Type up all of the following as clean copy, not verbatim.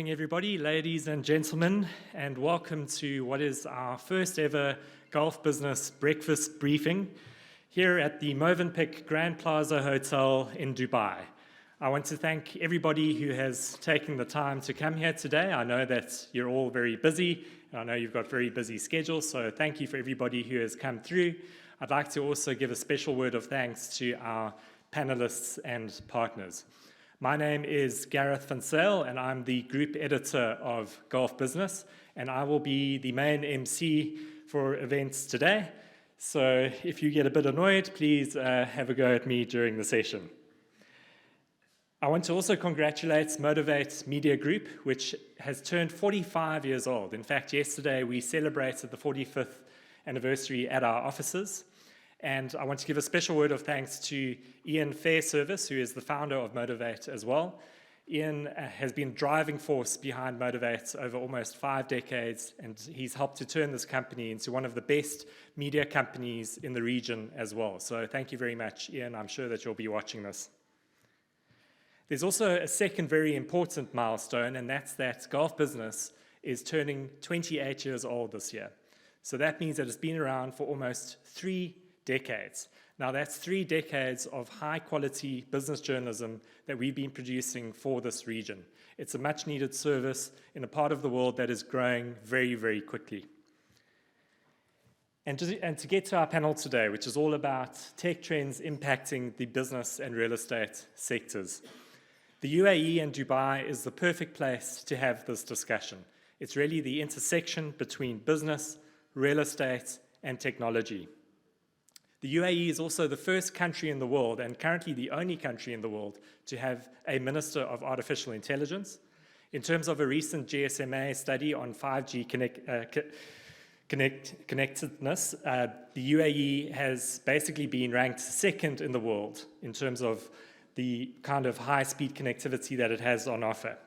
evening, everybody, ladies and gentlemen, and welcome to what is our first ever Gulf Business Breakfast Briefing here at the Mövenpick Grand Plaza Hotel in Dubai. I want to thank everybody who has taken the time to come here today. I know that you're all very busy, and I know you've got very busy schedules, so thank you for everybody who has come through. I'd like to also give a special word of thanks to our panelists and partners. My name is Gareth and I'm the Group Editor of Gulf Business, and I will be the main MC for events today. So if you get a bit annoyed, please have a go at me during the session. I want to also congratulate Motivate Media Group, which has turned 45 years old. In fact, yesterday we celebrated the 45th anniversary at our offices. And I want to give a special word of thanks to Ian Fairservice, who is the founder of Motivate as well. Ian has been driving force behind Motivate over almost 5 decades, and he's helped to turn this company into one of the best media companies in the region as well. So thank you very much, Ian. I'm sure that you'll be watching this. There's also a second very important milestone, and that's that Gulf Business is turning 28 years old this year. So that means that it's been around for almost 3 decades. Now that's 3 decades of high quality business journalism that we've been producing for this region. It's a much needed service in a part of the world that is growing very, very quickly. And to get to our panel today, which is all about tech trends impacting the business and real estate sectors. The UAE and Dubai is the perfect place to have this discussion. It's really the intersection between business, real estate, and technology. The UAE is also the first country in the world, and currently the only country in the world, to have a Minister of Artificial Intelligence. In terms of a recent GSMA study on 5G connectedness, the UAE has basically been ranked second in the world in terms of the kind of high-speed connectivity that it has on offer.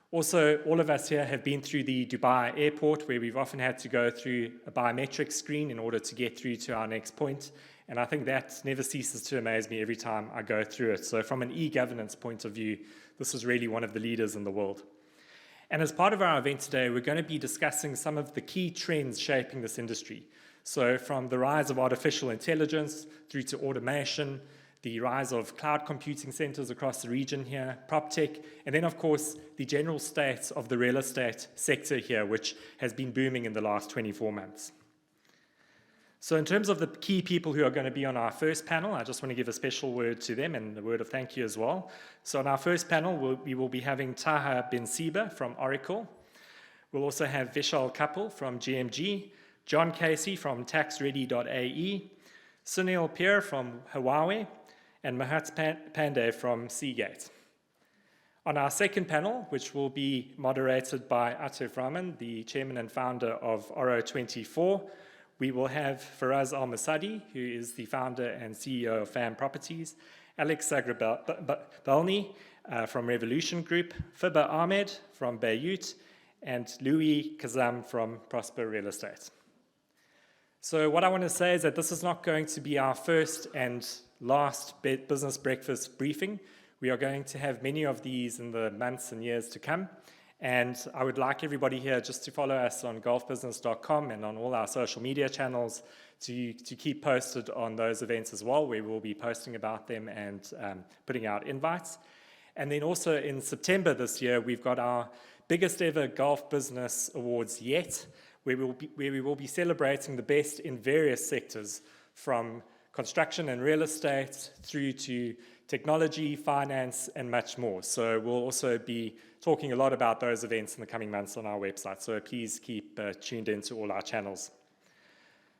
Also, all of us here have been through the Dubai airport, where we've often had to go through a biometric screen in order to get through to our next point. And I think that never ceases to amaze me every time I go through it. So from an e-governance point of view, this is really one of the leaders in the world. And as part of our event today, we're going to be discussing some of the key trends shaping this industry. So from the rise of artificial intelligence through to automation, the rise of cloud computing centers across the region here, PropTech, and then, of course, the general state of the real estate sector here, which has been booming in the last 24 months. So in terms of the key people who are going to be on our first panel, I just want to give a special word to them and a word of thank you as well. So on our first panel, we will be having Taha Benssiba from Oracle. We'll also have Vishal Kapil from GMG, John Casey from TaxReady.ae, Sunil Pierre from Huawei, and Mohit Pandey from Seagate. On our second panel, which will be moderated by Atif Rahman, the chairman and founder of Oro24, we will have Faraz Al-Masadi, who is the founder and CEO of FAM Properties, Alex Zagrabalny from Revolution Group, Fiba Ahmed from Beirut, and Louis Kazam from Prosper Real Estate. So what I want to say is that this is not going to be our first and last business breakfast briefing. We are going to have many of these in the months and years to come. And I would like everybody here just to follow us on golfbusiness.com and on all our social media channels to keep posted on those events as well, where we'll be posting about them and putting out invites. And then also in September this year, we've got our biggest ever Gulf Business Awards yet, where we will be celebrating the best in various sectors, from construction and real estate through to technology, finance, and much more. So we'll also be talking a lot about those events in the coming months on our website. So please keep tuned into all our channels.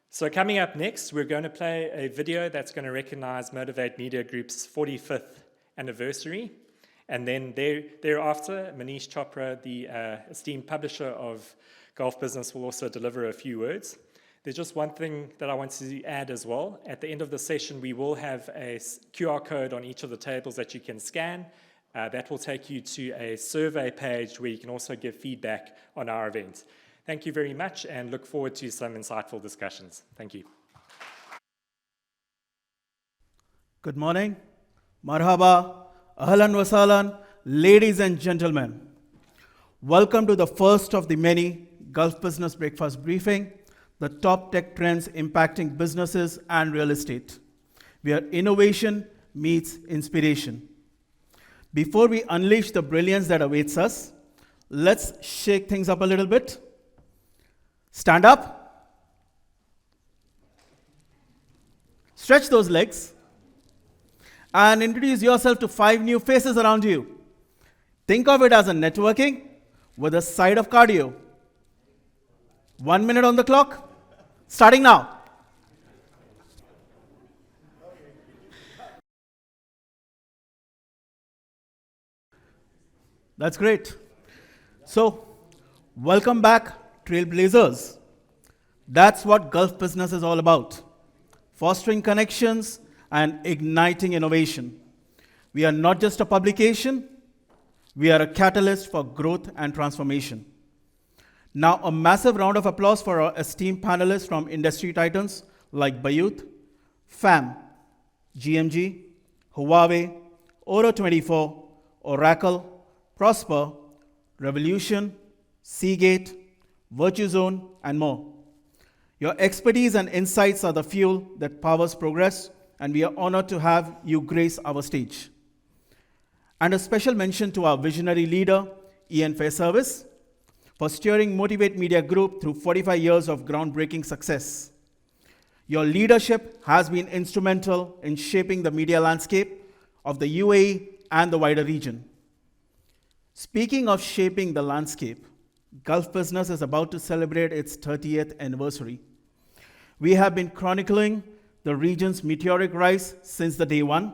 So coming up next, we're going to play a video that's going to recognize Motivate Media Group's 45th anniversary. And then thereafter, Manish Chopra, the esteemed publisher of Gulf Business, will also deliver a few words. There's just one thing that I want to add as well. At the end of the session, we will have a QR code on each of the tables that you can scan. That will take you to a survey page where you can also give feedback on our event. Thank you very much, and look forward to some insightful discussions. Thank you. Good morning. Marhaba. Ahlan wa sahlan. Ladies and gentlemen, Welcome to the first of the many Gulf Business Breakfast Briefing, the top tech trends impacting businesses and real estate, where innovation meets inspiration. Before we unleash the brilliance that awaits us, let's shake things up a little bit. Stand up. Stretch those legs. And introduce yourself to 5 new faces around you. Think of it as a networking with a side of cardio. 1 minute on the clock, starting now. That's great. So, welcome back, Trailblazers. That's what Gulf Business is all about. Fostering connections and igniting innovation. We are not just a publication, we are a catalyst for growth and transformation. Now, a massive round of applause for our esteemed panelists from industry titans like Bayut, FAM, GMG, Huawei, Oro24, Oracle, Prosper, Revolution, Seagate, Virtuzone, and more. Your expertise and insights are the fuel that powers progress, and we are honored to have you grace our stage. And a special mention to our visionary leader, Ian Fairservice, for steering Motivate Media Group through 45 years of groundbreaking success. Your leadership has been instrumental in shaping the media landscape of the UAE and the wider region. Speaking of shaping the landscape, Gulf Business is about to celebrate its 30th anniversary. We have been chronicling the region's meteoric rise since the day one,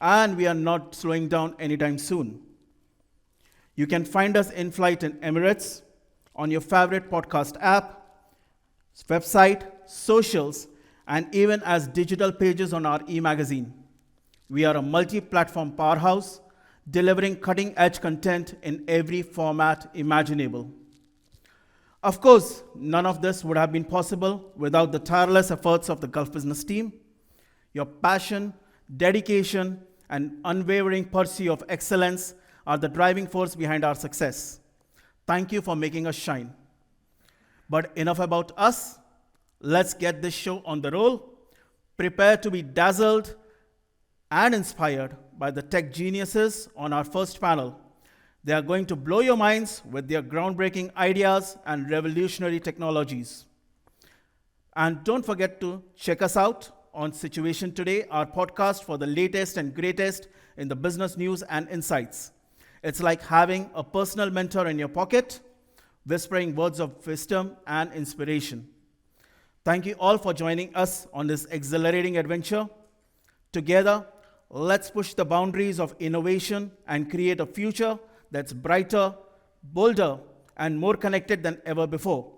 and we are not slowing down anytime soon. You can find us in flight in Emirates, on your favorite podcast app, website, socials, and even as digital pages on our e-magazine. We are a multi-platform powerhouse, delivering cutting-edge content in every format imaginable. Of course, none of this would have been possible without the tireless efforts of the Gulf Business team. Your passion, dedication, and unwavering pursuit of excellence are the driving force behind our success. Thank you for making us shine. But enough about us. Let's get this show on the roll. Prepare to be dazzled and inspired by the tech geniuses on our first panel. They are going to blow your minds with their groundbreaking ideas and revolutionary technologies. And don't forget to check us out on Situation Today, our podcast for the latest and greatest in the business news and insights. It's like having a personal mentor in your pocket, whispering words of wisdom and inspiration. Thank you all for joining us on this exhilarating adventure. Together, let's push the boundaries of innovation and create a future that's brighter, bolder, and more connected than ever before.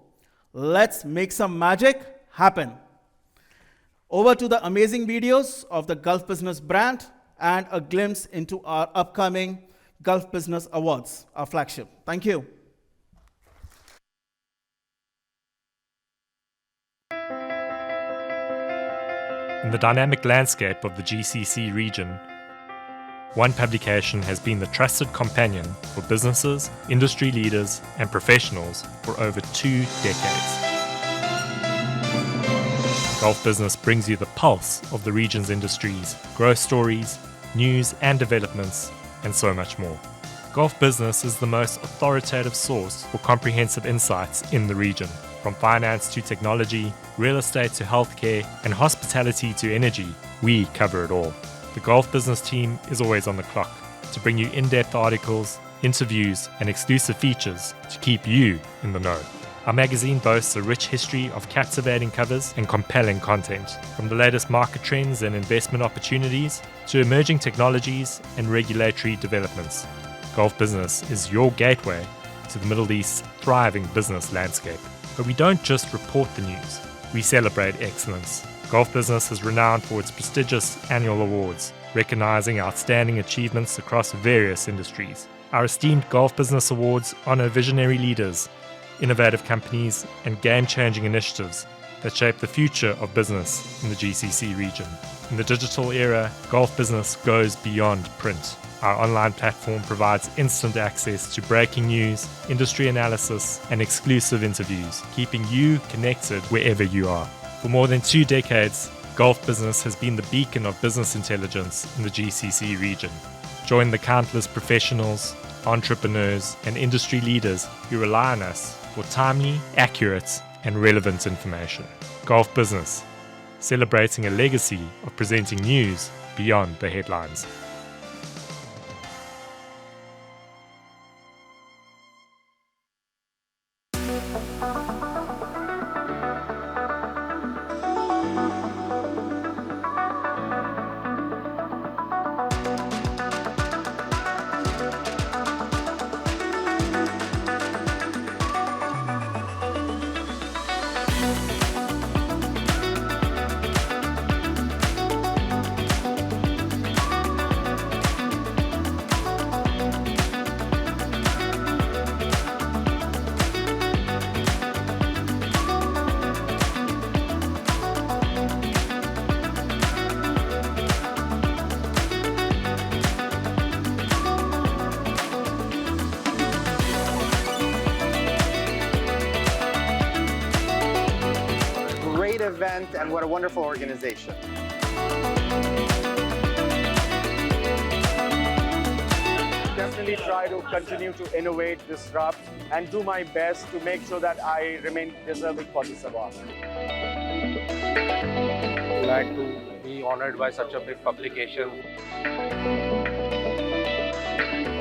Let's make some magic happen. Over to the amazing videos of the Gulf Business brand and a glimpse into our upcoming Gulf Business Awards, our flagship. Thank you. In the dynamic landscape of the GCC region, one publication has been the trusted companion for businesses, industry leaders, and professionals for over 2 decades. Gulf Business brings you the pulse of the region's industries, growth stories, news and developments, and so much more. Gulf Business is the most authoritative source for comprehensive insights in the region. From finance to technology, real estate to healthcare, and hospitality to energy, we cover it all. The Gulf Business team is always on the clock to bring you in-depth articles, interviews, and exclusive features to keep you in the know. Our magazine boasts a rich history of captivating covers and compelling content, from the latest market trends and investment opportunities to emerging technologies and regulatory developments. Gulf Business is your gateway to the Middle East's thriving business landscape. But we don't just report the news, we celebrate excellence. Gulf Business is renowned for its prestigious annual awards, recognizing outstanding achievements across various industries. Our esteemed Gulf Business Awards honor visionary leaders, innovative companies, and game-changing initiatives that shape the future of business in the GCC region. In the digital era, Gulf Business goes beyond print. Our online platform provides instant access to breaking news, industry analysis, and exclusive interviews, keeping you connected wherever you are. For more than 2 decades, Gulf Business has been the beacon of business intelligence in the GCC region. Join the countless professionals, entrepreneurs, and industry leaders who rely on us for timely, accurate, and relevant information. Gulf Business, celebrating a legacy of presenting news beyond the headlines. Event, and what a wonderful organization. Definitely try to continue to innovate, disrupt, and do my best to make sure that I remain deserving for this award. Glad to be honored by such a big publication.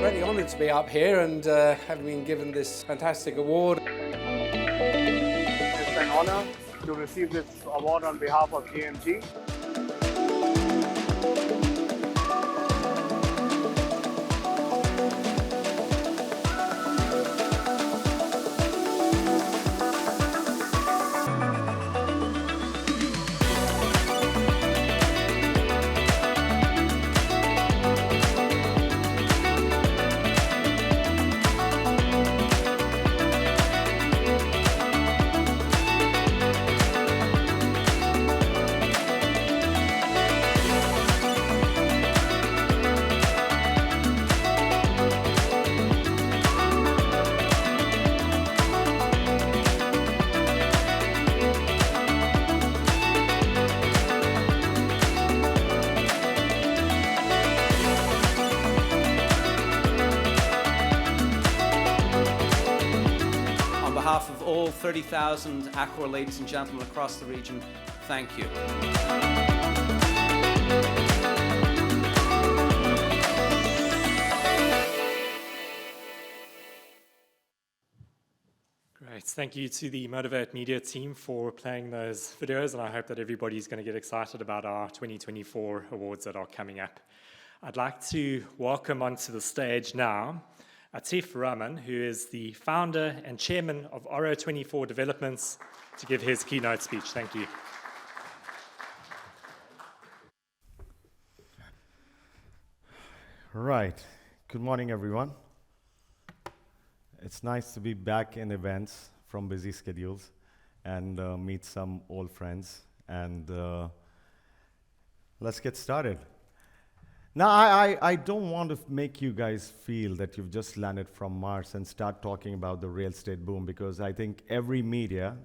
Really honoured to be up here and having been given this fantastic award. It's an honour to receive this award on behalf of GMG. On behalf of all 30,000 Accor ladies and gentlemen across the region, thank you. Great. Thank you to the Motivate Media team for playing those videos, and I hope that everybody's going to get excited about our 2024 awards that are coming up. I'd like to welcome onto the stage now Atif Rahman, who is the founder and chairman of Oro24 Developments, to give his keynote speech. Thank you. Right. Good morning, everyone. It's nice to be back in events from busy schedules and meet some old friends. And let's get started. Now, I don't want to make you guys feel that you've just landed from Mars and start talking about the real estate boom, because I think every media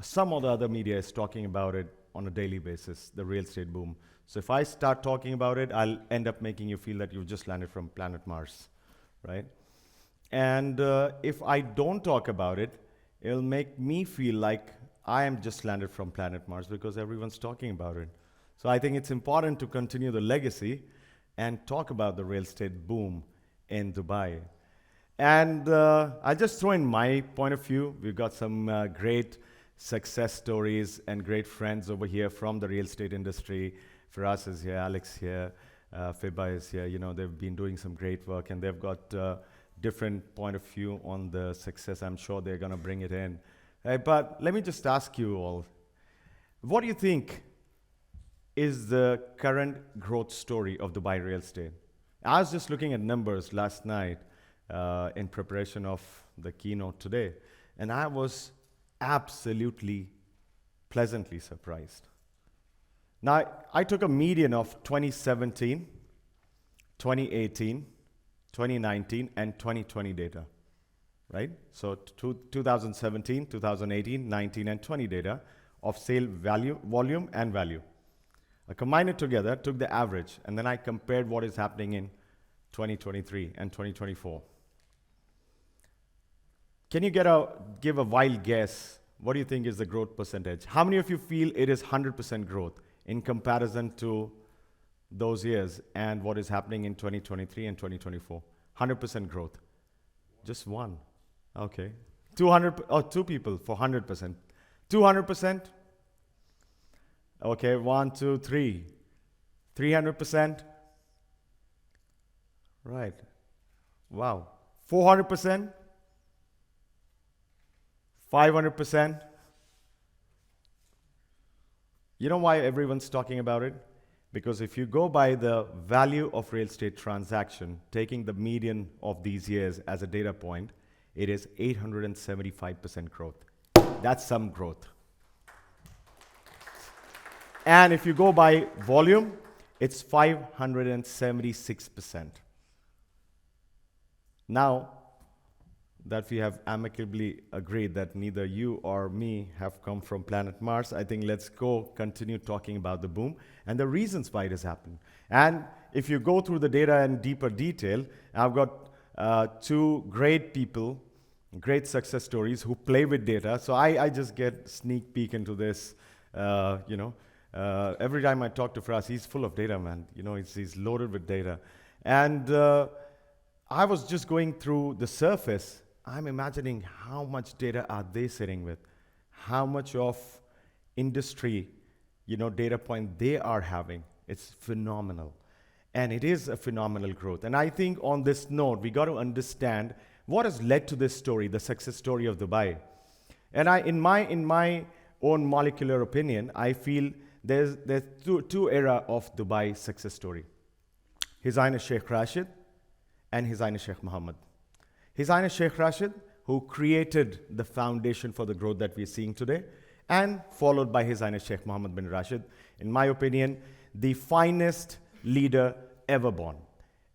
some of the other media is talking about it on a daily basis, the real estate boom. So if I start talking about it, I'll end up making you feel that you've just landed from planet Mars, right? And if I don't talk about it, it'll make me feel like I am just landed from planet Mars because everyone's talking about it. So I think it's important to continue the legacy and talk about the real estate boom in Dubai. And I'll just throw in my point of view. We've got some great success stories and great friends over here from the real estate industry. Firas is here, Alex here, Fiba is here. You know, they've been doing some great work, and they've got different point of view on the success. I'm sure they're going to bring it in. But let me just ask you all, what do you think is the current growth story of Dubai real estate? I was just looking at numbers last night in preparation of the keynote today, and I was absolutely pleasantly surprised. Now, I took a median of 2017 2018, 2019, and 2020 data, right? So 2017, 2018, 19, and 20 data of sale value, volume, and value. I combined it together, took the average, and then I compared what is happening in 2023 and 2024. Can you give a wild guess? What do you think is the growth percentage? How many of you feel it is 100% growth in comparison to those years and what is happening in 2023 and 2024? 100% growth. Just one. Okay. 2 people for 100%. 200%? Okay, 1, 2, 3. 300%? Right. Wow. 400%? 500%? You know why everyone's talking about it? Because if you go by the value of real estate transaction, taking the median of these years as a data point, it is 875% growth. That's some growth. And if you go by volume, it's 576%. Now that we have amicably agreed that neither you or me have come from planet Mars, I think let's continue talking about the boom and the reasons why it has happened. And if you go through the data in deeper detail, I've got 2 great people, great success stories who play with data. So I just get sneak peek into this, every time I talk to Firas, he's full of data, man. You know, he's loaded with data. And I was just going through the surface. I'm imagining how much data are they sitting with, how much of industry, data point they are having. It's phenomenal. And it is a phenomenal growth. And I think on this note, we got to understand what has led to this story, the success story of Dubai. And in my own molecular opinion, I feel there's two era of Dubai success story. His Highness Sheikh Rashid and His Highness Sheikh Mohamed. His Highness Sheikh Rashid, who created the foundation for the growth that we're seeing today, and followed by His Highness Sheikh Mohammed bin Rashid, in my opinion, the finest leader ever born.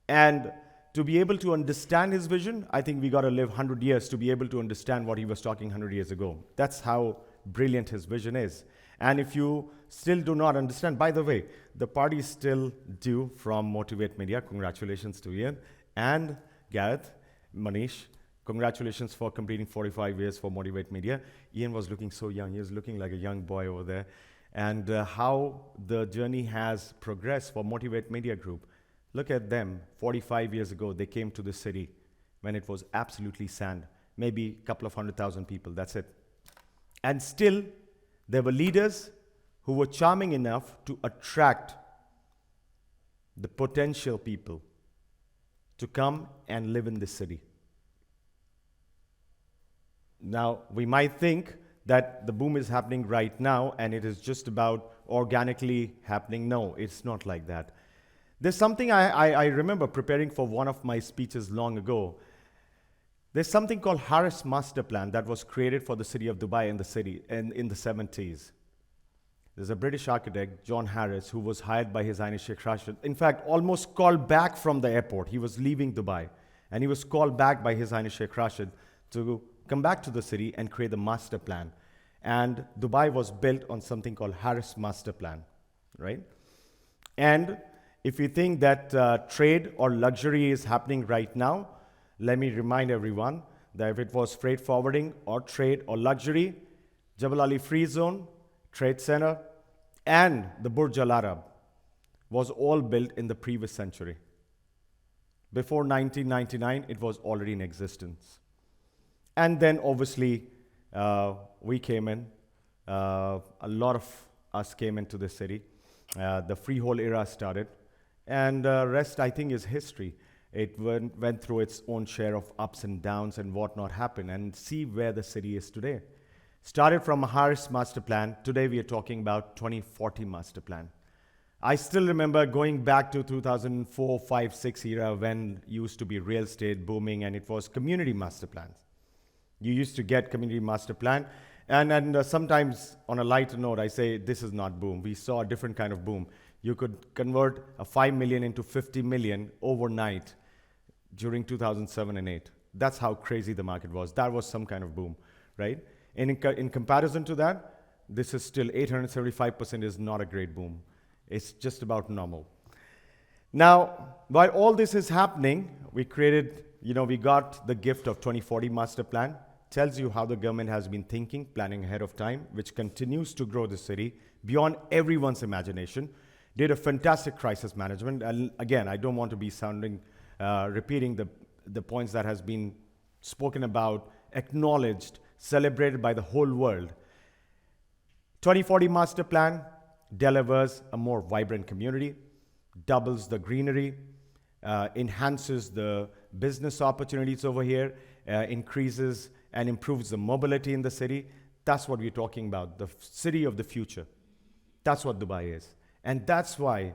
And to be able to understand his vision, I think we got to live 100 years to be able to understand what he was talking 100 years ago. That's how brilliant his vision is. And if you still do not understand, by the way, the party is still due from Motivate Media. Congratulations to Ian and Gareth, Manish. Congratulations for completing 45 years for Motivate Media. Ian was looking so young. He was looking like a young boy over there. And how the journey has progressed for Motivate Media Group. Look at them. 45 years ago, they came to the city when it was absolutely sand. Maybe a couple of 100,000 people, that's it. And still, there were leaders who were charming enough to attract the potential people to come and live in this city. Now, we might think that the boom is happening right now and it is just about organically happening. No, it's not like that. There's something I remember preparing for one of my speeches long ago. There's something called Harris Master Plan that was created for the city of Dubai in the 70s. There's a British architect, John Harris, who was hired by His Highness Sheikh Rashid. In fact, almost called back from the airport. He was leaving Dubai. And he was called back by His Highness Sheikh Rashid to come back to the city and create the master plan. And Dubai was built on something called Harris Master Plan, right? And if you think that trade or luxury is happening right now, let me remind everyone that if it was freight forwarding or trade or luxury, Jebel Ali Free Zone, Trade Center, and the Burj Al Arab was all built in the previous century. Before 1999, it was already in existence. And then obviously, we came in. A lot of us came into the city. The freehold era started. And rest, I think, is history. It went through its own share of ups and downs and what not happened. And see where the city is today. Started from a Harris Master Plan. Today we are talking about 2040 Master Plan. I still remember going back to 2004, 5, 6 era when used to be real estate booming and it was community master plans. You used to get community master plan. And sometimes on a lighter note, I say this is not boom. We saw a different kind of boom. You could convert a 5 million into 50 million overnight during 2007 and 8. That's how crazy the market was. That was some kind of boom, right? And in comparison to that, this is still 875% is not a great boom. It's just about normal. Now, while all this is happening, we got the gift of 2040 master plan. Tells you how the government has been thinking, planning ahead of time, which continues to grow the city beyond everyone's imagination. Did a fantastic crisis management. And again, I don't want to be repeating the points that has been spoken about, acknowledged, celebrated by the whole world. 2040 master plan delivers a more vibrant community, doubles the greenery, enhances the business opportunities over here, increases and improves the mobility in the city. That's what we're talking about, the city of the future. That's what Dubai is. And that's why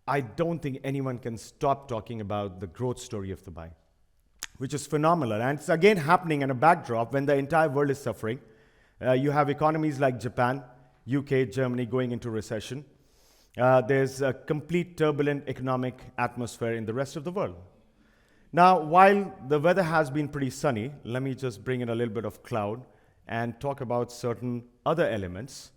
I don't think anyone can stop talking about the growth story of Dubai, which is phenomenal. And it's again happening in a backdrop when the entire world is suffering. You have economies like Japan, UK, Germany going into recession. There's a complete turbulent economic atmosphere in the rest of the world. Now, while the weather has been pretty sunny, let me just bring in a little bit of cloud and talk about certain other elements.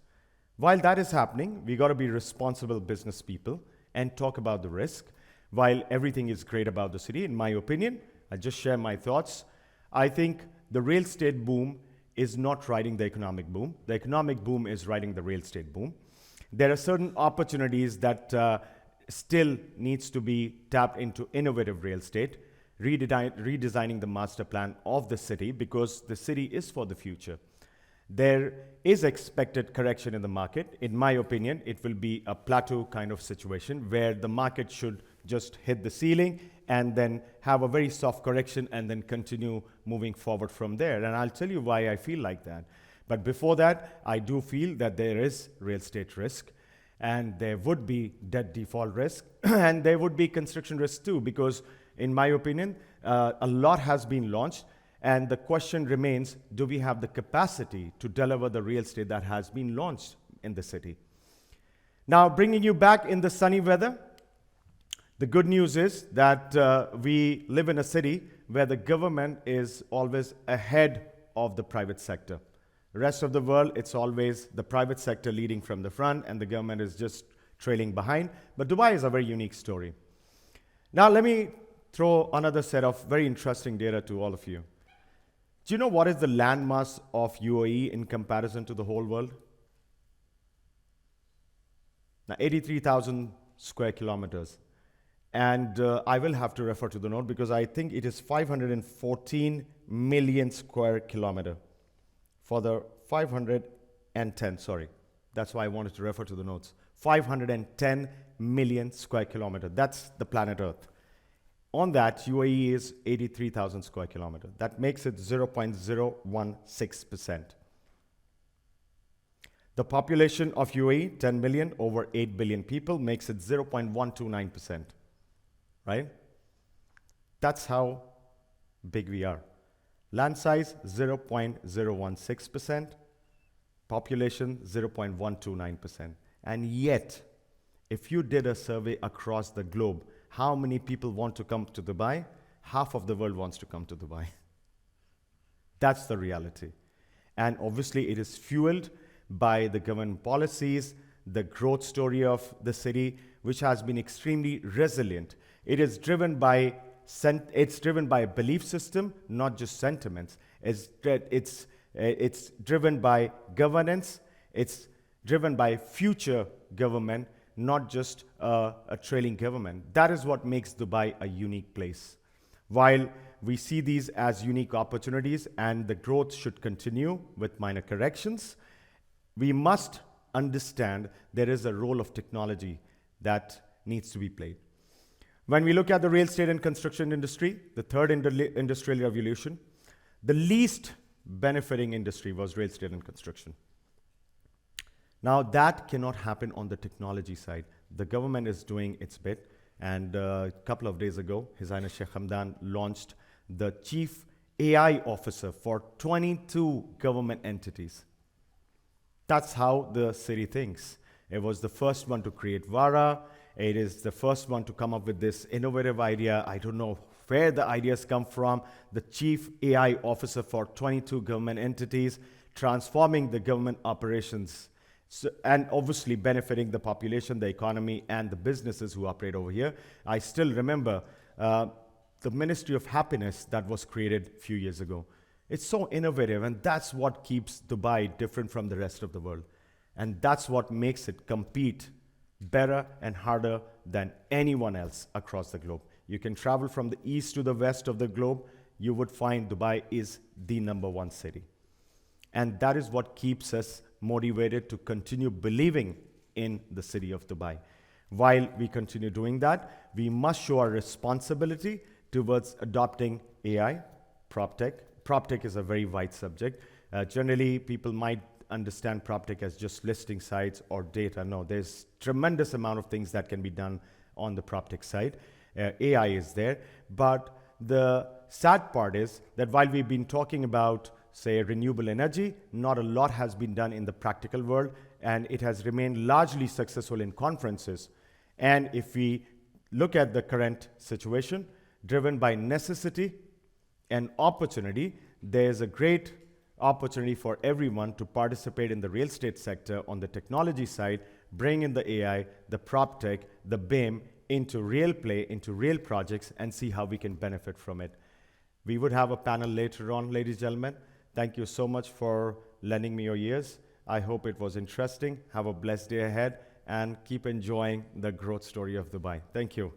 While that is happening, we got to be responsible business people and talk about the risk. While everything is great about the city, in my opinion, I'll just share my thoughts. I think the real estate boom is not riding the economic boom. The economic boom is riding the real estate boom. There are certain opportunities that still needs to be tapped into innovative real estate, redesigning the master plan of the city because the city is for the future. There is expected correction in the market. In my opinion, it will be a plateau kind of situation where the market should just hit the ceiling and then have a very soft correction and then continue moving forward from there. And I'll tell you why I feel like that. But before that, I do feel that there is real estate risk and there would be debt default risk and there would be construction risk too, because in my opinion, a lot has been launched. And the question remains, do we have the capacity to deliver the real estate that has been launched in the city? Now, bringing you back in the sunny weather, the good news is that we live in a city where the government is always ahead of the private sector. The rest of the world, it's always the private sector leading from the front and the government is just trailing behind. But Dubai is a very unique story. Now, let me throw another set of very interesting data to all of you. Do you know what is the landmass of UAE in comparison to the whole world? Now, 83,000 square kilometers. And I will have to refer to the note because I think it is 514 million square kilometer for the 510, sorry. That's why I wanted to refer to the notes. 510 million square kilometer. That's the planet Earth. On that, UAE is 83,000 square kilometers. That makes it 0.016%. The population of UAE, 10 million, over 8 billion people, makes it 0.129%, right? That's how big we are. Land size, 0.016%. Population, 0.129%. And yet, if you did a survey across the globe, how many people want to come to Dubai? Half of the world wants to come to Dubai. That's the reality. And obviously, it is fueled by the government policies, the growth story of the city, which has been extremely resilient. It is driven by a belief system, not just sentiments. It's driven by governance. It's driven by future government, not just a trailing government. That is what makes Dubai a unique place. While we see these as unique opportunities and the growth should continue with minor corrections, we must understand there is a role of technology that needs to be played. When we look at the real estate and construction industry, the third industrial revolution, the least benefiting industry was real estate and construction. Now, that cannot happen on the technology side. The government is doing its bit, and a couple of days ago, His Highness Sheikh Hamdan launched the Chief AI Officer for 22 government entities. That's how the city thinks. It was the first one to create Vara. It is the first one to come up with this innovative idea. I don't know where the ideas come from. The chief AI officer for 22 government entities, transforming the government operations, and obviously benefiting the population, the economy, and the businesses who operate over here. I still remember the Ministry of Happiness that was created a few years ago. It's so innovative, and that's what keeps Dubai different from the rest of the world. And that's what makes it compete better and harder than anyone else across the globe. You can travel from the east to the west of the globe, you would find Dubai is the #1 city. And that is what keeps us motivated to continue believing in the city of Dubai. While we continue doing that, we must show our responsibility towards adopting AI, PropTech. PropTech is a very wide subject. Generally, people might understand PropTech as just listing sites or data. No, there's tremendous amount of things that can be done on the PropTech side. AI is there, but the sad part is that while we've been talking about, say, renewable energy, not a lot has been done in the practical world, and it has remained largely successful in conferences. And if we look at the current situation, driven by necessity and opportunity, there's a great opportunity for everyone to participate in the real estate sector on the technology side, bring in the AI, the PropTech, the BIM into real play, into real projects, and see how we can benefit from it. We would have a panel later on, ladies and gentlemen. Thank you so much for lending me your ears. I hope it was interesting. Have a blessed day ahead, and keep enjoying the growth story of Dubai. Thank you.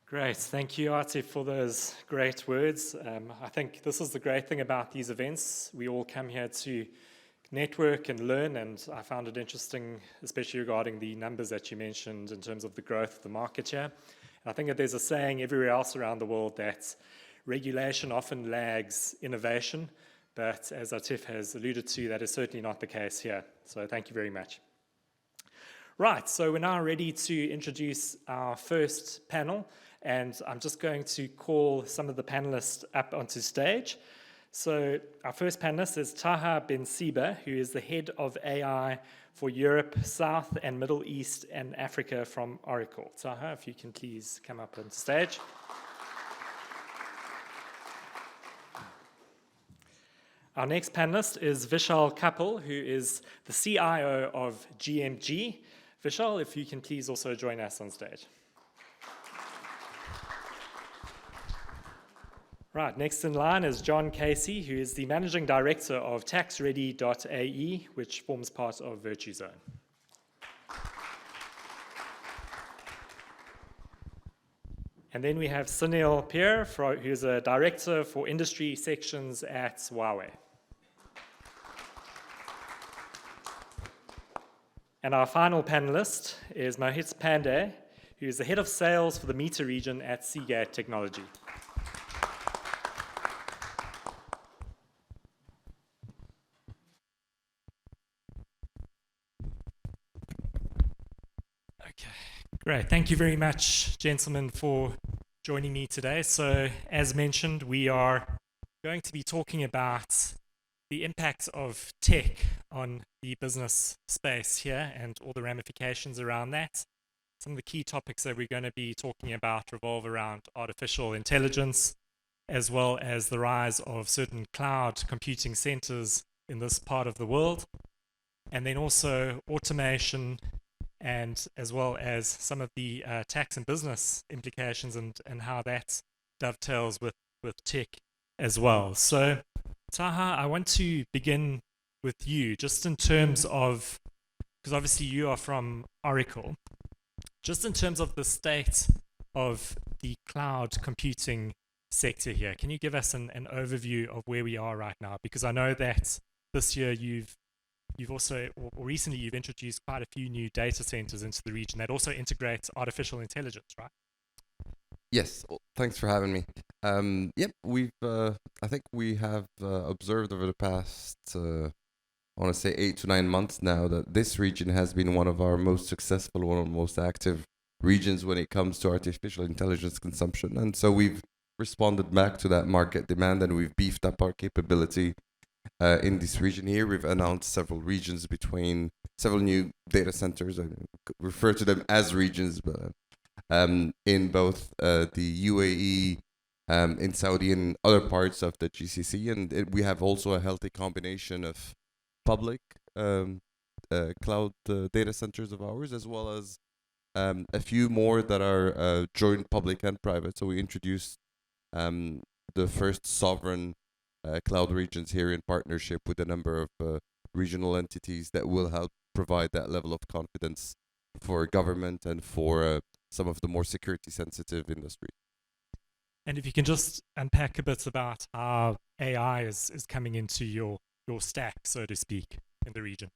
Great. Thank you, Atif, for those great words. I think this is the great thing about these events. We all come here to network and learn, and I found it interesting, especially regarding the numbers that you mentioned in terms of the growth of the market here. And I think that there's a saying everywhere else around the world that regulation often lags innovation, but as Atif has alluded to, that is certainly not the case here. So thank you very much. Right, so we're now ready to introduce our first panel, and I'm just going to call some of the panelists up onto stage. So our first panelist is Taha Benssiba, who is the head of AI for Europe, South and Middle East and Africa from Oracle. Taha, if you can please come up on stage. Our next panelist is Vishal Kapil, who is the CIO of GMG. Vishal, if you can please also join us on stage. Right, next in line is John Casey, who is the Managing Director of TaxReady.ae, which forms part of Virtuzone. And then we have Sunil Pierre, who is a Director for Industry Sections at Huawei. And our final panelist is Mohit Pandey, who is the Head of Sales for the META region at Seagate Technology. Great. Thank you very much, gentlemen, for joining me today. So, as mentioned, we are going to be talking about the impact of tech on the business space here and all the ramifications around that. Some of the key topics that we're going to be talking about revolve around artificial intelligence, as well as the rise of certain cloud computing centers in this part of the world, and then also automation, and as well as some of the tax and business implications and how that dovetails with tech as well. So, Taha, I want to begin with you, just in terms of, because obviously you are from Oracle, just in terms of the state of the cloud computing sector here. Can you give us an overview of where we are right now? Because I know that this year you've also, or recently you've introduced quite a few new data centers into the region that also integrate artificial intelligence, right? Yes, thanks for having me. Yep, I think we have observed over the past, I want to say 8 to 9 months now, that this region has been one of our most successful, one of the most active regions when it comes to artificial intelligence consumption. And so we've responded back to that market demand, and we've beefed up our capability in this region here. We've announced several regions between several new data centers. I refer to them as regions, but in both the UAE, in Saudi, and other parts of the GCC. And we have also a healthy combination of public cloud data centers of ours, as well as a few more that are joint public and private. So we introduced the first sovereign cloud regions here in partnership with a number of regional entities that will help provide that level of confidence for government and for some of the more security sensitive industries. And if you can just unpack a bit about how AI is coming into your stack, so to speak, in the region.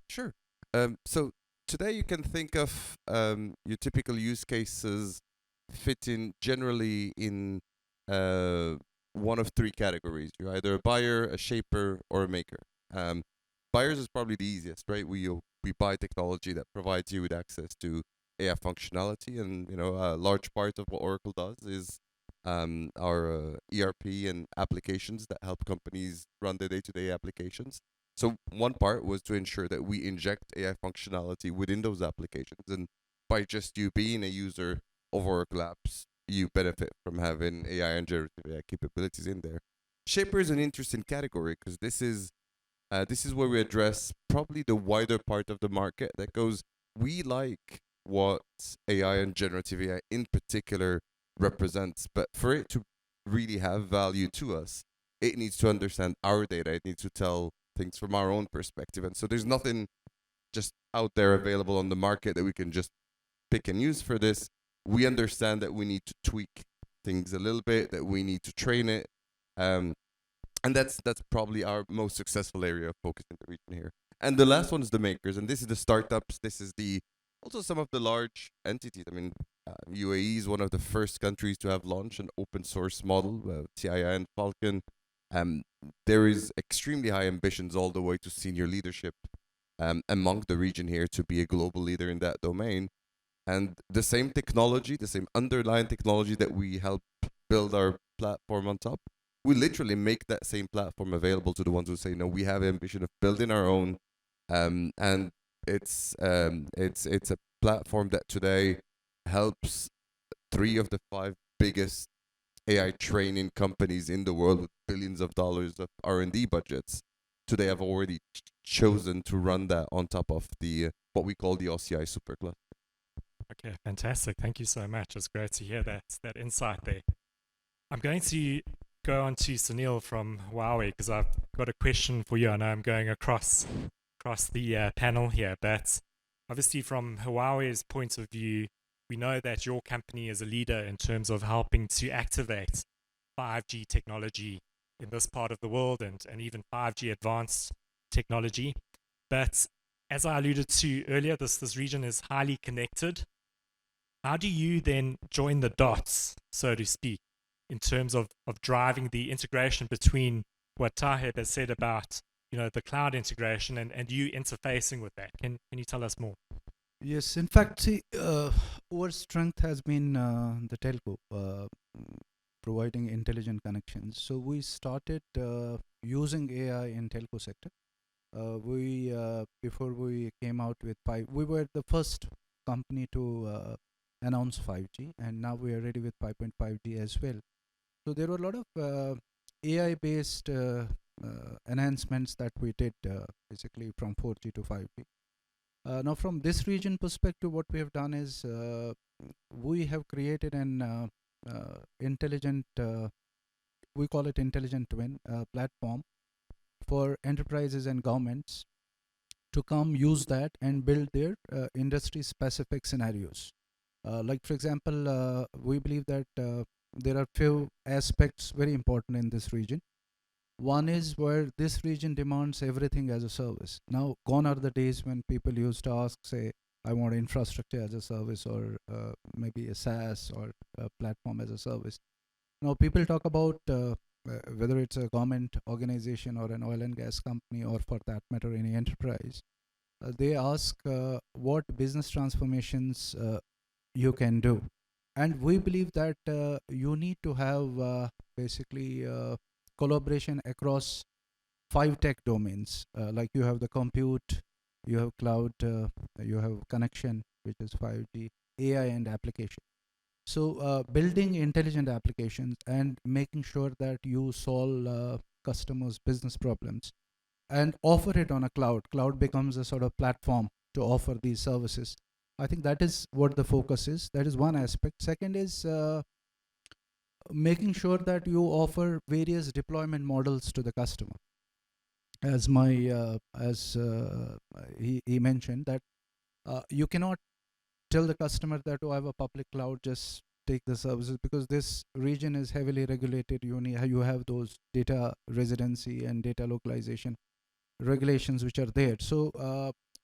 Sure. So today you can think of your typical use cases fitting generally in one of three categories. You're either a buyer, a shaper, or a maker. Buyers is probably the easiest, right? We buy technology that provides you with access to AI functionality, and a large part of what Oracle does is our ERP and applications that help companies run their day-to-day applications. So one part was to ensure that we inject AI functionality within those applications, and by just you being a user of Oracle apps, you benefit from having AI and generative AI capabilities in there. Shaper is an interesting category because this is where we address probably the wider part of the market that goes, we like what AI and generative AI in particular represents, but for it to really have value to us, it needs to understand our data. It needs to tell things from our own perspective. And so there's nothing just out there available on the market that we can just pick and use for this. We understand that we need to tweak things a little bit, that we need to train it. And that's probably our most successful area of focus in the region here. And the last one is the makers, and this is the startups. This is also some of the large entities. I mean, UAE is one of the first countries to have launched an open source model, TII and Falcon. There is extremely high ambitions all the way to senior leadership among the region here to be a global leader in that domain. And the same technology, the same underlying technology that we help build our platform on top, we literally make that same platform available to the ones who say, no, we have ambition of building our own. And it's a platform that today helps 3 of the 5 biggest AI training companies in the world with billions of dollars of R&D budgets. Today have already chosen to run that on top of the what we call the OCI supercluster. Okay, fantastic. Thank you so much. It's great to hear that insight there. I'm going to go on to Sunil from Huawei because I've got a question for you. I know I'm going across the panel here, but obviously from Huawei's point of view, we know that your company is a leader in terms of helping to activate 5G technology in this part of the world and even 5G advanced technology. But as I alluded to earlier, this region is highly connected. How do you then join the dots, so to speak, in terms of driving the integration between what Taha has said about the cloud integration and you interfacing with that? Can you tell us more? Yes, in fact, see, our strength has been the telco, providing intelligent connections. So we started using AI in telco sector. Before we came out with 5, we were the first company to announce 5G, and now we are ready with 5.5G as well. So there were a lot of AI-based enhancements that we did basically from 4G to 5G. Now from this region perspective, what we have done is we have created an intelligent, we call it intelligent twin platform for enterprises and governments to come use that and build their industry specific scenarios. Like for example, we believe that there are few aspects very important in this region. One is where this region demands everything as a service. Now, gone are the days when people used to ask, say, I want infrastructure as a service or maybe a SaaS or a platform as a service. Now, people talk about whether it's a government organization or an oil and gas company or for that matter, any enterprise. They ask what business transformations you can do. And we believe that you need to have basically collaboration across 5 tech domains. Like you have the compute, you have cloud, you have connection, which is 5G, AI and application. So building intelligent applications and making sure that you solve customers' business problems and offer it on a cloud. Cloud becomes a sort of platform to offer these services. I think that is what the focus is. That is one aspect. Second is making sure that you offer various deployment models to the customer. As he mentioned that you cannot tell the customer that, oh, I have a public cloud, just take the services, because this region is heavily regulated. You have those data residency and data localization regulations which are there. So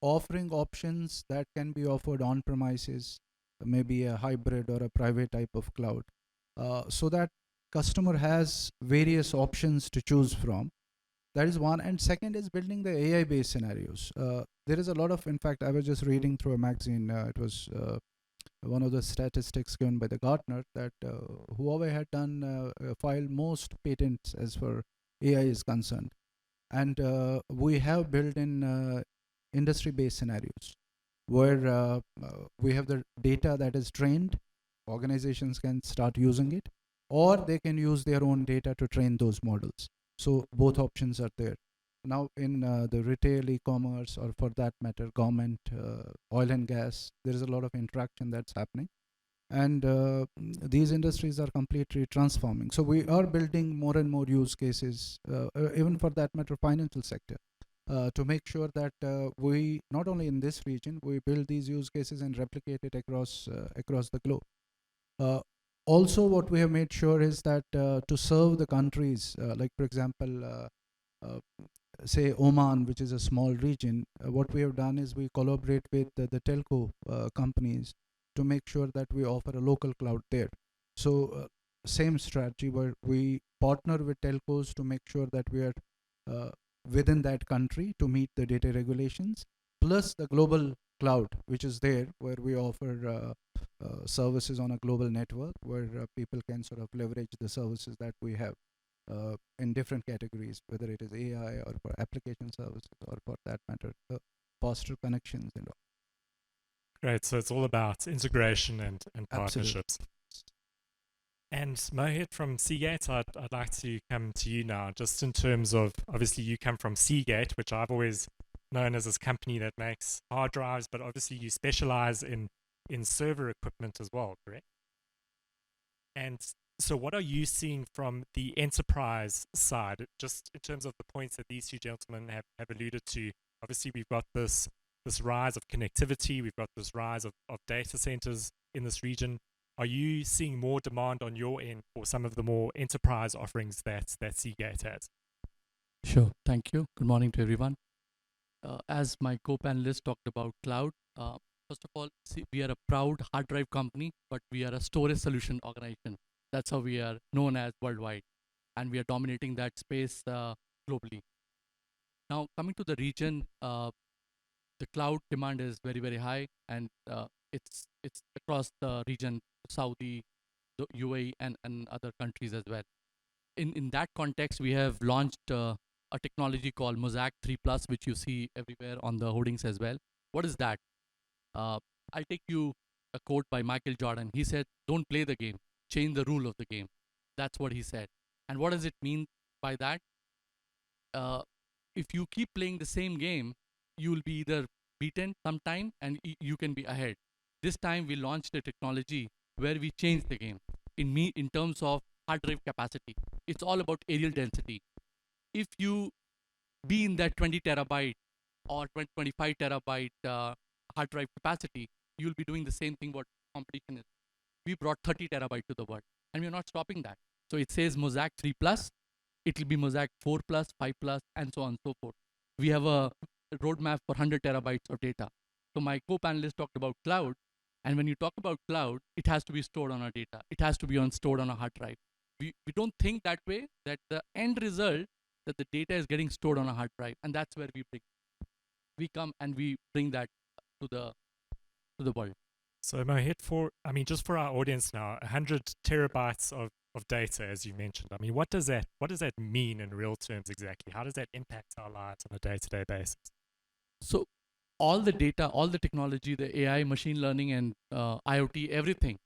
offering options that can be offered on premises, maybe a hybrid or a private type of cloud, so that customer has various options to choose from. That is one. And second is building the AI based scenarios. There is a lot of, in fact, I was just reading through a magazine, it was one of the statistics given by the Gartner, that Huawei had filed most patents as far AI is concerned. And we have built in industry-based scenarios where we have the data that is trained, organizations can start using it, or they can use their own data to train those models. So both options are there. Now in the retail, e-commerce, or for that matter, government, oil and gas, there is a lot of interaction that's happening. And these industries are completely transforming. So we are building more and more use cases, even for that matter, financial sector, to make sure that we, not only in this region, we build these use cases and replicate it across the globe. Also, what we have made sure is that to serve the countries, like for example, say Oman, which is a small region, what we have done is we collaborate with the telco companies to make sure that we offer a local cloud there. So same strategy where we partner with telcos to make sure that we are within that country to meet the data regulations, plus the global cloud, which is there, where we offer services on a global network where people can sort of leverage the services that we have in different categories, whether it is AI or for application services or for that matter, faster connections and all. Great. So it's all about integration and Absolutely. partnerships. And Mohit from Seagate, I'd like to come to you now, just in terms of, obviously you come from Seagate, which I've always known as this company that makes hard drives, but obviously you specialize in server equipment as well, correct? And so what are you seeing from the enterprise side, just in terms of the points that these two gentlemen have alluded to? Obviously, we've got this rise of connectivity, we've got this rise of data centers in this region. Are you seeing more demand on your end for some of the more enterprise offerings that Seagate has? Sure, thank you. Good morning to everyone. As my co-panelists talked about cloud, first of all, we are a proud hard drive company, but we are a storage solution organization. That's how we are known as worldwide, and we are dominating that space globally. Now, coming to the region, the cloud demand is very, very high, and it's across the region, Saudi, the UAE, and other countries as well. In that context, we have launched a technology called Mosaic 3 Plus, which you see everywhere on the hoardings as well. What is that? I'll take you a quote by Michael Jordan. He said, "Don't play the game, change the rule of the game." That's what he said. And what does it mean by that? If you keep playing the same game, you will be either beaten sometime and you can be ahead. This time we launched a technology where we changed the game in terms of hard drive capacity. It's all about areal density. If you be in that 20 terabyte or 25 terabyte hard drive capacity, you'll be doing the same thing what competition is. We brought 30 terabyte to the world, and we're not stopping that. So it says Mosaic 3 Plus, it will be Mosaic 4 Plus, 5 Plus, and so on and so forth. We have a roadmap for 100 terabytes of data. So my co-panelists talked about cloud, and when you talk about cloud, it has to be stored on our data. It has to be stored on a hard drive. We don't think that way, that the end result, that the data is getting stored on a hard drive, and that's where we come and we bring that to the world. So Mohit, just for our audience now, 100 terabytes of data, as you mentioned. I mean, what does that mean in real terms exactly? How does that impact our lives on a day-to-day basis? So all the data, all the technology, the AI, machine learning, and IoT, everything.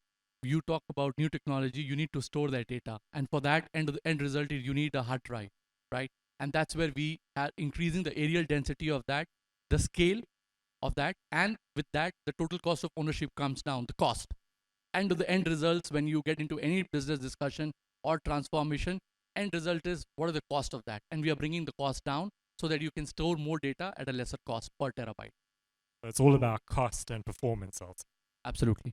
You talk about new technology, you need to store that data, and for that end result, you need a hard drive, right? And that's where we are increasing the areal density of that, the scale of that, and with that, the total cost of ownership comes down, the cost. And the end results, when you get into any business discussion or transformation, end result is what are the cost of that? And we are bringing the cost down so that you can store more data at a lesser cost per terabyte. So it's all about cost and performance also. Absolutely.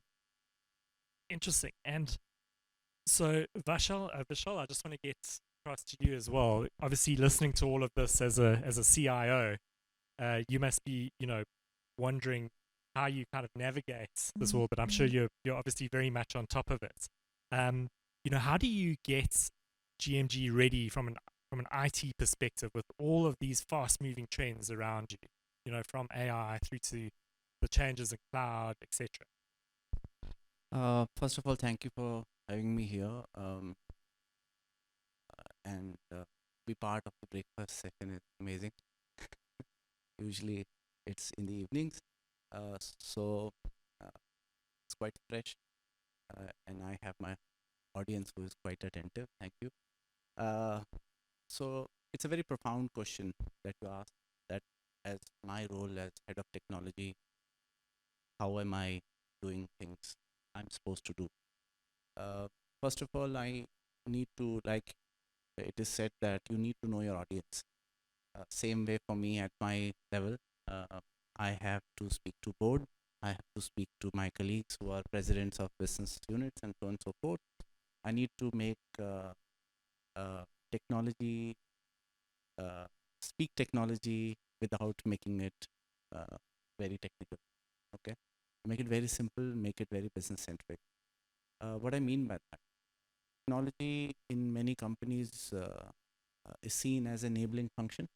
Interesting. And so Vishal, I just want to get across to you as well. Obviously, listening to all of this as a CIO, you must be, wondering how you kind of navigate this world. But I'm sure you're obviously very much on top of it. How do you get GMG ready from an IT perspective with all of these fast-moving trends around you? From AI through to the changes in cloud, etc. First of all, thank you for having me here and be part of the breakfast session is amazing. Usually it's in the evenings, so it's quite fresh, and I have my audience who is quite attentive. Thank you. So it's a very profound question that you asked, that as my role as head of technology, how am I doing things I'm supposed to do? First of all, I need to, like it is said, that you need to know your audience. Same way for me at my level, I have to speak to board, I have to speak to my colleagues who are presidents of business units and so on and so forth. I need to make technology, speak technology without making it very technical. Okay, make it very simple, make it very business centric. What I mean by that, technology in many companies is seen as enabling function,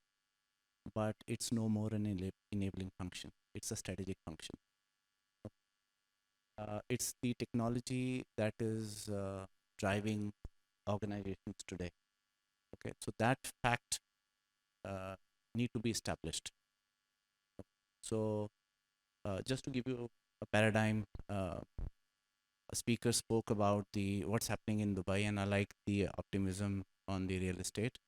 but it's no more an enabling function. It's a strategic function. It's the technology that is driving organizations today. Okay, so that fact need to be established. So just to give you a paradigm, a speaker spoke about what's happening in Dubai, and I like the optimism on the real estate.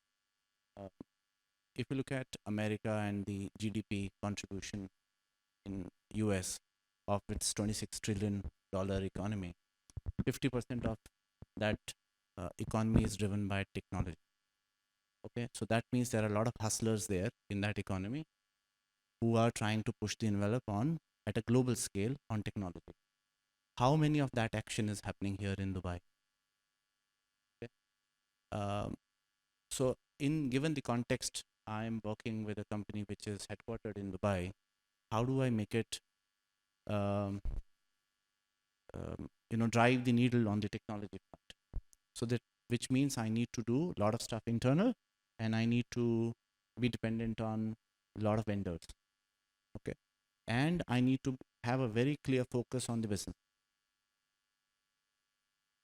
If you look at America and the GDP contribution in US of its $26 trillion economy, 50% of that economy is driven by technology. Okay, so that means there are a lot of hustlers there in that economy who are trying to push the envelope on at a global scale on technology. How many of that action is happening here in Dubai? Okay. So given the context, I'm working with a company which is headquartered in Dubai. How do I make it, drive the needle on the technology front? So that, which means I need to do a lot of stuff internal, and I need to be dependent on a lot of vendors. Okay, and I need to have a very clear focus on the business.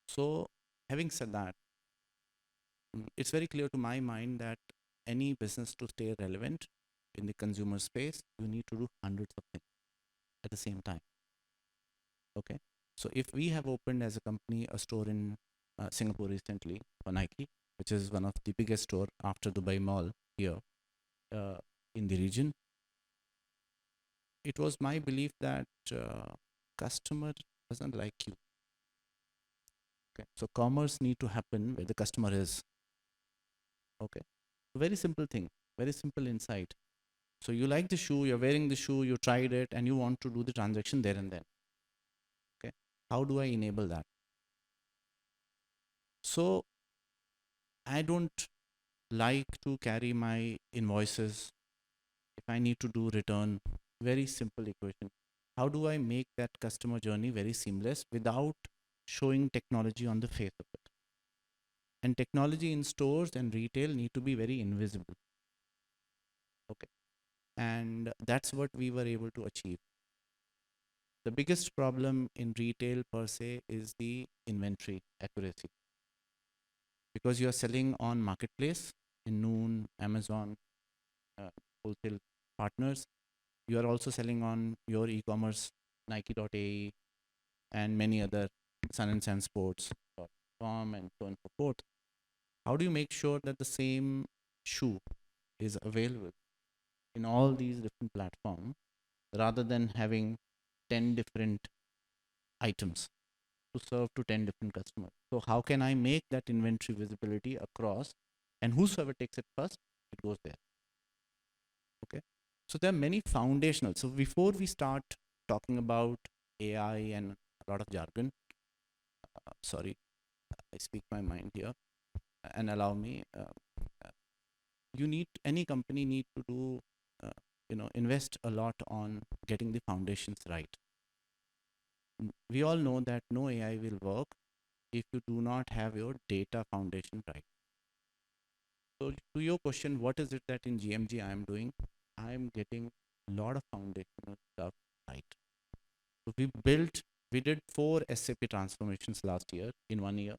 So, having said that, it's very clear to my mind that any business to stay relevant in the consumer space, you need to do hundreds of things at the same time. Okay, so if we have opened as a company a store in Singapore recently for Nike, which is one of the biggest store after Dubai Mall here in the region, it was my belief that customer doesn't like you. Okay, so commerce need to happen where the customer is. Okay, very simple thing, very simple insight. So you like the shoe, you're wearing the shoe, you tried it, and you want to do the transaction there and then. Okay, how do I enable that? So I don't like to carry my invoices. If I need to do return, very simple equation. How do I make that customer journey very seamless without showing technology on the face of it? And technology in stores and retail need to be very invisible. Okay, and that's what we were able to achieve. The biggest problem in retail per se is the inventory accuracy. Because you are selling on marketplace in Noon, Amazon, wholesale partners. You are also selling on your e-commerce, Nike.ae, and many other Sun and Sand Sports.com and so on and so forth. How do you make sure that the same shoe is available in all these different platforms rather than having 10 different items to serve to 10 different customers? So how can I make that inventory visibility across, and whosoever takes it first, it goes there. Okay. So there are many foundational. So before we start talking about AI and a lot of jargon, sorry, I speak my mind here, and allow me. Any company need to do, invest a lot on getting the foundations right. We all know that no AI will work if you do not have your data foundation right. So to your question, what is it that in GMG I am doing? I am getting a lot of foundational stuff right. So we did 4 SAP transformations last year in 1 year.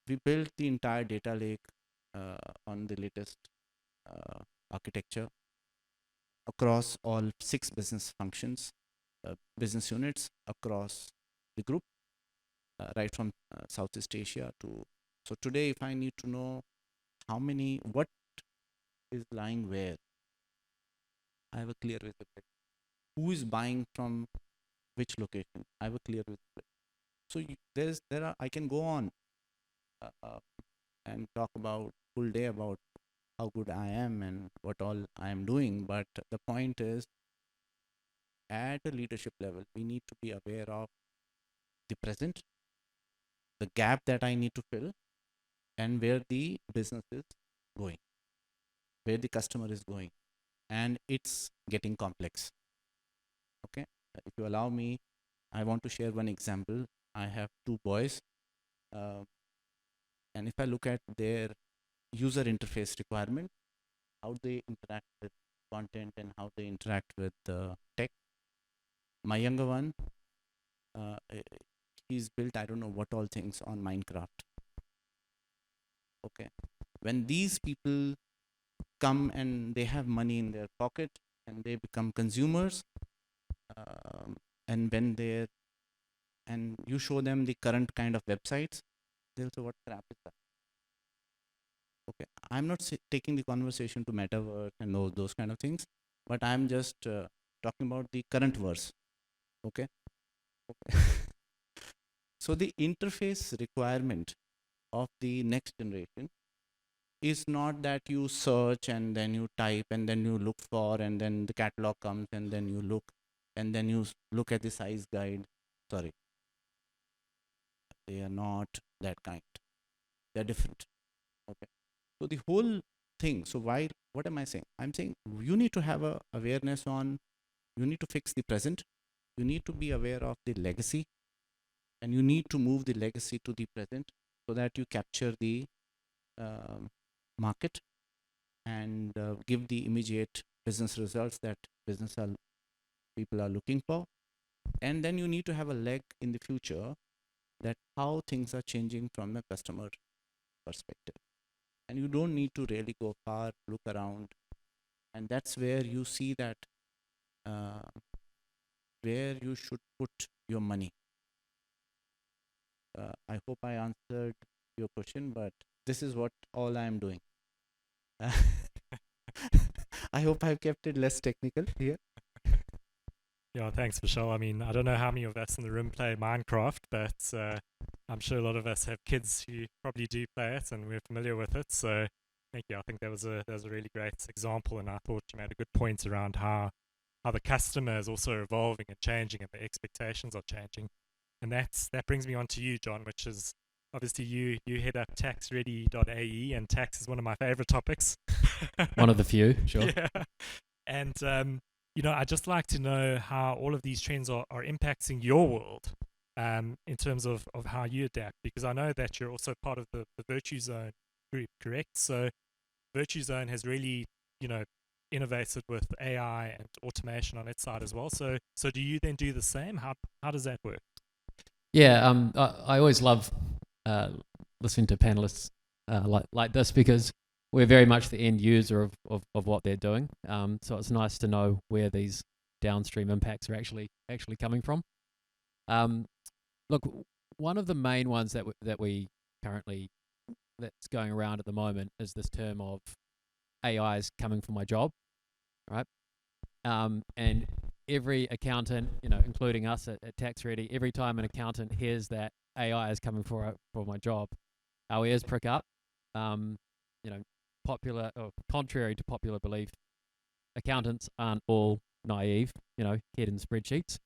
We built the entire data lake on the latest architecture across all 6 business functions, business units across the group, right from Southeast Asia to. So today, if I need to know what is lying where, I have a clear visibility. Who is buying from which location? I have a clear visibility. So I can go on and talk about full day about how good I am and what all I am doing. But the point is, at a leadership level, we need to be aware of the present, the gap that I need to fill, and where the business is going, where the customer is going, and it's getting complex. Okay, if you allow me, I want to share one example. I have 2 boys, and if I look at their user interface requirement, how they interact with content and how they interact with tech. My younger one, he's built I don't know what all things on Minecraft. Okay, when these people come and they have money in their pocket and they become consumers, and when and you show them the current kind of websites, they'll say, what crap is that? Okay, I'm not taking the conversation to metaverse and those kind of things, but I'm just talking about the current verse. Okay. So the interface requirement of the next generation is not that you search and then you type and then you look for and then the catalog comes and then you look and then you look at the size guide. Sorry. They are not that kind. They're different. Okay. So the whole thing, what am I saying? I'm saying you need to have a awareness on, you need to fix the present, you need to be aware of the legacy, and you need to move the legacy to the present so that you capture the market and give the immediate business results that people are looking for. And then you need to have a leg in the future that how things are changing from the customer perspective. And you don't need to really go far, look around. And that's where you see that where you should put your money. I hope I answered your question, but this is what all I am doing. I hope I've kept it less technical here. Yeah, thanks, Vishal. I mean, I don't know how many of us in the room play Minecraft, but I'm sure a lot of us have kids who probably do play it, and we're familiar with it. So, thank you. I think that was a really great example, and I thought you made a good point around how the customer is also evolving and changing, and the expectations are changing. And that brings me on to you, John, which is obviously you head up TaxReady.ae, and tax is one of my favorite topics. One of the few, sure. Yeah. And I'd just like to know how all of these trends are impacting your world in terms of how you adapt, because I know that you're also part of the Virtuzone group, correct? So Virtuzone has really, innovated with AI and automation on its side as well. So do you then do the same? How does that work? Yeah, I always love listening to panelists like this because we're very much the end user of what they're doing. So it's nice to know where these downstream impacts are actually coming from. Look, one of the main ones that we currently that's going around at the moment is this term of AI is coming for my job, right? And every accountant, including us at TaxReady, every time an accountant hears that AI is coming for my job, our ears prick up. Popular or contrary to popular belief, accountants aren't all naive, head in spreadsheets.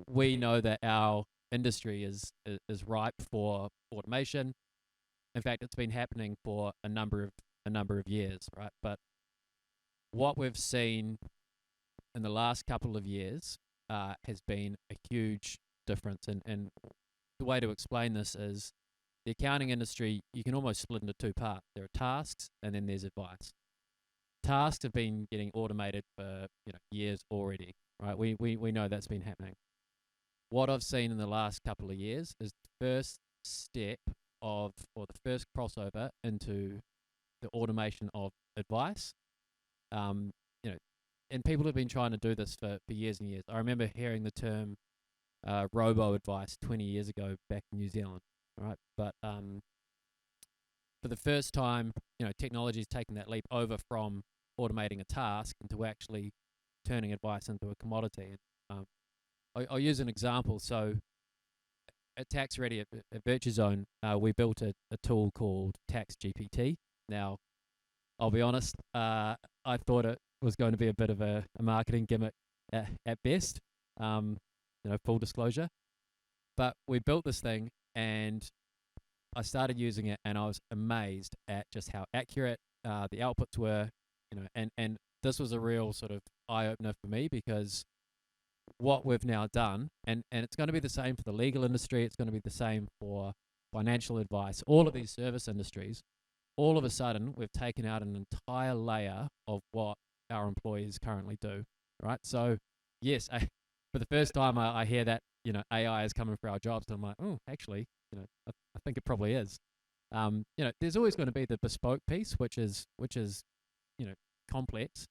We know that our industry is ripe for automation. In fact, it's been happening for a number of years, right? But what we've seen in the last couple of years has been a huge difference. And the way to explain this is the accounting industry, you can almost split into two parts. There are tasks and then there's advice. Tasks have been getting automated for years already, right? We know that's been happening. What I've seen in the last couple of years is the first step or the first crossover into the automation of advice. And people have been trying to do this for years and years. I remember hearing the term robo-advice 20 years ago back in New Zealand, right? But for the first time, technology is taking that leap over from automating a task into actually turning advice into a commodity. And, I'll use an example. So at TaxReady at Virtuzone, we built a tool called TaxGPT. Now, I'll be honest, I thought it was going to be a bit of a marketing gimmick at best, full disclosure. But we built this thing and I started using it and I was amazed at just how accurate the outputs were, and this was a real sort of eye-opener for me because what we've now done, and it's going to be the same for the legal industry, it's going to be the same for financial advice, all of these service industries, all of a sudden we've taken out an entire layer of what our employees currently do, right? So yes, for the first time I hear that, AI is coming for our jobs, and I'm like, oh, actually, I think it probably is. There's always going to be the bespoke piece, which is complex,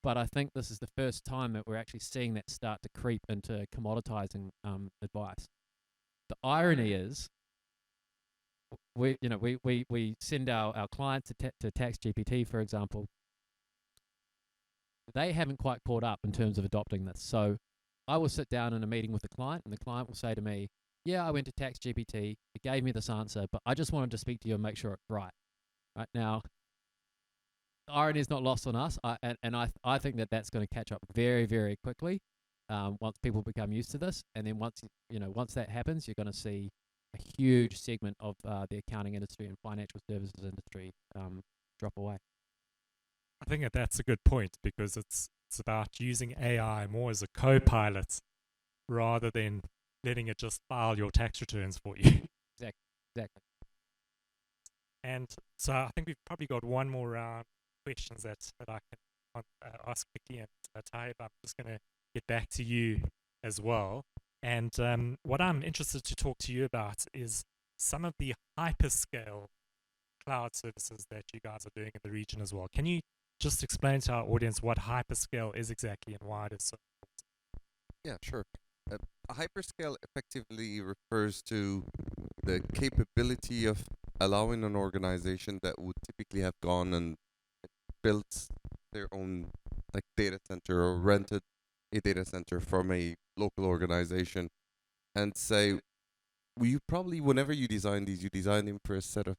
but I think this is the first time that we're actually seeing that start to creep into commoditizing advice. The irony is, we send our clients to TaxGPT, for example. They haven't quite caught up in terms of adopting this. So I will sit down in a meeting with the client, and the client will say to me, yeah, I went to TaxGPT, it gave me this answer, but I just wanted to speak to you and make sure it's right. Right now, the irony is not lost on us, I think that that's going to catch up very, very quickly once people become used to this, and then once that happens, you're going to see a huge segment of the accounting industry and financial services industry drop away. I think that's a good point because it's about using AI more as a co-pilot rather than letting it just file your tax returns for you. Exactly. And so I think we've probably got one more round of questions that I can ask quickly, and Taha, I'm just going to get back to you as well. And what I'm interested to talk to you about is some of the hyperscale cloud services that you guys are doing in the region as well. Can you just explain to our audience what hyperscale is exactly and why it is so important? Yeah, sure. A hyperscale effectively refers to the capability of allowing an organization that would typically have gone and built their own data center or rented a data center from a local organization and say, you probably, whenever you design these, you design them for a certain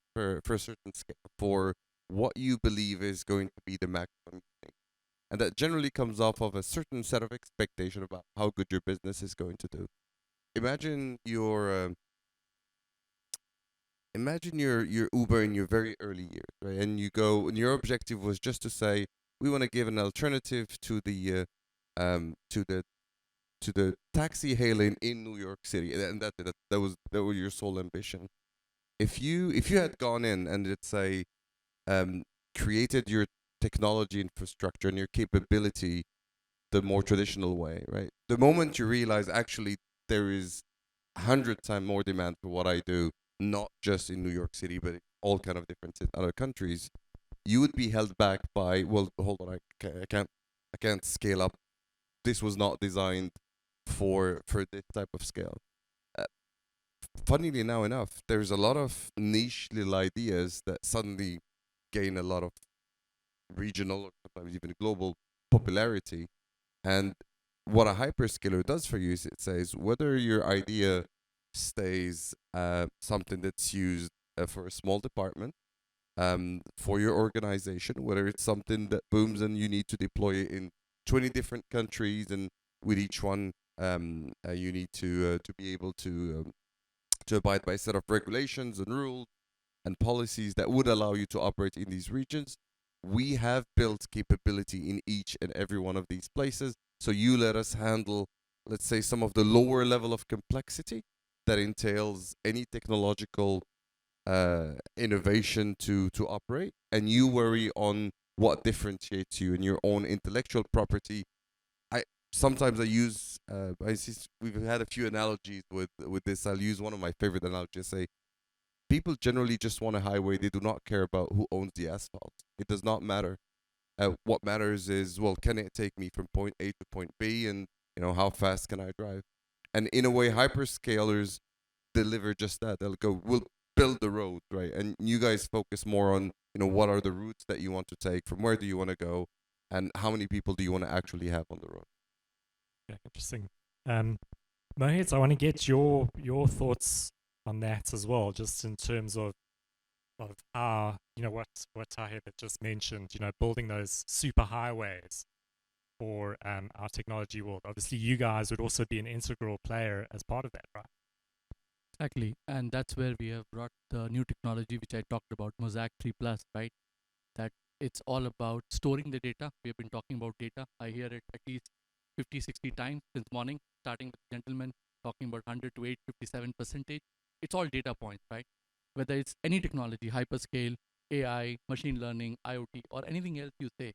scale, for what you believe is going to be the maximum thing. And that generally comes off of a certain set of expectation about how good your business is going to do. Imagine your Uber in your very early years, right? And you go, and your objective was just to say, we want to give an alternative to the taxi hailing in New York City, and that was your sole ambition. If you had gone in and let's say created your technology infrastructure and your capability the more traditional way, right? The moment you realize actually there is 100 times more demand for what I do, not just in New York City, but in all kind of different other countries, you would be held back by, well, hold on, I can't scale up. This was not designed for this type of scale. Uh, Funnily now enough, there's a lot of niche little ideas that suddenly gain a lot of regional or sometimes even global popularity. And what a hyperscaler does for you is it says whether your idea stays something that's used for a small department, for your organization, whether it's something that booms and you need to deploy it in 20 different countries, and with each one you need to be able to abide by a set of regulations and rules and policies that would allow you to operate in these regions. We have built capability in each and every one of these places. So you let us handle, let's say, some of the lower level of complexity that entails any technological innovation to operate. And you worry on what differentiates you and your own intellectual property. Sometimes I use, we've had a few analogies with this. I'll use one of my favorite analogies. Say, people generally just want a highway. They do not care about who owns the asphalt. It does not matter. What matters is, well, can it take me from point A to point B, and how fast can I drive? And in a way, hyperscalers deliver just that. They'll go, we'll build the road, right? And you guys focus more on, what are the routes that you want to take, from where do you want to go, and how many people do you want to actually have on the road? Yeah, interesting. Mohit, I want to get your thoughts on that as well, just in terms of our, what Taha had just mentioned, building those super highways for our technology world. Obviously, you guys would also be an integral player as part of that, right? Exactly, and that's where we have brought the new technology which I talked about, Mosaic 3 Plus, right? That it's all about storing the data. We have been talking about data. I hear it at least 50, 60 times since morning, starting with gentlemen talking about 100 to 57%. It's all data points, right? Whether it's any technology, hyperscale, AI, machine learning, IoT, or anything else you say,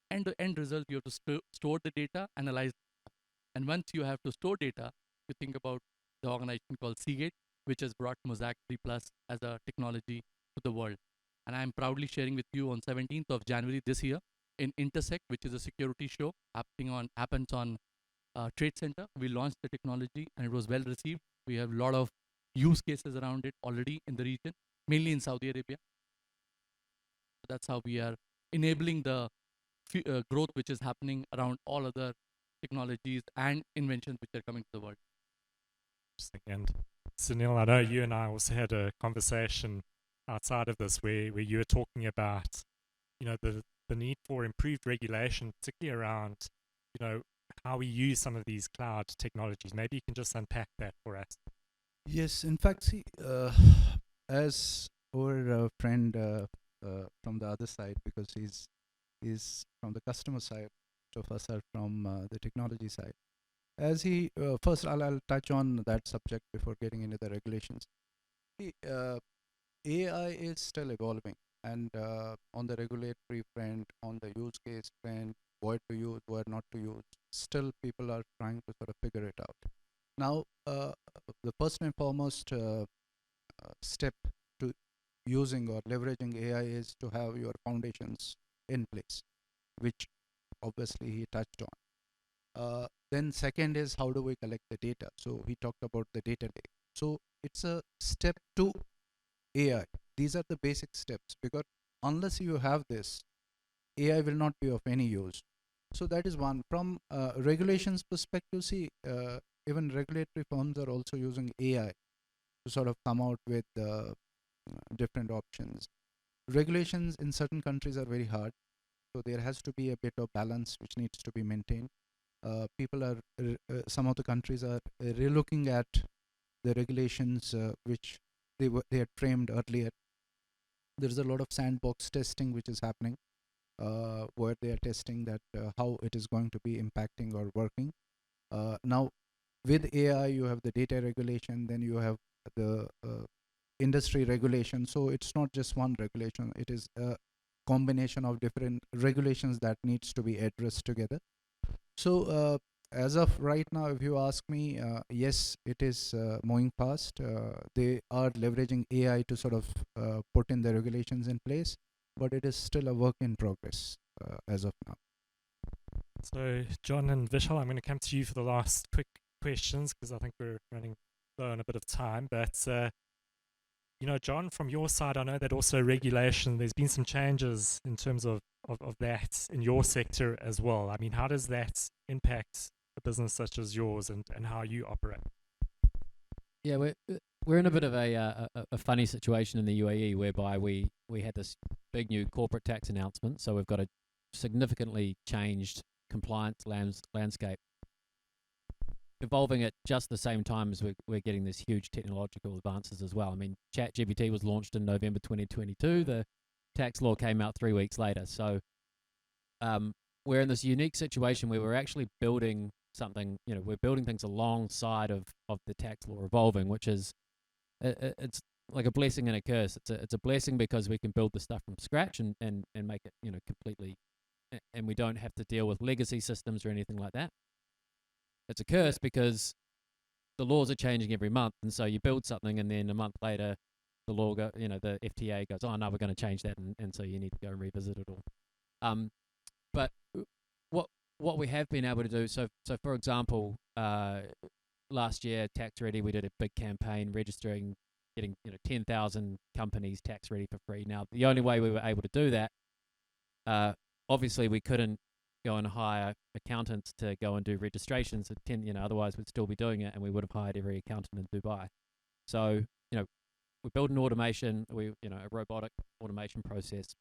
and the end result, you have to store the data, analyze. And once you have to store data, you think about the organization called Seagate, which has brought Mosaic 3 Plus as a technology to the world. And I'm proudly sharing with you on 17th of January this year in Intersect, which is a security show happens on Trade Center. We launched the technology and it was well received. We have a lot of use cases around it already in the region, mainly in Saudi Arabia. That's how we are enabling the growth which is happening around all other technologies and inventions which are coming to the world. And Sunil, I know you and I also had a conversation outside of this where you were talking about, the need for improved regulation, particularly around, how we use some of these cloud technologies. Maybe you can just unpack that for us. Yes, in fact, see, as our friend from the other side, because he's from the customer side, most of us are from the technology side. As he, first I'll touch on that subject before getting into the regulations. See, AI is still evolving, and on the regulatory front, on the use case front, what to use, what not to use, still people are trying to sort of figure it out. Now, the first and foremost step to using or leveraging AI is to have your foundations in place, which obviously he touched on. Then second is how do we collect the data? So he talked about the data lake. So it's a step to AI. These are the basic steps, because unless you have this, AI will not be of any use. So that is one. From regulations perspective, see, even regulatory firms are also using AI to sort of come out with different options. Regulations in certain countries are very hard, so there has to be a bit of balance which needs to be maintained. People are, some of the countries are relooking at the regulations which they had framed earlier. There's a lot of sandbox testing which is happening, where they are testing that how it is going to be impacting or working. Now, with AI, you have the data regulation, then you have the industry regulation. So it's not just one regulation; it is combination of different regulations that needs to be addressed together. So as of right now, if you ask me, yes, it is moving fast. They are leveraging AI to sort of put in the regulations in place, but it is still a work in progress as of now. So, John and Vishal, I'm going to come to you for the last quick questions because I think we're running low on a bit of time. But, John, from your side, I know that also regulation, there's been some changes in terms of that in your sector as well. I mean, how does that impact a business such as yours and how you operate? Yeah, we're in a bit of a funny situation in the UAE whereby we had this big new corporate tax announcement, so we've got a significantly changed compliance landscape evolving at just the same time as we're getting this huge technological advances as well. I mean, ChatGPT was launched in November 2022. The tax law came out 3 weeks later. So we're in this unique situation where we're actually building something, we're building things alongside of the tax law evolving, which is, it's like a blessing and a curse. It's a blessing because we can build the stuff from scratch and make it, completely, and we don't have to deal with legacy systems or anything like that. It's a curse because the laws are changing every month, and so you build something, and then a month later, the law the FTA goes, oh no, we're going to change that, and so you need to go and revisit it all. But what we have been able to do, so for example, last year, TaxReady, we did a big campaign registering, getting 10,000 companies tax ready for free. Now, the only way we were able to do that, obviously, we couldn't go and hire accountants to go and do registrations at 10, otherwise we'd still be doing it and we would have hired every accountant in Dubai. So, we built an automation, a robotic automation process.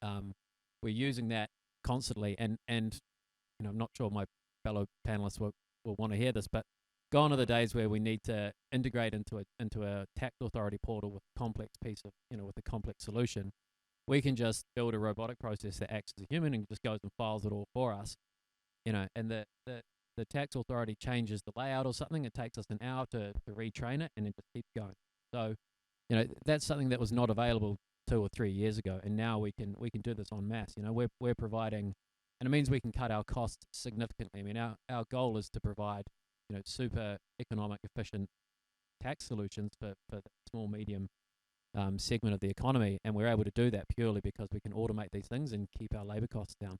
We're using that constantly and I'm not sure my fellow panelists will want to hear this, but gone are the days where we need to integrate into a tax authority portal with a complex piece of, with a complex solution. We can just build a robotic process that acts as a human and just goes and files it all for us, and the tax authority changes the layout or something. It takes us an hour to retrain it, and it just keeps going. So, that's something that was not available 2 or 3 years ago, and now we can do this en masse. We're providing, and it means we can cut our costs significantly. I mean, our goal is to provide, super economic, efficient tax solutions for the small, medium segment of the economy, and we're able to do that purely because we can automate these things and keep our labor costs down.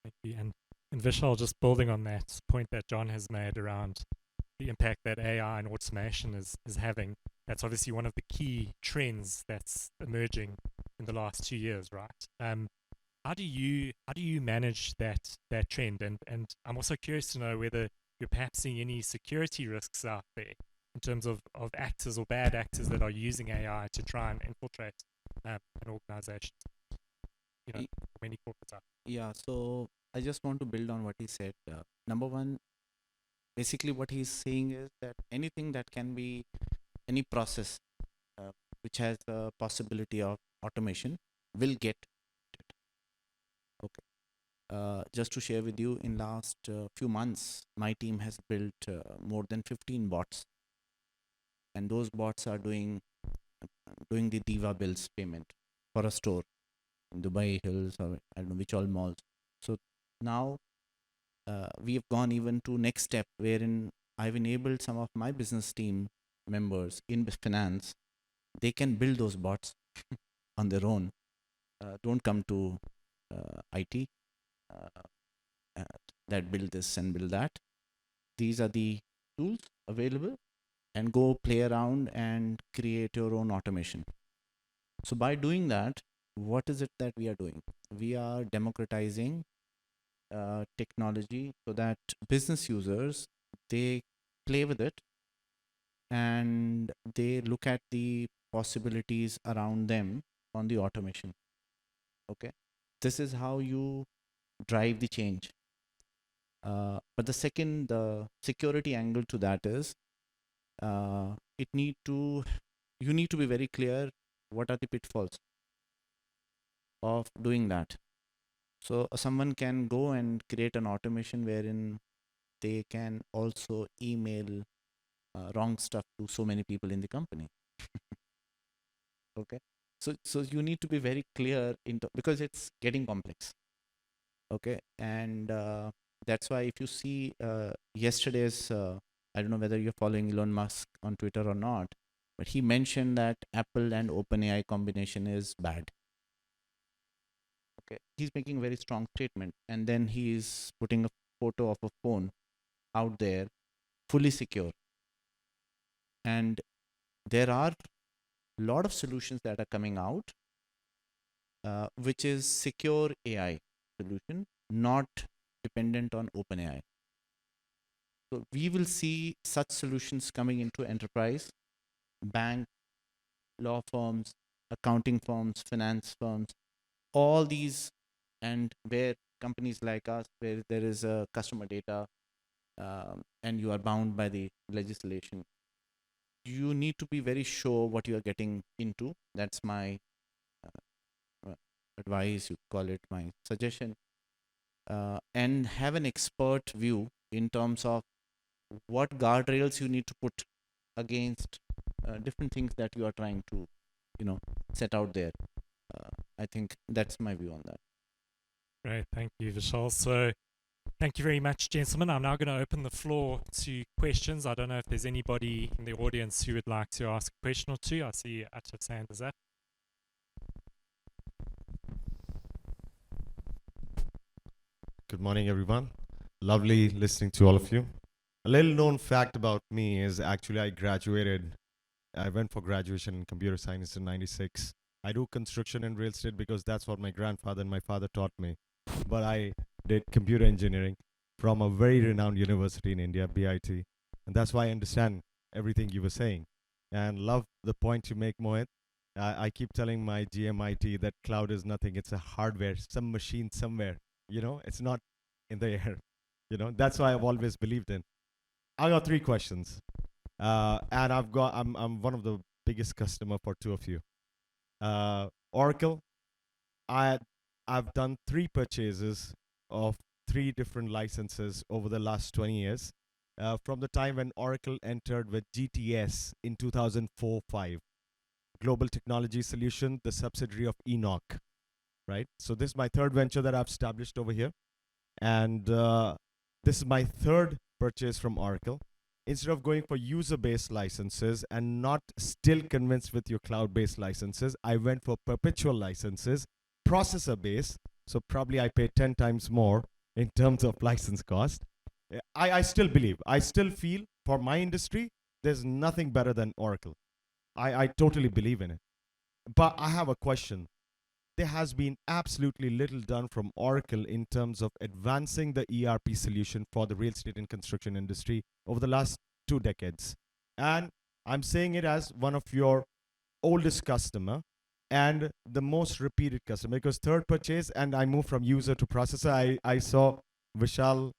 Thank you. And Vishal, just building on that point that John has made around the impact that AI and automation is having, that's obviously one of the key trends that's emerging in the last 2 years, right? How do you manage that trend? And I'm also curious to know whether you're perhaps seeing any security risks out there in terms of actors or bad actors that are using AI to try and infiltrate an organization, many corporates are. Yeah, so I just want to build on what he said. Number one, basically what he's saying is that anything that can be any process which has a possibility of automation will get it. Okay. Just to share with you, in last few months, my team has built more than 15 bots, and those bots are doing the Diva bills payment for a store in Dubai Hills or I don't know which all malls. So now we have gone even to next step wherein I've enabled some of my business team members in finance. They can build those bots on their own. Don't come to IT that build this and build that. These are the tools available, and go play around and create your own automation. So by doing that, what is it that we are doing? We are democratizing technology so that business users, they play with it and they look at the possibilities around them on the automation. Okay, this is how you drive the change. But the security angle to that is you need to be very clear what are the pitfalls of doing that. So someone can go and create an automation wherein they can also email wrong stuff to so many people in the company. Okay, So you need to be very clear because it's getting complex. Okay, and that's why if you see yesterday's, I don't know whether you're following Elon Musk on Twitter or not, but he mentioned that Apple and OpenAI combination is bad. Okay, he's making a very strong statement, and then he's putting a photo of a phone out there, fully secure. And there are a lot of solutions that are coming out, which is secure AI solution, not dependent on OpenAI. So we will see such solutions coming into enterprise, bank, law firms, accounting firms, finance firms, all these, and where companies like us, where there is a customer data, and you are bound by the legislation, you need to be very sure what you are getting into. That's my advice, you call it my suggestion, and have an expert view in terms of what guardrails you need to put against different things that you are trying to, set out there. I think that's my view on that. Great, thank you, Vishal. So, thank you very much, gentlemen. I'm now going to open the floor to questions. I don't know if there's anybody in the audience who would like to ask a question or two. I see Atif's hand is up. Good morning, everyone. Lovely listening to all of you. A little known fact about me is actually I went for graduation in computer science in 96. I do construction and real estate because that's what my grandfather and my father taught me. But I did computer engineering from a very renowned university in India, BIT. And that's why I understand everything you were saying. And love the point you make, Mohit. I keep telling my GMIT that cloud is nothing. It's a hardware, some machine somewhere. It's not in the air. That's why I've always believed in. I got 3 questions. And I'm one of the biggest customer for 2 of you. Oracle, I've done 3 purchases of 3 different licenses over the last 20 years. From the time when Oracle entered with GTS in 2004-5, Global Technology Solution, the subsidiary of Enoch, right? So this is my 3rd venture that I've established over here. And this is my 3rd purchase from Oracle. Instead of going for user-based licenses and not still convinced with your cloud-based licenses, I went for perpetual licenses, processor-based, so probably I paid 10 times more in terms of license cost. I still believe, I still feel for my industry, there's nothing better than Oracle. I totally believe in it. But I have a question. There has been absolutely little done from Oracle in terms of advancing the ERP solution for the real estate and construction industry over the last 2 decades. And I'm saying it as one of your oldest customer and the most repeated customer, because 3rd purchase and I moved from user to processor. I saw Vishal,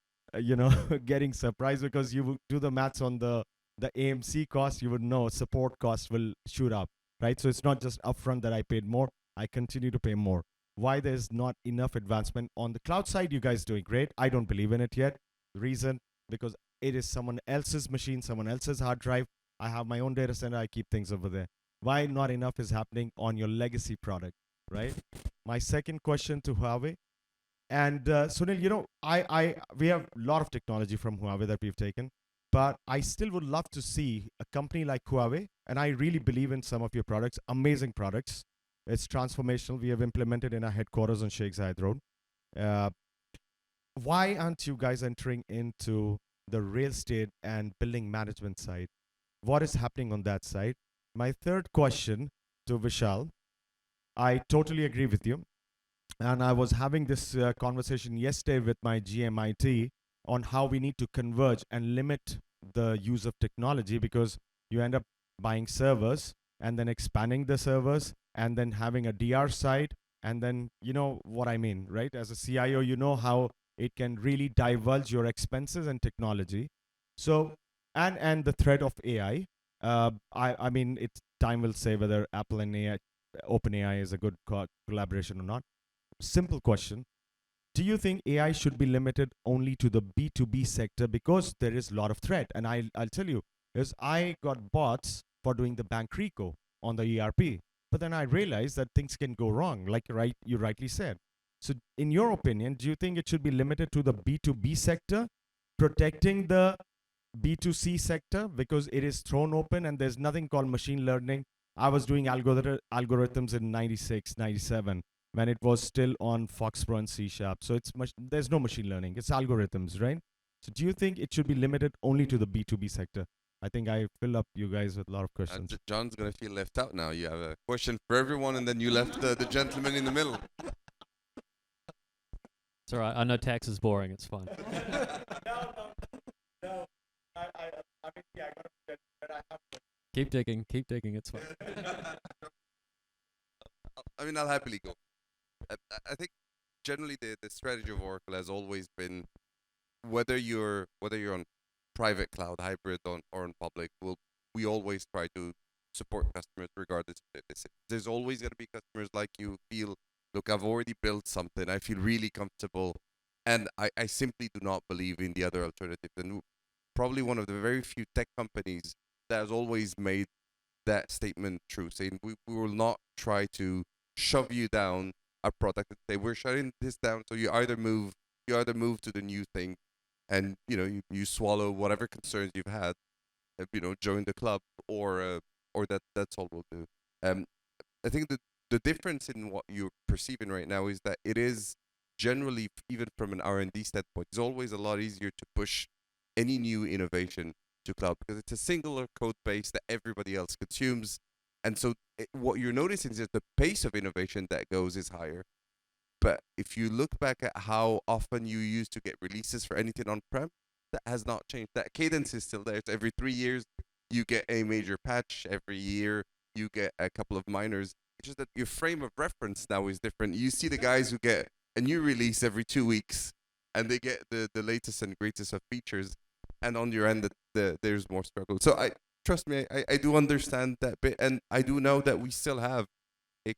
getting surprised because you would do the maths on the AMC cost, you would know support cost will shoot up, right? So it's not just upfront that I paid more. I continue to pay more. Why there's not enough advancement on the cloud side? You guys doing great. I don't believe in it yet. The reason, because it is someone else's machine, someone else's hard drive. I have my own data center. I keep things over there. Why not enough is happening on your legacy product, right? My second question to Huawei. And Sunil, we have a lot of technology from Huawei that we've taken, but I still would love to see a company like Huawei, and I really believe in some of your products, amazing products. It's transformational. We have implemented in our headquarters on Sheikh Zayed Road. Why aren't you guys entering into the real estate and building management side? What is happening on that side? My 3rd question to Vishal, I totally agree with you. And I was having this conversation yesterday with my GMIT on how we need to converge and limit the use of technology, because you end up buying servers and then expanding the servers and then having a DR side. And then, you know what I mean, right? As a CIO, you know how it can really divulge your expenses and technology. So, and the threat of AI. I mean, time will say whether Apple and OpenAI is a good collaboration or not. Simple question. Do you think AI should be limited only to the B2B sector, because there is a lot of threat? And I'll tell you, is I got bots for doing the bank reco on the ERP, But then I realized that things can go wrong, like you rightly said. So in your opinion, do you think it should be limited to the B2B sector, protecting the B2C sector because it is thrown open and there's nothing called machine learning? I was doing algorithms in 96, 97 when it was still on Foxborough and C#. So there's no machine learning. It's algorithms, right? So do you think it should be limited only to the B2B sector? I think I fill up you guys with a lot of questions. John's going to feel left out now. You have a question for everyone, and then you left the gentleman in the middle. It's all right. I know tax is boring. It's fine. No. I mean, yeah, I have to. Keep digging. Keep digging. It's fine. I mean, I'll happily go. I think generally the strategy of Oracle has always been whether you're on private cloud, hybrid, or on public, we always try to support customers regardless of this. There's always going to be customers like you feel, look, I've already built something, I feel really comfortable, and I simply do not believe in the other alternative. And probably one of the very few tech companies that has always made that statement true, saying we will not try to shove you down a product and say we're shutting this down, so you either move to the new thing, and you swallow whatever concerns you've had, join the club, or that's all we'll do. I think the difference in what you're perceiving right now is that it is generally, even from an R&D standpoint, it's always a lot easier to push any new innovation to cloud because it's a singular code base that everybody else consumes. And so what you're noticing is that the pace of innovation that goes is higher. But if you look back at how often you used to get releases for anything on-prem, that has not changed. That cadence is still there. So every 3 years, you get a major patch. Every year, you get a couple of minors. It's just that your frame of reference now is different. You see the guys who get a new release every 2 weeks, and they get the latest and greatest of features. And on your end, there's more struggle. So trust me, I do understand that bit, and I do know that we still have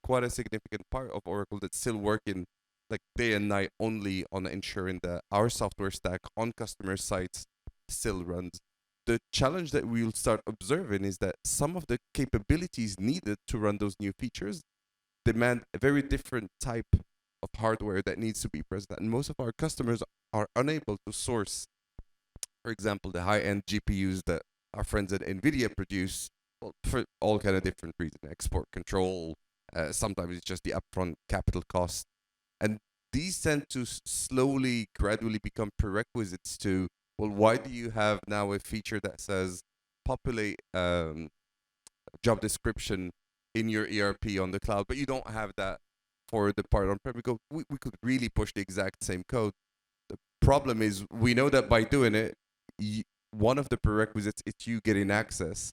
quite a significant part of Oracle that's still working like day and night only on ensuring that our software stack on customer sites still runs. The challenge that we'll start observing is that some of the capabilities needed to run those new features demand a very different type of hardware that needs to be present. And most of our customers are unable to source, for example, the high-end GPUs that our friends at NVIDIA produce, well, for all kind of different reasons, export control, sometimes it's just the upfront capital cost. And these tend to slowly, gradually become prerequisites to, well, why do you have now a feature that says populate job description in your ERP on the cloud, but you don't have that for the part on-prem? We could really push the exact same code. The problem is we know that by doing it, one of the prerequisites is you getting access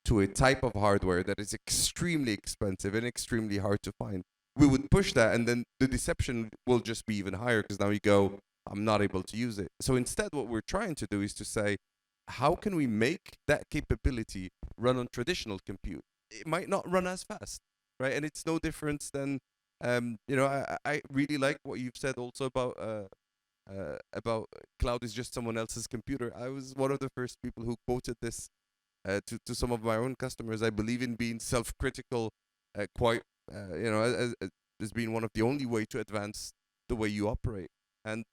to a type of hardware that is extremely expensive and extremely hard to find. We would push that, and then the deception will just be even higher because now you go, I'm not able to use it. So instead, what we're trying to do is to say, how can we make that capability run on traditional compute? It might not run as fast, right? And it's no difference than, I really like what you've said also about cloud is just someone else's computer. I was one of the first people who quoted this to some of my own customers. I believe in being self-critical, as being one of the only way to advance the way you operate. And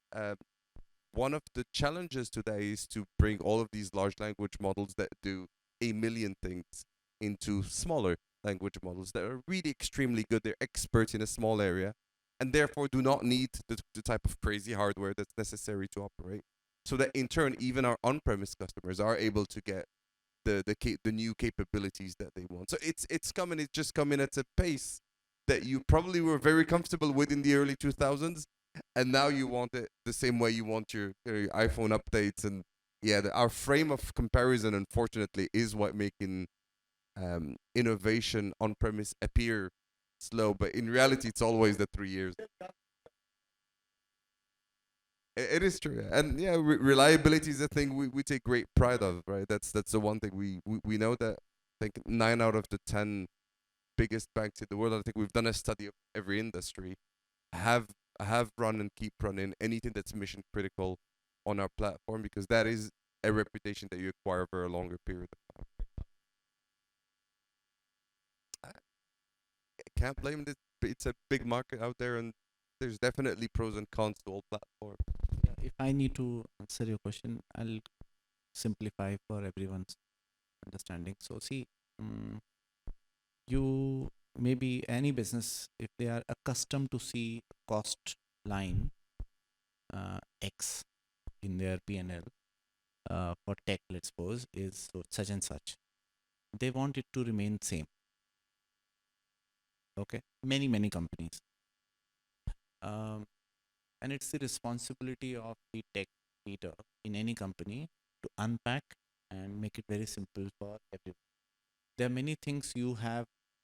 one of the challenges today is to bring all of these large language models that do 1 million things into smaller language models that are really extremely good. They're experts in a small area, and therefore do not need the type of crazy hardware that's necessary to operate. So that in turn, even our on-premise customers are able to get the new capabilities that they want. So it's just coming at a pace that you probably were very comfortable with in the early 2000s, and now you want it the same way you want your iPhone updates. And yeah, our frame of comparison, unfortunately, is what making innovation on-premise appear slow, but in reality, it's always the 3 years. It is true, and yeah, reliability is a thing we take great pride of, right? That's the one thing we know that I think 9 out of the 10 biggest banks in the world, I think we've done a study of every industry, have run and keep running anything that's mission critical on our platform, because that is a reputation that you acquire for a longer period of time. can't blame it. It's a big market out there, and there's definitely pros and cons to all platforms. Yeah, if I need to answer your question, I'll simplify for everyone's understanding. So see, you maybe any business, if they are accustomed to see cost line X in their P&L for tech, let's suppose, is so such and such. They want it to remain same. Okay, many companies, and it's the responsibility of the tech leader in any company to unpack and make it very simple for everyone. There are many things you have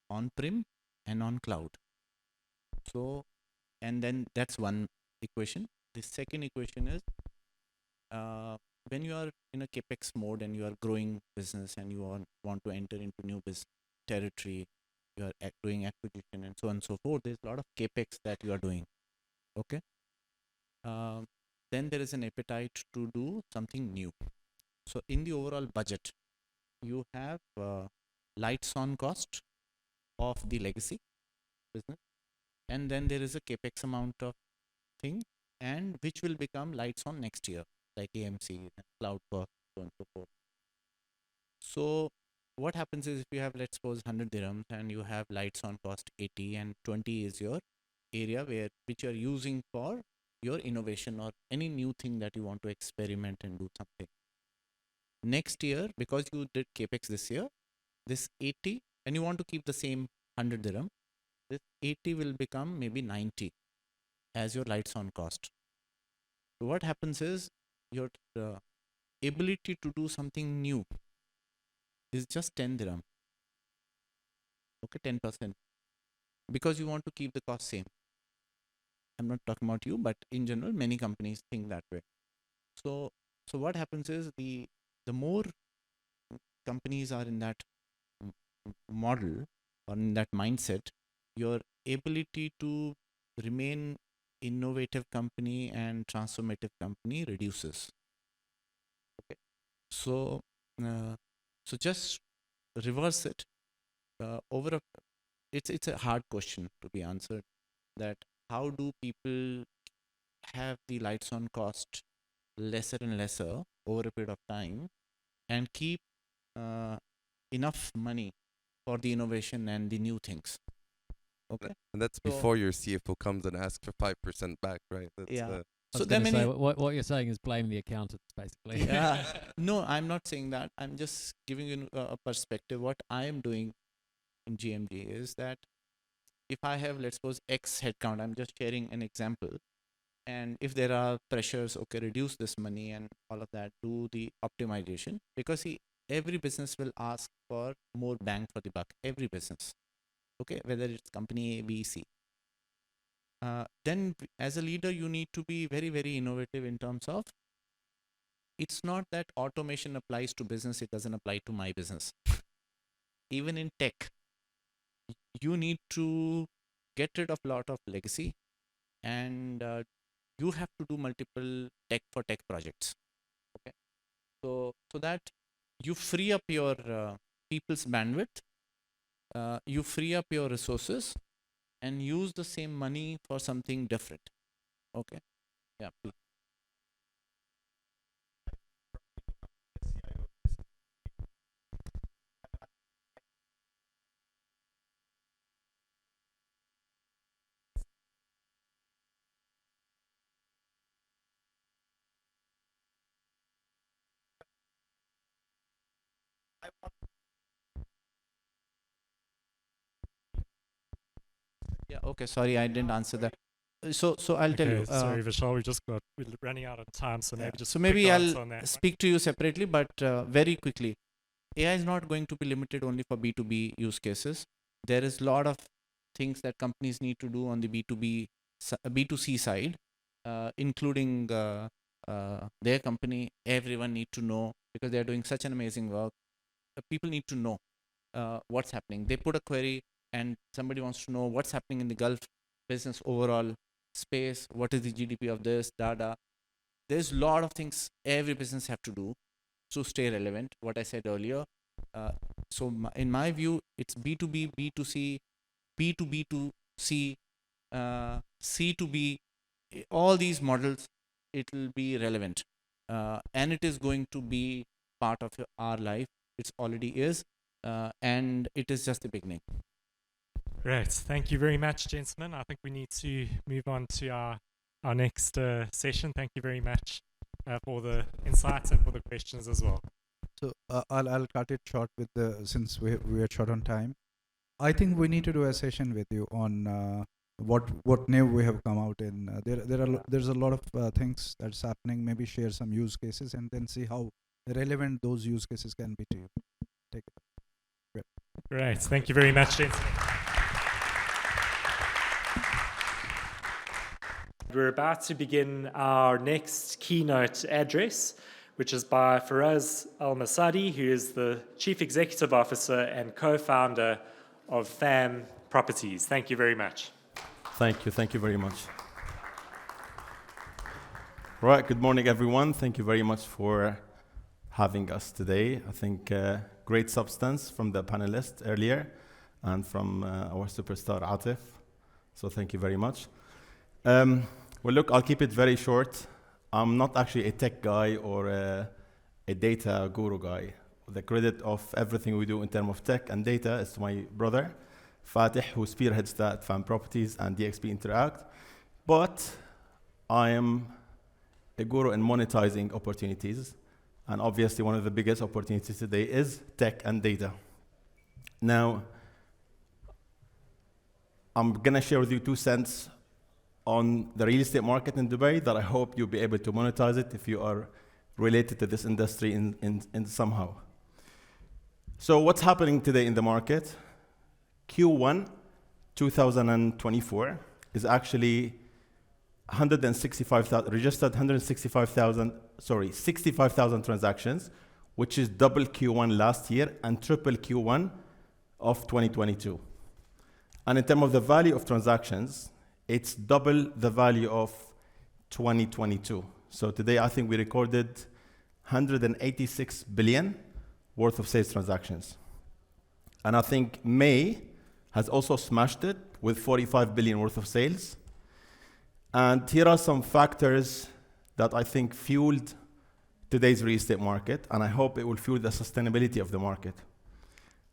on-prem and on cloud. So, and then that's one equation. The second equation is when you are in a capex mode and you are growing business and you want to enter into new business territory, you are doing acquisition and so on and so forth. There's a lot of capex that you are doing. Okay. Then there is an appetite to do something new. So in the overall budget, you have lights on cost of the legacy business, and then there is a capex amount of thing, and which will become lights on next year, like AMC and cloud cost, so on and so forth. So what happens is, if you have, let's suppose, 100 dirhams and you have lights on cost 80 and 20 is your area which you are using for your innovation or any new thing that you want to experiment and do something. Next year, because you did capex this year, this 80, and you want to keep the same 100 dirham, this 80 will become maybe 90 as your lights on cost. So what happens is, your ability to do something new is just 10 dirham. Okay, 10%. Because you want to keep the cost same. I'm not talking about you, but in general, many companies think that way. So what happens is, the more companies are in that model or in that mindset, your ability to remain innovative company and transformative company reduces. Okay, so just reverse it. It's a hard question to be answered. That how do people have the lights on cost lesser and lesser over a period of time, and keep enough money for the innovation and the new things. Okay, and that's before your CFO comes and asks for 5% back, right? That's yeah. So there many. What you're saying is blame the accountants, basically. Yeah. No, I'm not saying that. I'm just giving you a perspective. What I am doing in GMG is that if I have, let's suppose, X headcount, I'm just sharing an example. And if there are pressures, okay, reduce this money and all of that, do the optimization. Because see, every business will ask for more bang for the buck. Every business. Okay, whether it's company A, B, C. Then as a leader, you need to be very, very innovative in terms of, it's not that automation applies to business, it doesn't apply to my business. Even in tech, you need to get rid of a lot of legacy, and you have to do multiple tech for tech projects. Okay, so that you free up your people's bandwidth, you free up your resources, and use the same money for something different. Okay, yeah, please. Yeah, okay, sorry, I didn't answer that. So I'll tell you. Sorry, Vishal, we're running out of time, so maybe just so maybe I'll on that. speak to you separately, but very quickly. AI is not going to be limited only for B2B use cases. There is a lot of things that companies need to do on the B2C side, including their company. Everyone need to know, because they're doing such an amazing work. People need to know what's happening. They put a query and somebody wants to know what's happening in the Gulf business overall space. What is the GDP of this, data? There's a lot of things every business have to do to stay relevant, what I said earlier. So in my view, it's B2B, B2C, B to B to C, C to B, all these models, it will be relevant. And it is going to be part of our life. It already is. And it is just the beginning. Great. Thank you very much, gentlemen. I think we need to move on to our next session. Thank you very much for the insights and for the questions as well. So I'll cut it short with since we are short on time. I think we need to do a session with you on what new we have come out in. There's a lot of things that's happening. Maybe share some use cases and then see how relevant those use cases can be to you. Take it. Great. Great. Thank you very much, gentlemen. We're about to begin our next keynote address, which is by Faraz Al-Masadi, who is the Chief Executive Officer and co-founder of FAM Properties. Thank you very much. Thank you very much. Right, good morning everyone. Thank you very much for having us today. I think great substance from the panelists earlier and from our superstar Atif. So thank you very much. Well, look, I'll keep it very short. I'm not actually a tech guy or a data guru guy. The credit of everything we do in terms of tech and data is to my brother, Fatih, who spearheads that FAM Properties and DXP Interact. But I am a guru in monetizing opportunities. And obviously, one of the biggest opportunities today is tech and data. Now, I'm going to share with you 2 cents on the real estate market in Dubai that I hope you'll be able to monetize it if you are related to this industry in somehow. So what's happening today in the market? Q1 2024 is actually 65,000 transactions, which is double Q1 last year and triple Q1 of 2022. And in terms of the value of transactions, it's double the value of 2022. So today, I think we recorded 186 billion worth of sales transactions. And I think May has also smashed it with 45 billion worth of sales. And here are some factors that I think fueled today's real estate market, and I hope it will fuel the sustainability of the market.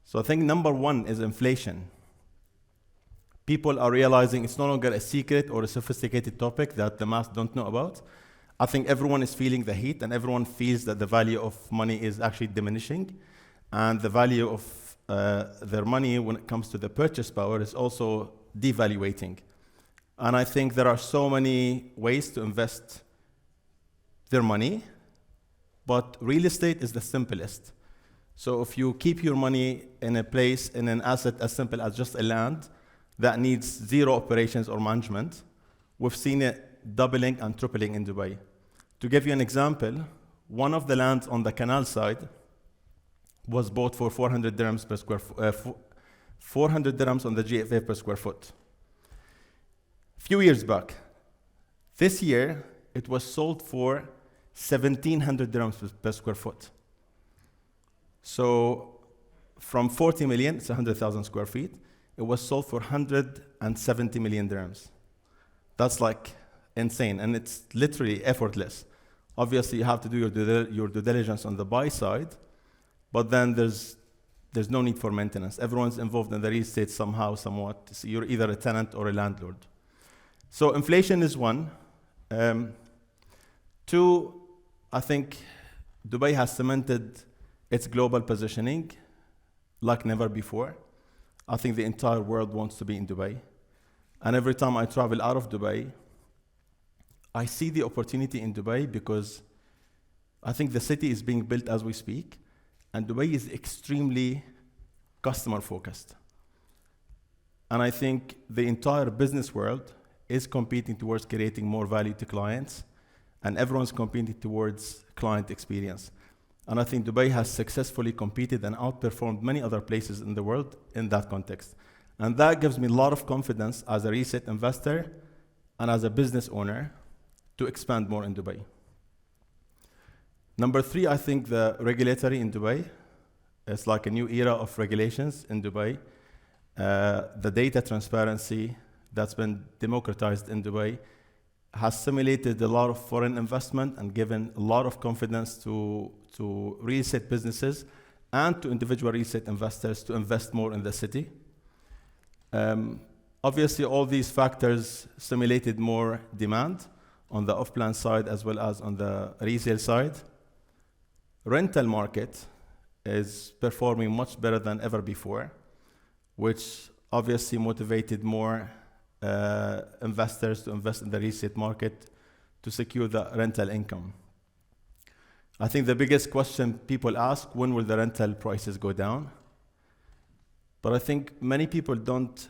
So I think number 1 is inflation. People are realizing it's no longer a secret or a sophisticated topic that the mass don't know about. I think everyone is feeling the heat and everyone feels that the value of money is actually diminishing, and the value of their money when it comes to the purchase power is also devaluating. And I think there are so many ways to invest their money, but real estate is the simplest. So if you keep your money in a place, in an asset as simple as just a land that needs 0 operations or management, we've seen it doubling and tripling in Dubai. To give you an example, one of the lands on the canal side was bought for 400 dirhams per square foot, 400 dirhams on the GFA per square foot. Few years back. This year, it was sold for 1,700 dirhams per square foot. So from 40 million, it's 100,000 square feet, it was sold for 170 million dirhams. That's like insane, and it's literally effortless. Obviously, you have to do your due diligence on the buy side, but then there's no need for maintenance. Everyone's involved in the real estate somehow, somewhat. So you're either a tenant or a landlord. So inflation is 1. 2, I think Dubai has cemented its global positioning like never before. I think the entire world wants to be in Dubai. And every time I travel out of Dubai, I see the opportunity in Dubai because I think the city is being built as we speak, and Dubai is extremely customer focused. And I think the entire business world is competing towards creating more value to clients, and everyone's competing towards client experience. And I think Dubai has successfully competed and outperformed many other places in the world in that context. And that gives me a lot of confidence as a real estate investor and as a business owner to expand more in Dubai. Number 3, I think the regulatory in Dubai is like a new era of regulations in Dubai. the data transparency that's been democratized in Dubai has stimulated a lot of foreign investment and given a lot of confidence to real estate businesses and to individual real estate investors to invest more in the city. Obviously, all these factors stimulated more demand on the off-plan side as well as on the resale side. Rental market is performing much better than ever before, which obviously motivated more investors to invest in the real estate market to secure the rental income. I think the biggest question people ask, when will the rental prices go down? But I think many people don't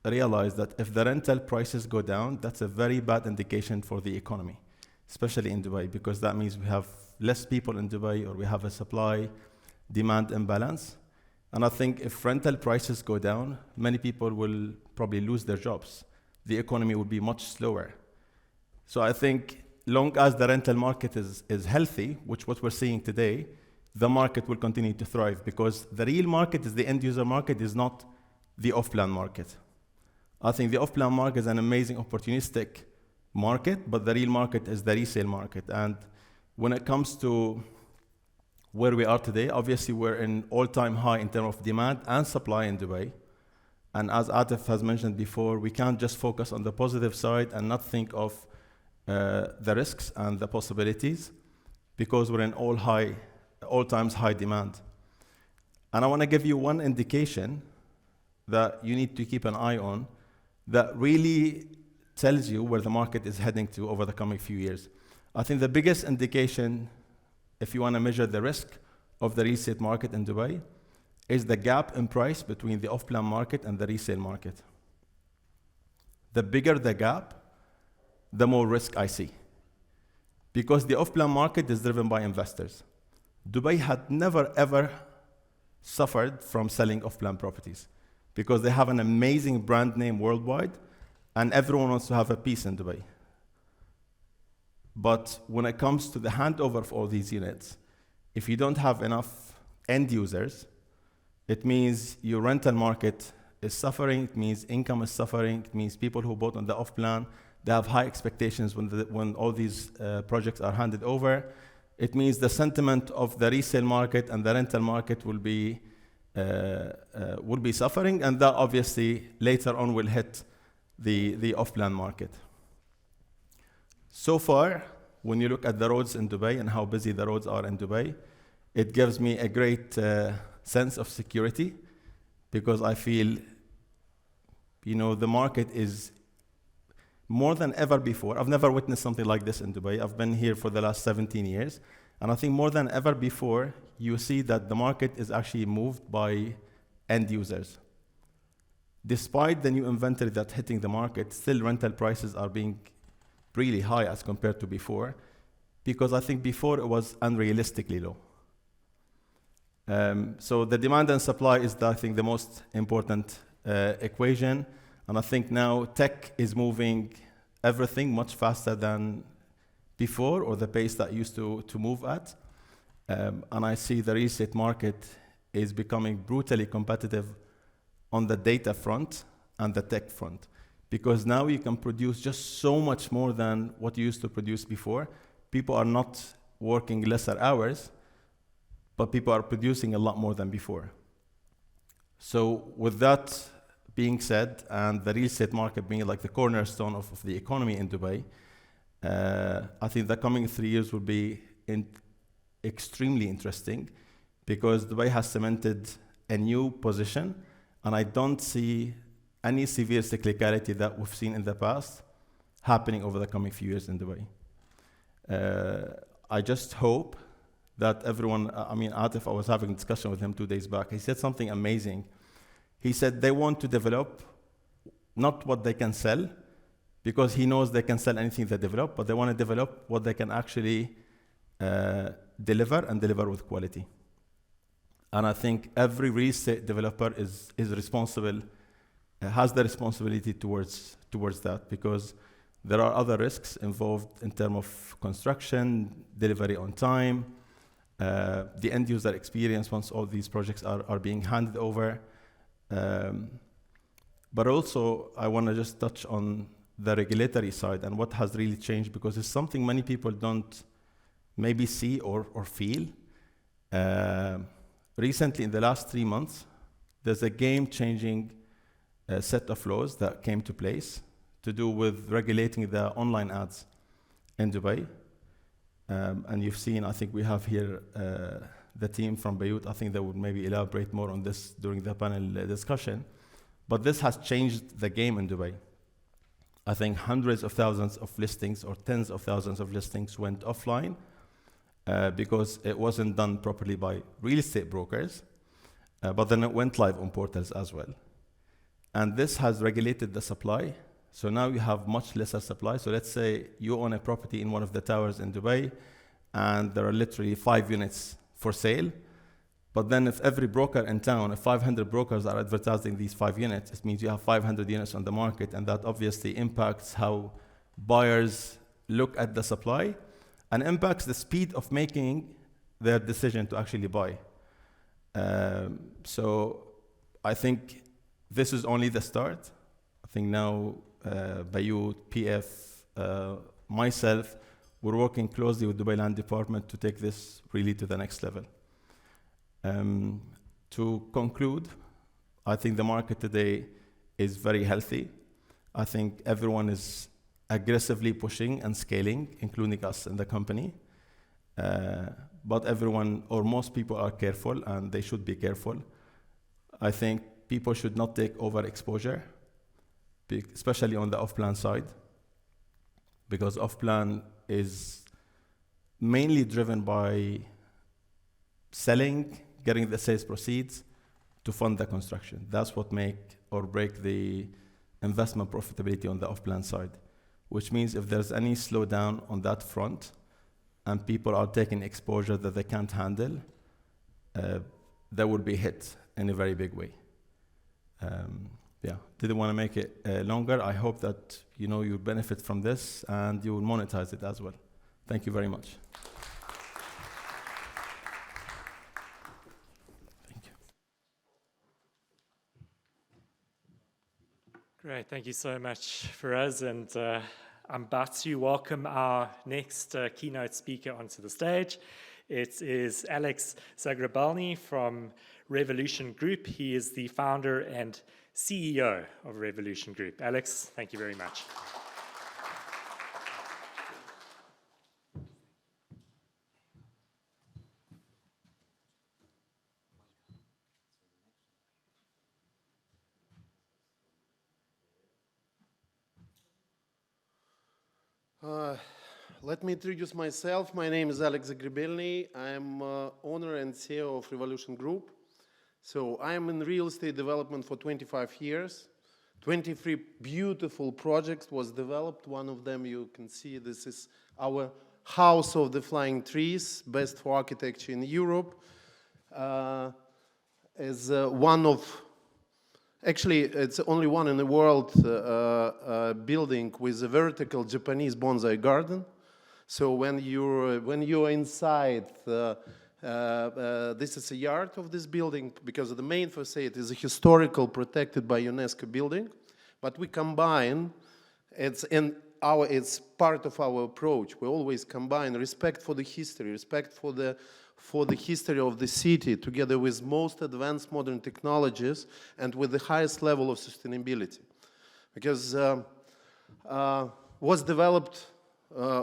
realize that if the rental prices go down, that's a very bad indication for the economy, especially in Dubai, because that means we have less people in Dubai or we have a supply-demand imbalance. And I think if rental prices go down, many people will probably lose their jobs. The economy will be much slower. So I think long as the rental market is healthy, which what we're seeing today, the market will continue to thrive because the real market is the end user market, is not the off-plan market. I think the off-plan market is an amazing opportunistic market, but the real market is the resale market. And when it comes to where we are today, obviously we're in all-time high in terms of demand and supply in Dubai. And as Atif has mentioned before, we can't just focus on the positive side and not think of the risks and the possibilities because we're in all times high demand. And I want to give you one indication that you need to keep an eye on that really tells you where the market is heading to over the coming few years. I think the biggest indication, if you want to measure the risk of the real estate market in Dubai, is the gap in price between the off-plan market and the resale market. The bigger the gap, the more risk I see. Because the off-plan market is driven by investors. Dubai had never ever suffered from selling off-plan properties because they have an amazing brand name worldwide and everyone wants to have a piece in Dubai. But when it comes to the handover of all these units, if you don't have enough end users, it means your rental market is suffering, it means income is suffering, it means people who bought on the off-plan, they have high expectations when all these projects are handed over. It means the sentiment of the resale market and the rental market will be suffering, and that obviously later on will hit the off-plan market. So far, when you look at the roads in Dubai and how busy the roads are in Dubai, it gives me a great sense of security because I feel, the market is more than ever before. I've never witnessed something like this in Dubai. I've been here for the last 17 years. And I think more than ever before, you see that the market is actually moved by end users. Despite the new inventory that's hitting the market, still rental prices are being really high as compared to before, because I think before it was unrealistically low. So the demand and supply is, I think, the most important equation. And I think now tech is moving everything much faster than before, or the pace that used to move at. And I see the real estate market is becoming brutally competitive on the data front and the tech front. Because now you can produce just so much more than what you used to produce before. People are not working lesser hours, but people are producing a lot more than before. So with that being said, and the real estate market being like the cornerstone of the economy in Dubai, I think the coming 3 years will be extremely interesting because Dubai has cemented a new position, and I don't see any severe cyclicality that we've seen in the past happening over the coming few years in Dubai. I just hope that everyone, Atif, I was having a discussion with him 2 days back. He said something amazing. He said they want to develop not what they can sell, because he knows they can sell anything they develop, but they want to develop what they can actually deliver and deliver with quality. And I think every real estate developer is responsible, has the responsibility towards that, because there are other risks involved in terms of construction, delivery on time, the end user experience once all these projects are being handed over. But also, I want to just touch on the regulatory side and what has really changed, because it's something many people don't maybe see or feel. Recently, in the last 3 months, there's a game-changing set of laws that came to place to do with regulating the online ads in Dubai. And you've seen, I think we have here the team from Beirut. I think they would maybe elaborate more on this during the panel discussion. But this has changed the game in Dubai. I think hundreds of thousands of listings or tens of thousands of listings went offline because it wasn't done properly by real estate brokers, but then it went live on portals as well. And this has regulated the supply. So now you have much lesser supply. So let's say you own a property in one of the towers in Dubai, and there are literally 5 units for sale. But then if every broker in town, if 500 brokers are advertising these 5 units, it means you have 500 units on the market, and that obviously impacts how buyers look at the supply and impacts the speed of making their decision to actually buy. So I think this is only the start. I think now Beirut, PF, myself, we're working closely with Dubai Land Department to take this really to the next level. To conclude, I think the market today is very healthy. I think everyone is aggressively pushing and scaling, including us in the company. But everyone, or most people, are careful, and they should be careful. I think people should not take overexposure, especially on the off-plan side, because off-plan is mainly driven by selling, getting the sales proceeds to fund the construction. That's what make or break the investment profitability on the off-plan side, which means if there's any slowdown on that front and people are taking exposure that they can't handle, they will be hit in a very big way. Yeah, didn't want to make it longer. I hope that you benefit from this and you will monetize it as well. Thank you very much. Great, thank you so much, Faraz. And I'm about to welcome our next keynote speaker onto the stage. It is Alex Zagrabalny from Revolution Group. He is the founder and CEO of Revolution Group. Alex, thank you very much. Let me introduce myself. My name is Alex Zagrabalny. I'm owner and CEO of Revolution Group. So I'm in real estate development for 25 years. 23 beautiful projects was developed. One of them you can see, this is our House of the Flying Trees, best for architecture in Europe. As one of, actually it's only one in the world building with a vertical Japanese bonsai garden. So when you're inside, this is a yard of this building, because the main facade is a historical protected by UNESCO building, but we combine, it's part of our approach. We always combine respect for the history, respect for the history of the city, together with most advanced modern technologies and with the highest level of sustainability. Because was developed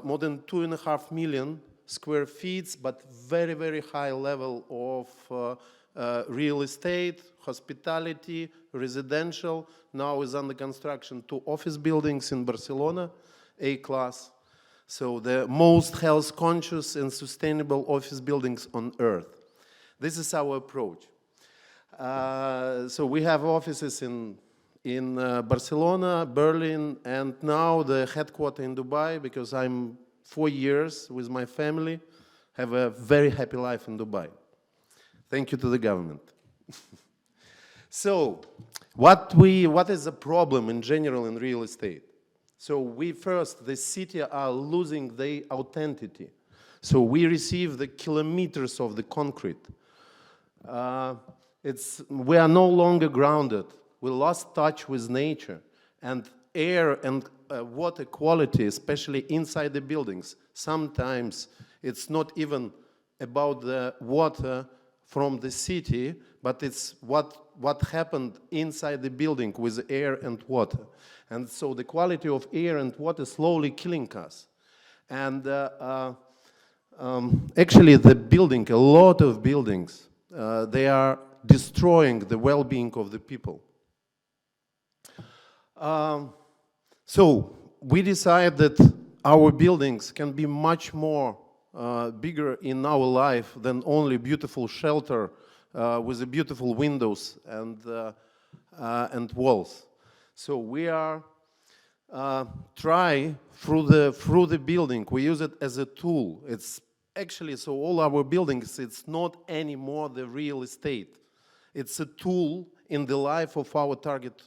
more than 2.5 million square feet, but very, very high level of real estate, hospitality, residential. Now is under construction 2 office buildings in Barcelona, A-class. So the most health conscious and sustainable office buildings on earth. This is our approach. So we have offices in Barcelona, Berlin, and now the headquarters in Dubai, because I'm 4 years with my family, have a very happy life in Dubai. Thank you to the government. So what is the problem in general in real estate? So the city are losing their authenticity. So we receive the kilometers of the concrete. We are no longer grounded. we lost touch with nature. And air and water quality, especially inside the buildings, sometimes it's not even about the water from the city, but it's what happened inside the building with air and water. And so the quality of air and water slowly killing us. And actually the building, a lot of buildings, they are destroying the well-being of the people. So we decided that our buildings can be much more bigger in our life than only beautiful shelter with the beautiful windows and walls. So we are try through the building. We use it as a tool. It's actually, so all our buildings, it's not anymore the real estate. It's a tool in the life of our target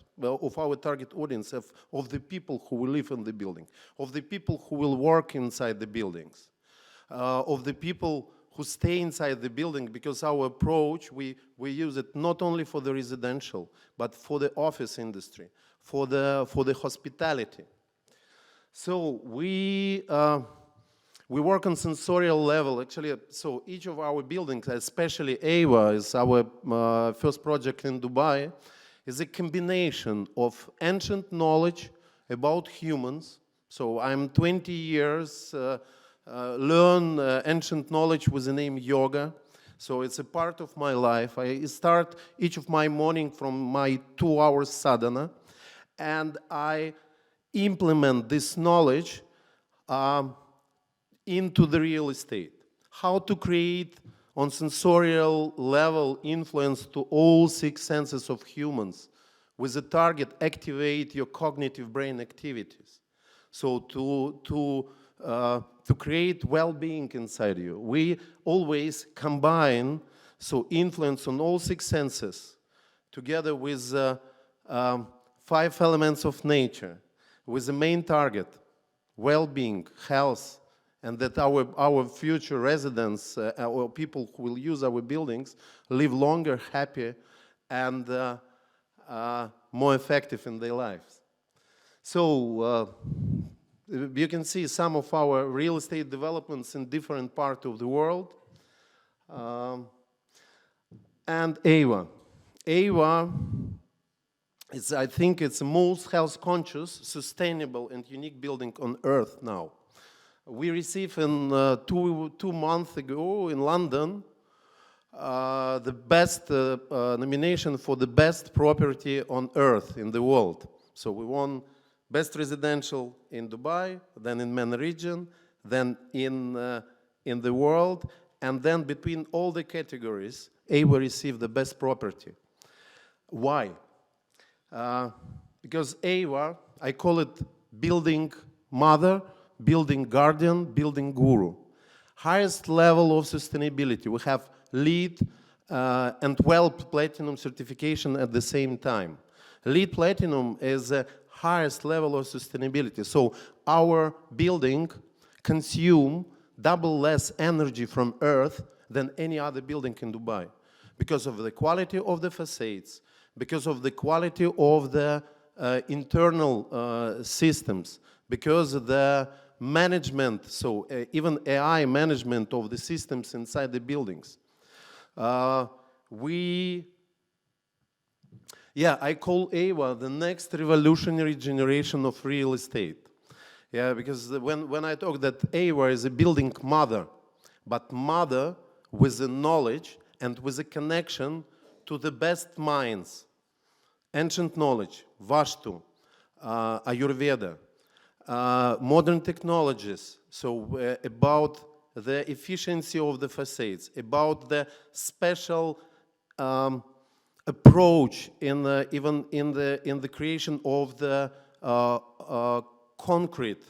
audience, of the people who will live in the building, of the people who will work inside the buildings, of the people who stay inside the building, because our approach, we use it not only for the residential, but for the office industry, for the hospitality. So we work on sensorial level, actually. So each of our buildings, especially AWA, is our first project in Dubai, is a combination of ancient knowledge about humans. So I'm 20 years learn ancient knowledge with the name yoga. So it's a part of my life. I start each of my morning from my 2-hour sadhana, and I implement this knowledge into the real estate. How to create on sensorial level influence to all 6 senses of humans with the target activate your cognitive brain activities. So to create well-being inside you, we always combine influence on all 6 senses together with 5 elements of nature, with the main target, well-being, health, and that our future residents, or people who will use our buildings, live longer, happier, and more effective in their lives. So you can see some of our real estate developments in different parts of the world. And AWA. AWA, I think it's the most health-conscious, sustainable, and unique building on Earth now. We received two months ago in London the best nomination for the best property on Earth in the world. So we won best residential in Dubai, then in MENA region, then in the world, and then between all the categories, AWA received the best property. Why? Because AWA, I call it building mother, building guardian, building guru. Highest level of sustainability. We have LEED and WELL Platinum certification at the same time. LEED Platinum is the highest level of sustainability. So our building consume double less energy from Earth than any other building in Dubai because of the quality of the facades, because of the quality of the internal systems, because of the management, so even AI management of the systems inside the buildings. I call AWA the next revolutionary generation of real estate. Yeah, because when I talk that AWA is a building mother, but mother with the knowledge and with a connection to the best minds, ancient knowledge, Vastu, Ayurveda, modern technologies, so about the efficiency of the facades, about the special approach even in the creation of the concrete.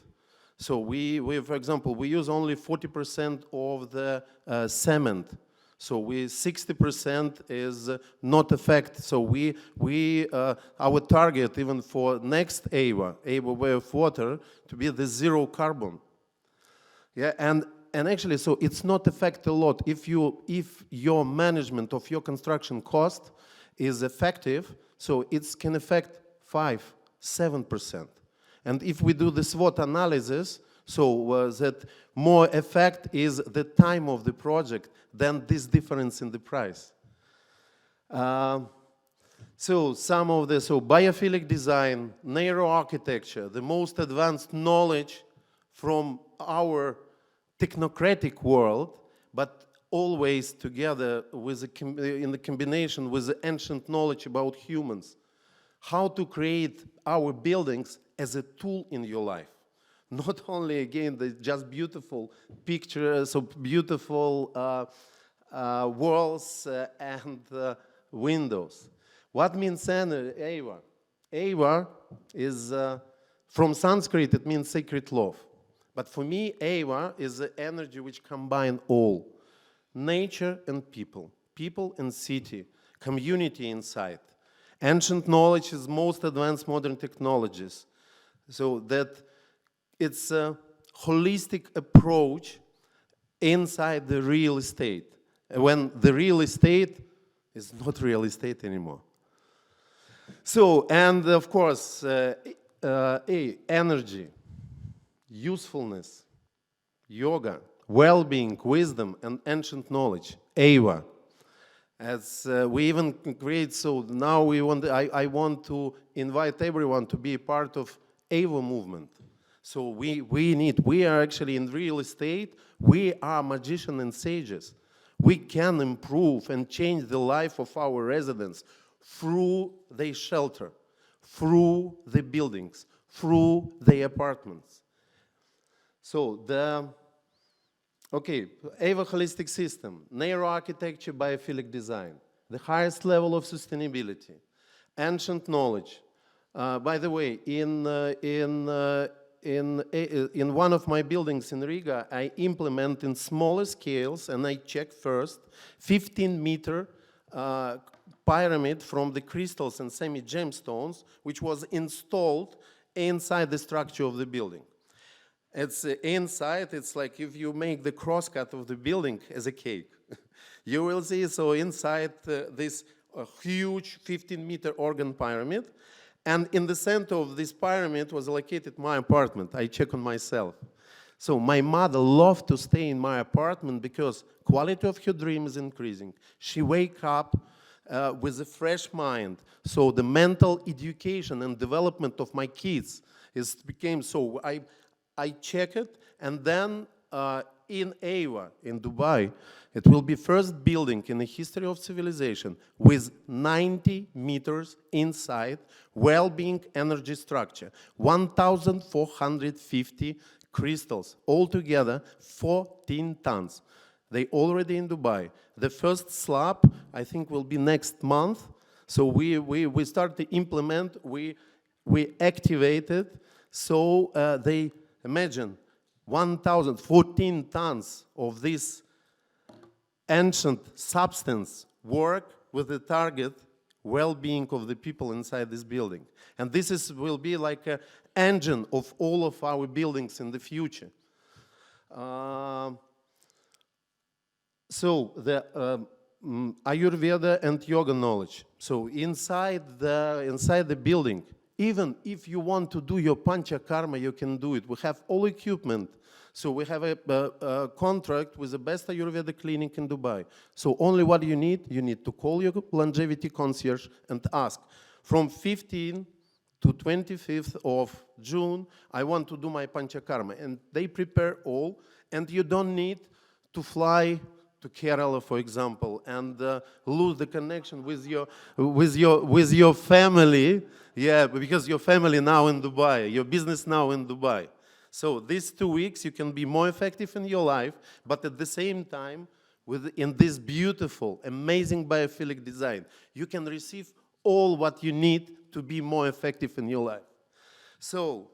So we, for example, we use only 40% of the cement. So 60% is not affected. So our target even for next AWA way of water, to be the zero carbon. Yeah, and actually, so it's not affect a lot if your management of your construction cost is effective, so it can affect 5, 7%. And if we do the SWOT analysis, so that more effect is the time of the project than this difference in the price. So some of the, biophilic design, narrow architecture, the most advanced knowledge from our technocratic world, but always together with in the combination with the ancient knowledge about humans. How to create our buildings as a tool in your life. Not only, again, the just beautiful pictures, so beautiful walls and windows. What means Eva? Eva is, from Sanskrit, it means sacred love. But for me, Eva is the energy which combines all. Nature and people. People and city. Community inside. Ancient knowledge is most advanced modern technologies. So that it's a holistic approach inside the real estate. When the real estate is not real estate anymore. So, and of course, energy, usefulness, yoga, well-being, wisdom, and ancient knowledge, Eva. As we even create, so now we want, I want to invite everyone to be a part of Eva movement. So we are actually in real estate, we are magicians and sages. We can improve and change the life of our residents through their shelter, through the buildings, through the apartments. So Eva holistic system, narrow architecture, biophilic design, the highest level of sustainability, ancient knowledge. By the way, in one of my buildings in Riga, I implement in smaller scales, and I check first 15-meter pyramid from the crystals and semi-gemstones, which was installed inside the structure of the building. It's inside, it's like if you make the crosscut of the building as a cake. You will see, so inside this huge 15-meter organ pyramid, and in the center of this pyramid was located my apartment. I check on myself. So my mother loved to stay in my apartment because quality of her dream is increasing. She wake up with a fresh mind. So the mental education and development of my kids became so. I check it, and then in Eva, in Dubai, it will be first building in the history of civilization with 90 meters inside, well-being energy structure, 1,450 crystals, altogether 14 tons. They already in Dubai. The first slab, I think, will be next month. So we start to implement, we activated, so they, imagine, 1,014 tons of this ancient substance work with the target well-being of the people inside this building. And this will be like an engine of all of our buildings in the future. So the Ayurveda and yoga knowledge. So inside the building, even if you want to do your panchakarma, you can do it. We have all equipment. So we have a contract with the best Ayurveda clinic in Dubai. So only what you need to call your longevity concierge and ask. From 15 to 25th of June, I want to do my panchakarma. And they prepare all, and you don't need to fly to Kerala, for example, and lose the connection with your family. Yeah, because your family now in Dubai, your business now in Dubai. So these 2 weeks, you can be more effective in your life, but at the same time, in this beautiful, amazing biophilic design, you can receive all what you need to be more effective in your life. So,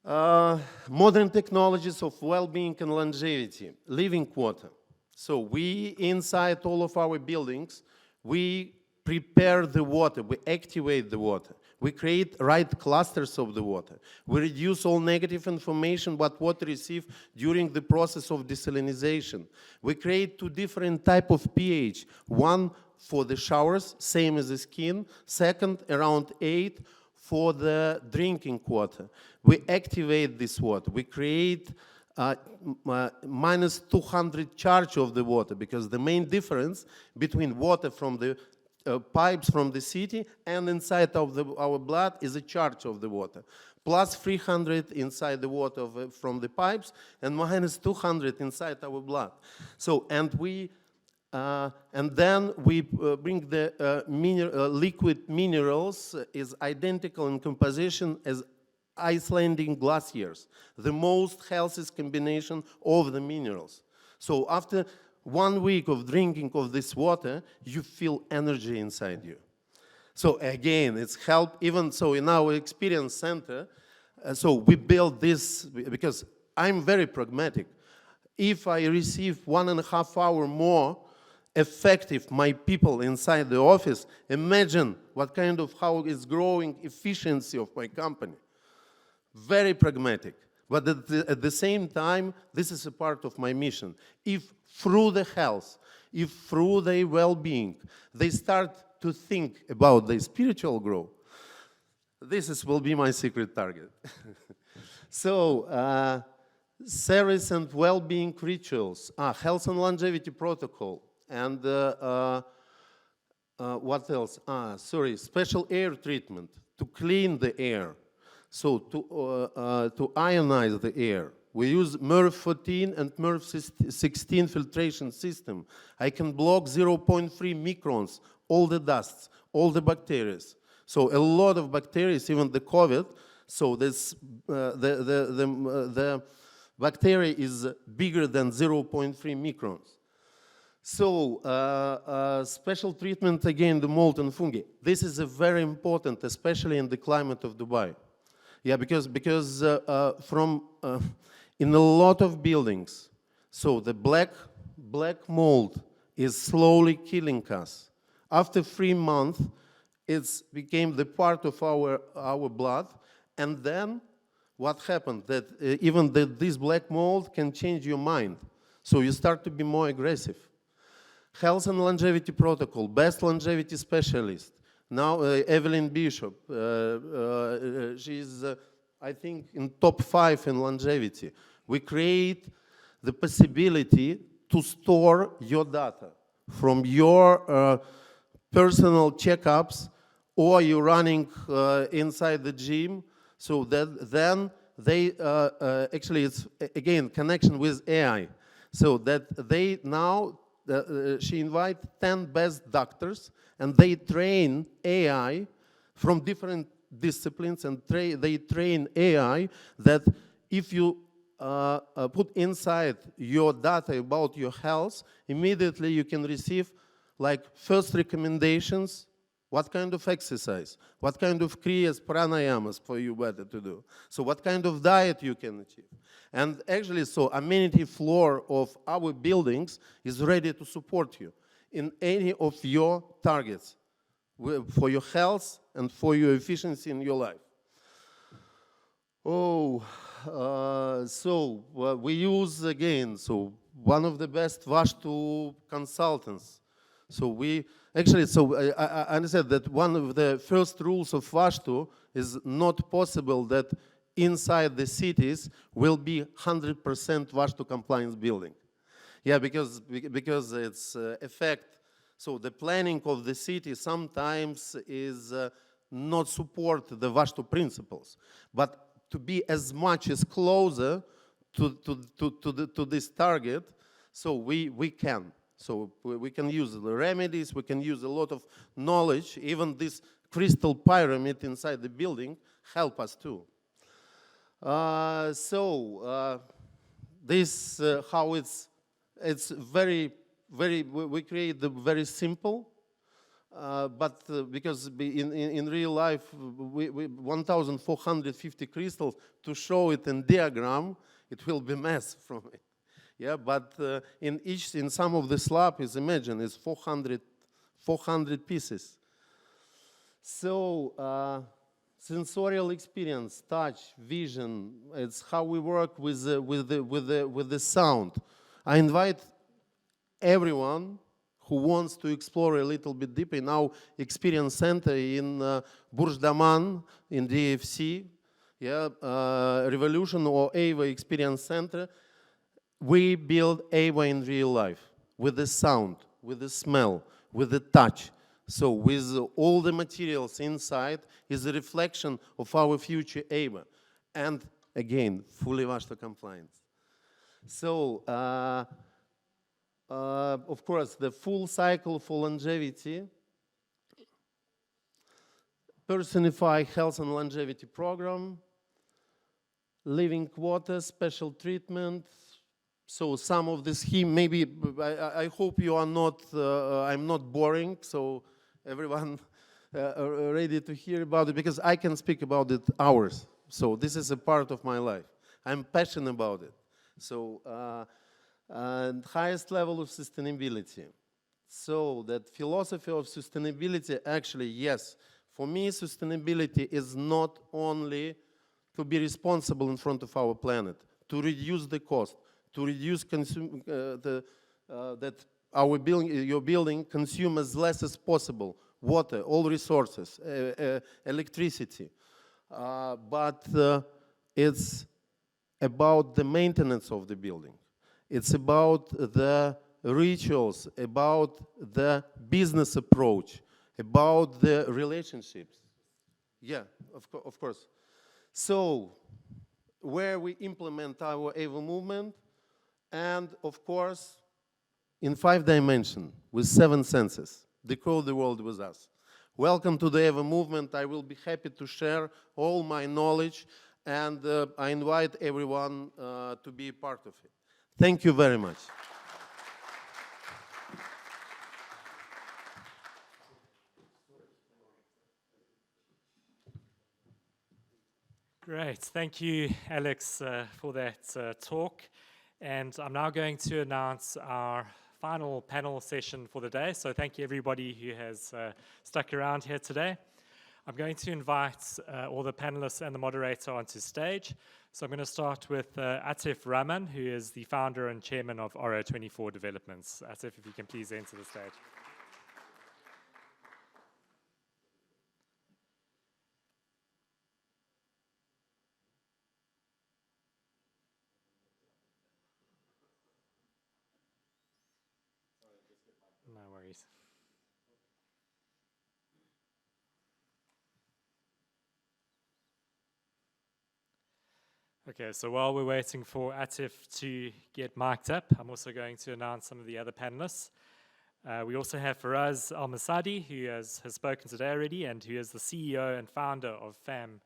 modern technologies of well-being and longevity, living quarter. So we, inside all of our buildings, we prepare the water, we activate the water. We create right clusters of the water. We reduce all negative information what water receives during the process of desalinization. We create 2 different types of pH. One for the showers, same as the skin. Second, around 8 for the drinking water. We activate this water. We create minus 200 charge of the water, because the main difference between water from the pipes from the city and inside of our blood is a charge of the water. Plus 300 inside the water from the pipes, and minus 200 inside our blood. So, and then we bring the liquid minerals is identical in composition as Icelandic glaciers, the most healthiest combination of the minerals. So after 1 week of drinking of this water, you feel energy inside you. So again, it's help, even so in our experience center, so we build this, because I'm very pragmatic. If I receive 1.5 hours more effective my people inside the office, imagine what kind of, how is growing efficiency of my company. Very pragmatic. But at the same time, this is a part of my mission. If through the health, if through their well-being, they start to think about their spiritual growth, this will be my secret target. So, service and well-being rituals, health and longevity protocol, and what else? Special air treatment to clean the air. So to ionize the air, we use MERV 14 and MERV 16 filtration system. I can block 0.3 microns, all the dusts, all the bacteria. So a lot of bacteria, even the COVID. So this the bacteria is bigger than 0.3 microns. So special treatment again, the mold and fungi. This is a very important, especially in the climate of Dubai. Yeah, because in a lot of buildings, so the black mold is slowly killing us. After 3 months, it became the part of our blood, and then what happened? That even this black mold can change your mind, so you start to be more aggressive. Health and longevity protocol, best longevity specialist. Now, Evelyn Bishop, she's, I think, in top 5 in longevity. We create the possibility to store your data from your personal checkups, or you're running inside the gym, so that then they, actually it's, again, connection with AI. So that they now, she invites 10 best doctors, and they train AI from different disciplines, and they train AI that if you put inside your data about your health, immediately you can receive like first recommendations, what kind of exercise, what kind of kriyas, pranayamas for you better to do. So what kind of diet you can achieve. And actually, so amenity floor of our buildings is ready to support you in any of your targets for your health and for your efficiency in your life. We use again, so one of the best Vastu consultants. So we actually, so I understand that one of the first rules of Vastu is not possible that inside the cities will be 100% Vastu compliance building. Yeah, because it's effect. So the planning of the city sometimes is not support the Vastu principles, but to be as much as closer to this target, so we can. So we can use the remedies, we can use a lot of knowledge, even this crystal pyramid inside the building help us too. This how it's very, we create the very simple, but because in real life, we 1,450 crystals, to show it in diagram, it will be mess from it. Yeah, but in some of the slab is, imagine, it's 400 pieces. So sensorial experience, touch, vision, it's how we work with the sound. I invite everyone who wants to explore a little bit deeper in our experience center in Burj Daman in DFC, Revolution or AVA Experience Center, we build AVA in real life with the sound, with the smell, with the touch. So with all the materials inside is a reflection of our future AVA. And again, fully WASTA compliant. So, of course, the full cycle for longevity, personify health and longevity program, living quarters, special treatment. So some of the scheme, maybe, I hope you are not, I'm not boring, so everyone ready to hear about it, because I can speak about it hours. So this is a part of my life. I'm passionate about it. So, and highest level of sustainability. So that philosophy of sustainability, actually, yes, for me, sustainability is not only to be responsible in front of our planet, to reduce the cost, to reduce that our building, your building consume as less as possible water, all resources, electricity. But it's about the maintenance of the building. It's about the rituals, about the business approach, about the relationships. Yeah, of course. So, where we implement our AVA movement, and of course, in 5 dimensions, with 7 senses, decode the world with us. Welcome to the AVA movement. I will be happy to share all my knowledge, and I invite everyone to be a part of it. Thank you very much. Great. Thank you, Alex, for that talk. And I'm now going to announce our final panel session for the day. So thank you, everybody who has stuck around here today. I'm going to invite all the panelists and the moderator onto stage. So I'm going to start with Atif Rahman, who is the founder and chairman of Oro24 Developments. Atif, if you can please enter the stage. No worries. Okay, so while we're waiting for Atif to get mic'd up, I'm also going to announce some of the other panelists. We also have Faraz Al-Masadi, who has spoken today already, and who is the CEO and founder of FAM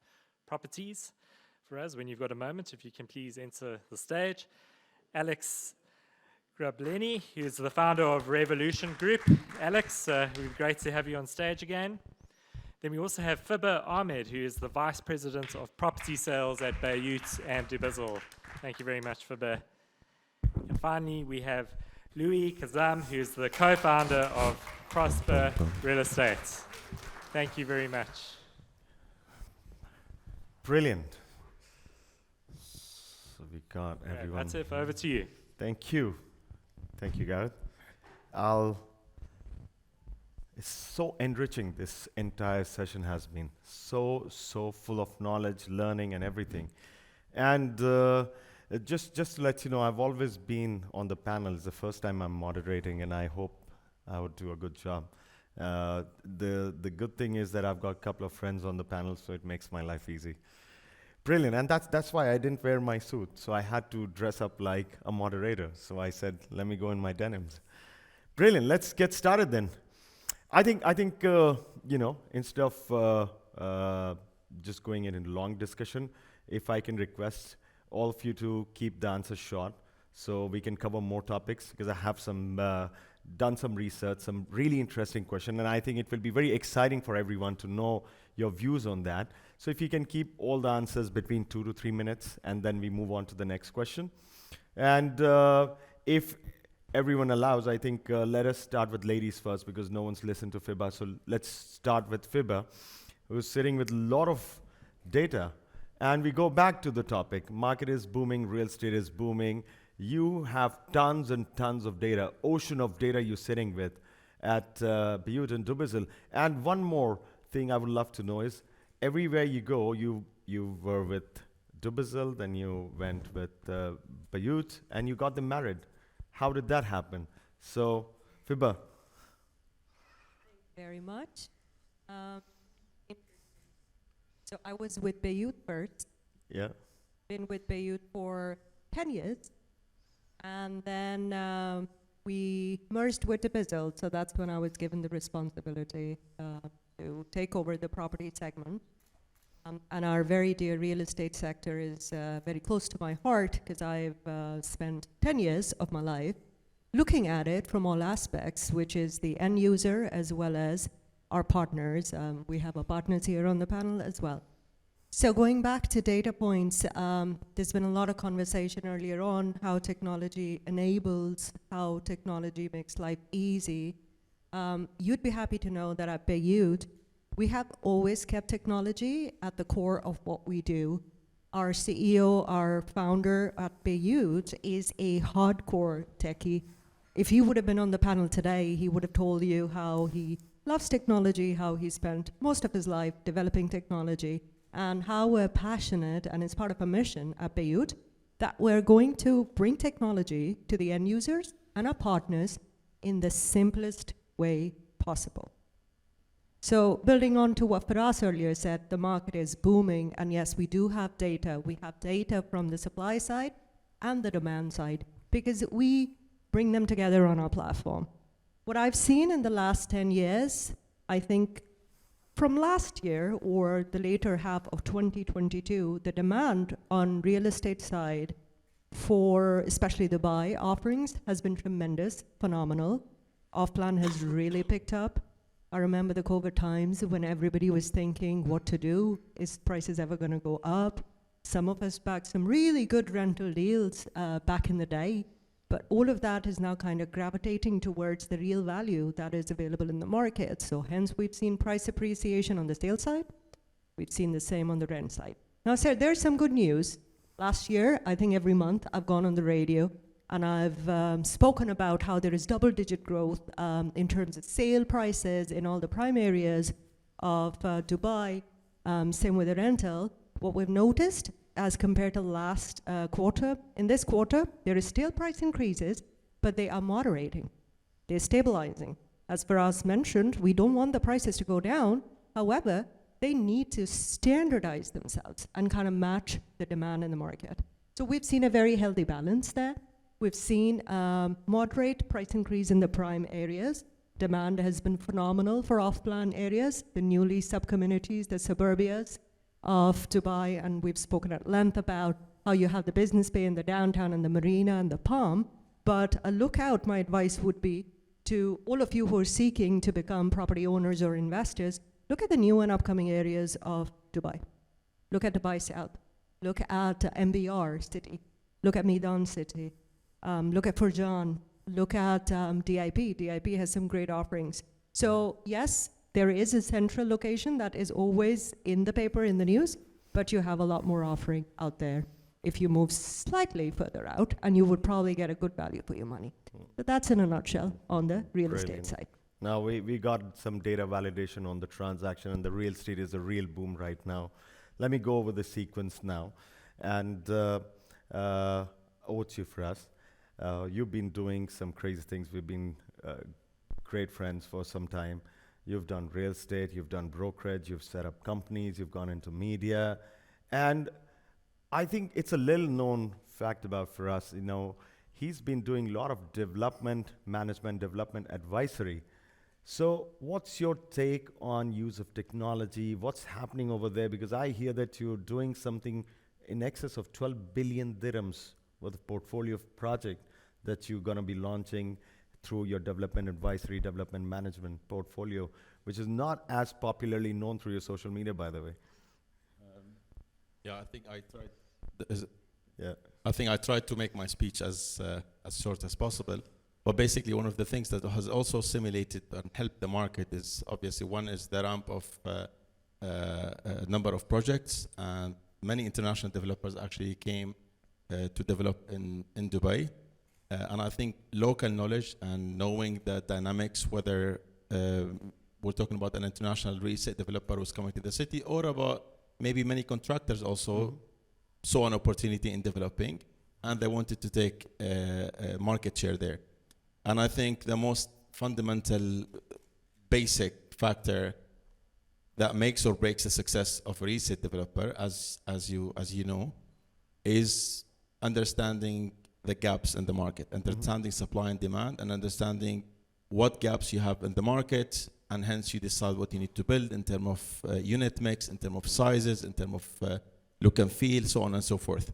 Properties. Faraz, when you've got a moment, if you can please enter the stage. Alex Grableni, who is the founder of Revolution Group. Alex, it would be great to have you on stage again. Then we also have Fibber Ahmed, who is the Vice President of Property Sales at Beirut and Dubizzle. Thank you very much, Fibber. And finally, we have Louis Kazam, who is the co-founder of Prosper Real Estate. Thank you very much. Brilliant. So we got everyone. Atif, over to you. Thank you. Thank you, Gareth. It's so enriching, this entire session has been. So full of knowledge, learning, and everything. And just to let you know, I've always been on the panel. It's the first time I'm moderating, and I hope I would do a good job. The good thing is that I've got a couple of friends on the panel, so it makes my life easy. Brilliant, and that's why I didn't wear my suit. So I had to dress up like a moderator. So I said, let me go in my denims. Brilliant, let's get started then. I think you know, instead of just going in a long discussion, if I can request all of you to keep the answers short, so we can cover more topics, because I have done some research, some really interesting questions, and I think it will be very exciting for everyone to know your views on that. So if you can keep all the answers between 2 to 3 minutes, and then we move on to the next question. And if everyone allows, I think let us start with ladies first, because no one's listened to Fibber. So let's start with Fibber, who's sitting with a lot of data. And we go back to the topic. Market is booming, real estate is booming. You have tons and tons of data, ocean of data you're sitting with. at Bayut and Dubizzle. And one more thing I would love to know is, everywhere you go, you were with Dubizzle, then you went with Bayut, and you got them married. How did that happen? So, Fiba. Very much. So I was with Bayut first. Yeah. Been with Bayut for 10 years. And then we merged with Dubizzle. So that's when I was given the responsibility to take over the property segment. And our very dear real estate sector is very close to my heart, because I've spent 10 years of my life looking at it from all aspects, which is the end user as well as our partners. We have our partners here on the panel as well. So going back to data points, there's been a lot of conversation earlier on how technology enables, how technology makes life easy. You'd be happy to know that at Bayut, we have always kept technology at the core of what we do. Our CEO, our founder at Bayut, is a hardcore techie. If he would have been on the panel today, he would have told you how he loves technology, how he spent most of his life developing technology, and how we're passionate, and it's part of a mission at Bayut, that we're going to bring technology to the end users and our partners in the simplest way possible. So building on to what Firas earlier said, the market is booming, and yes, we do have data. We have data from the supply side and the demand side, because we bring them together on our platform. What I've seen in the last 10 years, I think from last year or the later half of 2022, the demand on real estate side for especially the buy offerings has been tremendous, phenomenal. Off-plan has really picked up. I remember the COVID times when everybody was thinking what to do. Is prices ever going to go up? Some of us backed some really good rental deals back in the day. But all of that is now kind of gravitating towards the real value that is available in the market. So hence we've seen price appreciation on the sales side. We've seen the same on the rent side. Now, sir, there's some good news. Last year, I think every month, I've gone on the radio and I've spoken about how there is double-digit growth in terms of sale prices in all the prime areas of Dubai. Same with the rental. What we've noticed as compared to last quarter, in this quarter, there is still price increases, but they are moderating. They're stabilizing. As Firas mentioned, we don't want the prices to go down. However, they need to standardize themselves and kind of match the demand in the market. So we've seen a very healthy balance there. We've seen moderate price increase in the prime areas. Demand has been phenomenal for off-plan areas, the newly sub-communities, the suburbias of Dubai, and we've spoken at length about how you have the business bay in the downtown and the marina and the palm. But a look out, my advice would be to all of you who are seeking to become property owners or investors, look at the new and upcoming areas of Dubai. Look at Dubai South. Look at MBR City. Look at Meydan City. Look at Virtuzone. Look at DIP. DIP has some great offerings. So yes, there is a central location that is always in the paper, in the news, but you have a lot more offering out there if you move slightly further out, and you would probably get a good value for your money. But that's in a nutshell on the real estate side. Now, we got some data validation on the transaction, and the real estate is a real boom right now. Let me go over the sequence now. And over to you, Firas. You've been doing some crazy things. We've been great friends for some time. You've done real estate, you've done brokerage, you've set up companies, you've gone into media. And I think it's a little known fact about Firas, he's been doing a lot of development, management, development advisory. So what's your take on use of technology? What's happening over there? Because I hear that you're doing something in excess of 12 billion dirhams worth of portfolio of project that you're going to be launching through your development advisory, development management portfolio, which is not as popularly known through your social media, by the way. Yeah, I think I tried. I think I tried to make my speech as short as possible. But basically, one of the things that has also simulated and helped the market is obviously one is the ramp of a number of projects, and many international developers actually came to develop in Dubai. And I think local knowledge and knowing the dynamics, whether we're talking about an international real estate developer who's coming to the city, or about maybe many contractors also saw an opportunity in developing, and they wanted to take a market share there. And I think the most fundamental, basic factor that makes or breaks the success of a real estate developer, as you know, is understanding the gaps in the market, understanding supply and demand, and understanding what gaps you have in the market, and hence you decide what you need to build in terms of unit mix, in terms of sizes, in terms of look and feel, so on and so forth.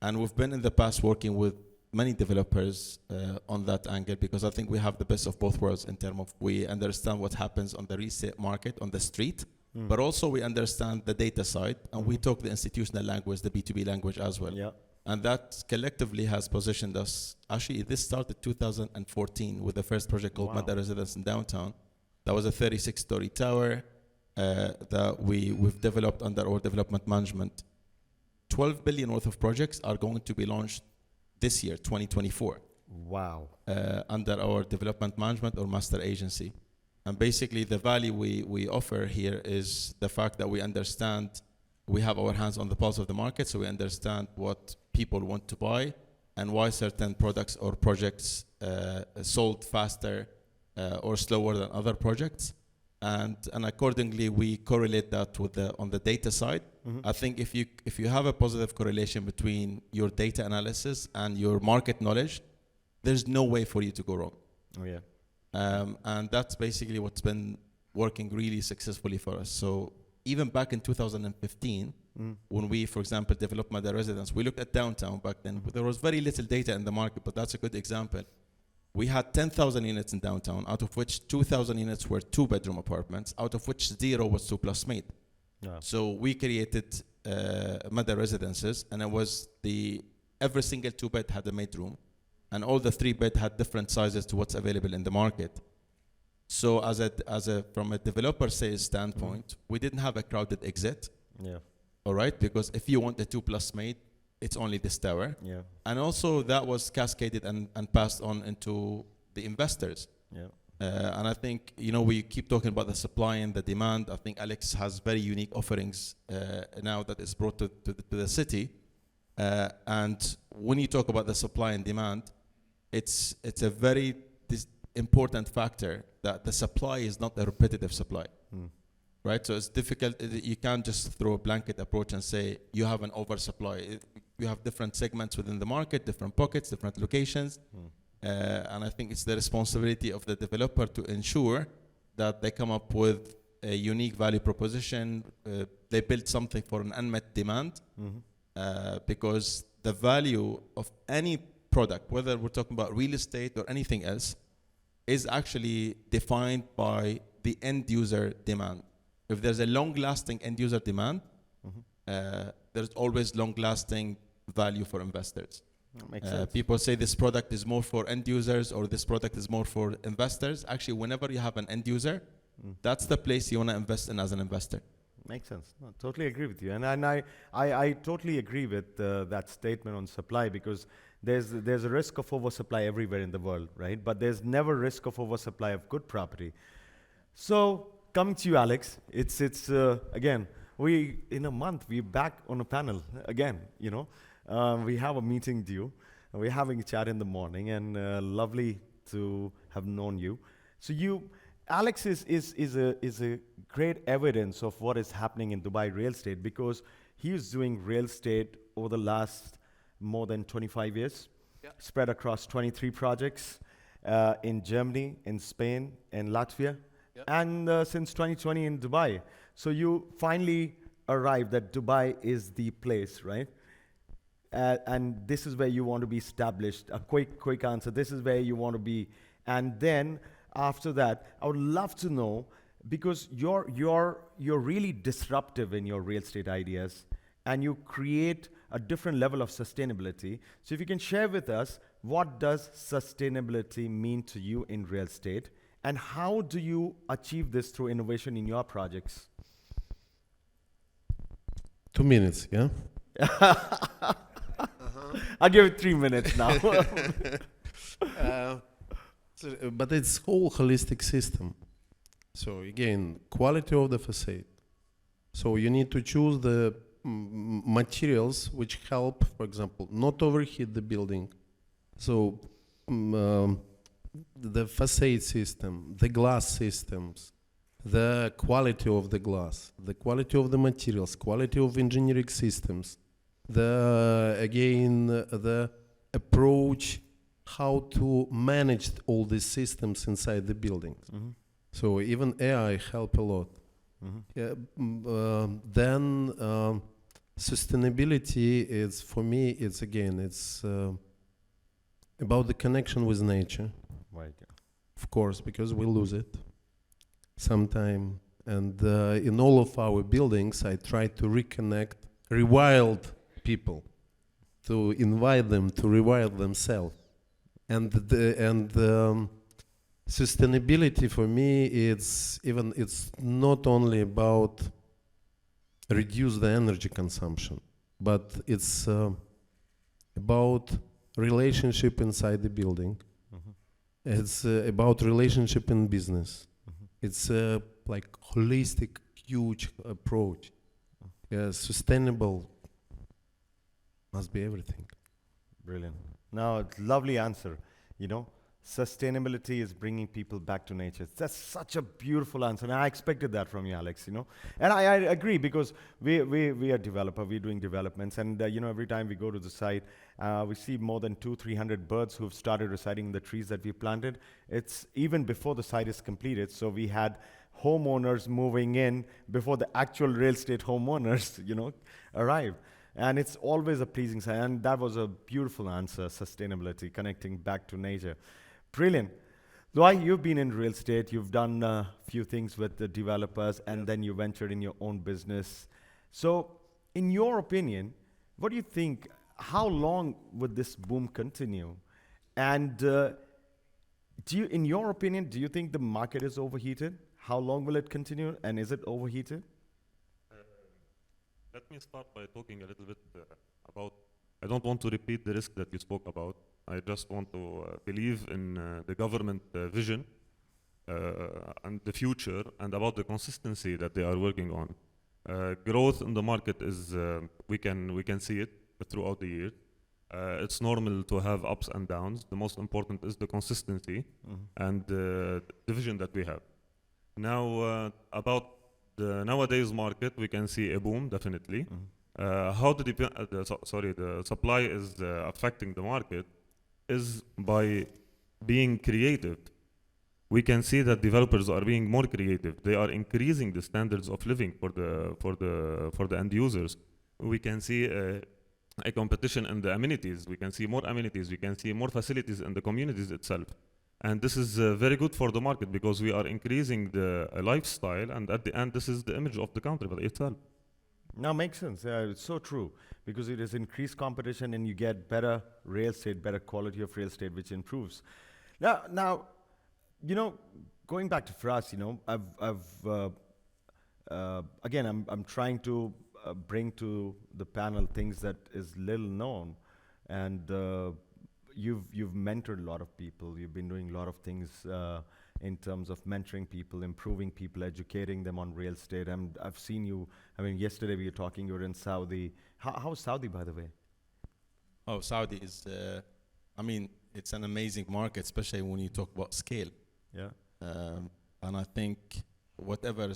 And we've been in the past working with many developers on that angle, because I think we have the best of both worlds in terms of we understand what happens on the real estate market on the street, but also we understand the data side, and we talk the institutional language, the B2B language as well. Yeah. And that collectively has positioned us. Actually, this started 2014 with the first project called Mada Residence in downtown. That was a 36-story tower that we've developed under our development management. 12 billion worth of projects are going to be launched this year, 2024. Wow. Under our development management or master agency. And basically the value we offer here is the fact that we understand, we have our hands on the pulse of the market, so we understand what people want to buy and why certain products or projects sold faster or slower than other projects. And accordingly, we correlate that with on the data side. I think if you have a positive correlation between your data analysis and your market knowledge, there's no way for you to go wrong. Oh yeah. And that's basically what's been working really successfully for us. So even back in 2015, when we, for example, developed Mada Residence, we looked at downtown back then. There was very little data in the market, but that's a good example. We had 10,000 units in downtown, out of which 2,000 units were 2-bedroom apartments, out of which 0 was 2+ made. Yeah. So we created Mada Residences, and it was every single 2-bed had a made room, and all the 3-bed had different sizes to what's available in the market. So from a developer sales standpoint, we didn't have a crowded exit. Yeah. All right, because if you want the 2+ made, it's only this tower. Yeah. And also that was cascaded and passed on into the investors. Yeah. And I think, we keep talking about the supply and the demand. I think Alex has very unique offerings now that is brought to the city. And when you talk about the supply and demand, it's a very important factor that the supply is not a repetitive supply. Right? So it's difficult. You can't just throw a blanket approach and say you have an oversupply. You have different segments within the market, different pockets, different locations. And I think it's the responsibility of the developer to ensure that they come up with a unique value proposition. They build something for an unmet demand. Because the value of any product, whether we're talking about real estate or anything else, is actually defined by the end user demand. If there's a long-lasting end-user demand, there's always long-lasting value for investors. That makes sense. People say this product is more for end users or this product is more for investors. Actually, whenever you have an end user, that's the place you want to invest in as an investor. Makes sense. No, totally agree with you. And I totally agree with that statement on supply, because there's a risk of oversupply everywhere in the world, right? But there's never risk of oversupply of good property. So coming to you, Alex, it's again, in a month, we're back on a panel again, we have a meeting due, and we're having a chat in the morning, and lovely to have known you. So Alex is a great evidence of what is happening in Dubai real estate, because he is doing real estate over the last more than 25 years, spread across 23 projects in Germany, in Spain, in Latvia, and since 2020 in Dubai. So you finally arrived that Dubai is the place, right? And this is where you want to be established. A quick answer. This is where you want to be. And then after that, I would love to know, because you're really disruptive in your real estate ideas, and you create a different level of sustainability. So if you can share with us, what does sustainability mean to you in real estate, and how do you achieve this through innovation in your projects? 2 minutes, yeah? I'll give it 3 minutes now. But it's whole holistic system. So again, quality of the facade. So you need to choose the materials which help, for example, not overheat the building. So the facade system, the glass systems, the quality of the glass, the quality of the materials, quality of engineering systems, the approach how to manage all these systems inside the buildings. Mm-hmm. So even AI help a lot. Mm-hmm. Then sustainability is, for me, it's about the connection with nature. Right. Of course, because we lose it sometime. And in all of our buildings, I try to reconnect rewild people, to invite them to rewild themselves. And sustainability for me, it's not only about reduce the energy consumption, but it's about relationship inside the building. Mm-hmm. It's about relationship in business. Mm-hmm. It's like holistic, huge approach. Sustainable must be everything. Brilliant. Now, it's lovely answer. Sustainability is bringing people back to nature. That's such a beautiful answer, and I expected that from you, Alex. And I agree, because we are developer. We're doing developments, and every time we go to the site, we see more than 200-300 birds who've started residing in the trees that we planted. It's even before the site is completed. So we had homeowners moving in before the actual real estate homeowners, arrive. And it's always a pleasing sign. And that was a beautiful answer, sustainability, connecting back to nature. Brilliant. Loy, you've been in real estate. You've done a few things with the developers, and then you ventured in your own business. So in your opinion, what do you think, how long would this boom continue? And in your opinion, do you think the market is overheated? How long will it continue, and is it overheated? Let me start by talking a little bit about, I don't want to repeat the risk that you spoke about. I just want to believe in the government vision and the future, and about the consistency that they are working on. Growth in the market is, we can see it throughout the year. It's normal to have ups and downs. The most important is the consistency and the vision that we have. Now, about the nowadays market, we can see a boom, definitely. How the supply is affecting the market is by being creative. We can see that developers are being more creative. They are increasing the standards of living for the end users. We can see a competition in the amenities. We can see more amenities. We can see more facilities in the communities itself. And this is very good for the market, because we are increasing the lifestyle, and at the end, this is the image of the country by itself. Now, makes sense. It's so true, because it is increased competition, and you get better real estate, better quality of real estate, which improves. Now, going back to Firas, I'm trying to bring to the panel things that is little known, and you've mentored a lot of people. You've been doing a lot of things in terms of mentoring people, improving people, educating them on real estate. I've seen you. Yesterday we were talking. You were in Saudi. How's Saudi, by the way? Oh, Saudi is. It's an amazing market, especially when you talk about scale. Yeah. And I think whatever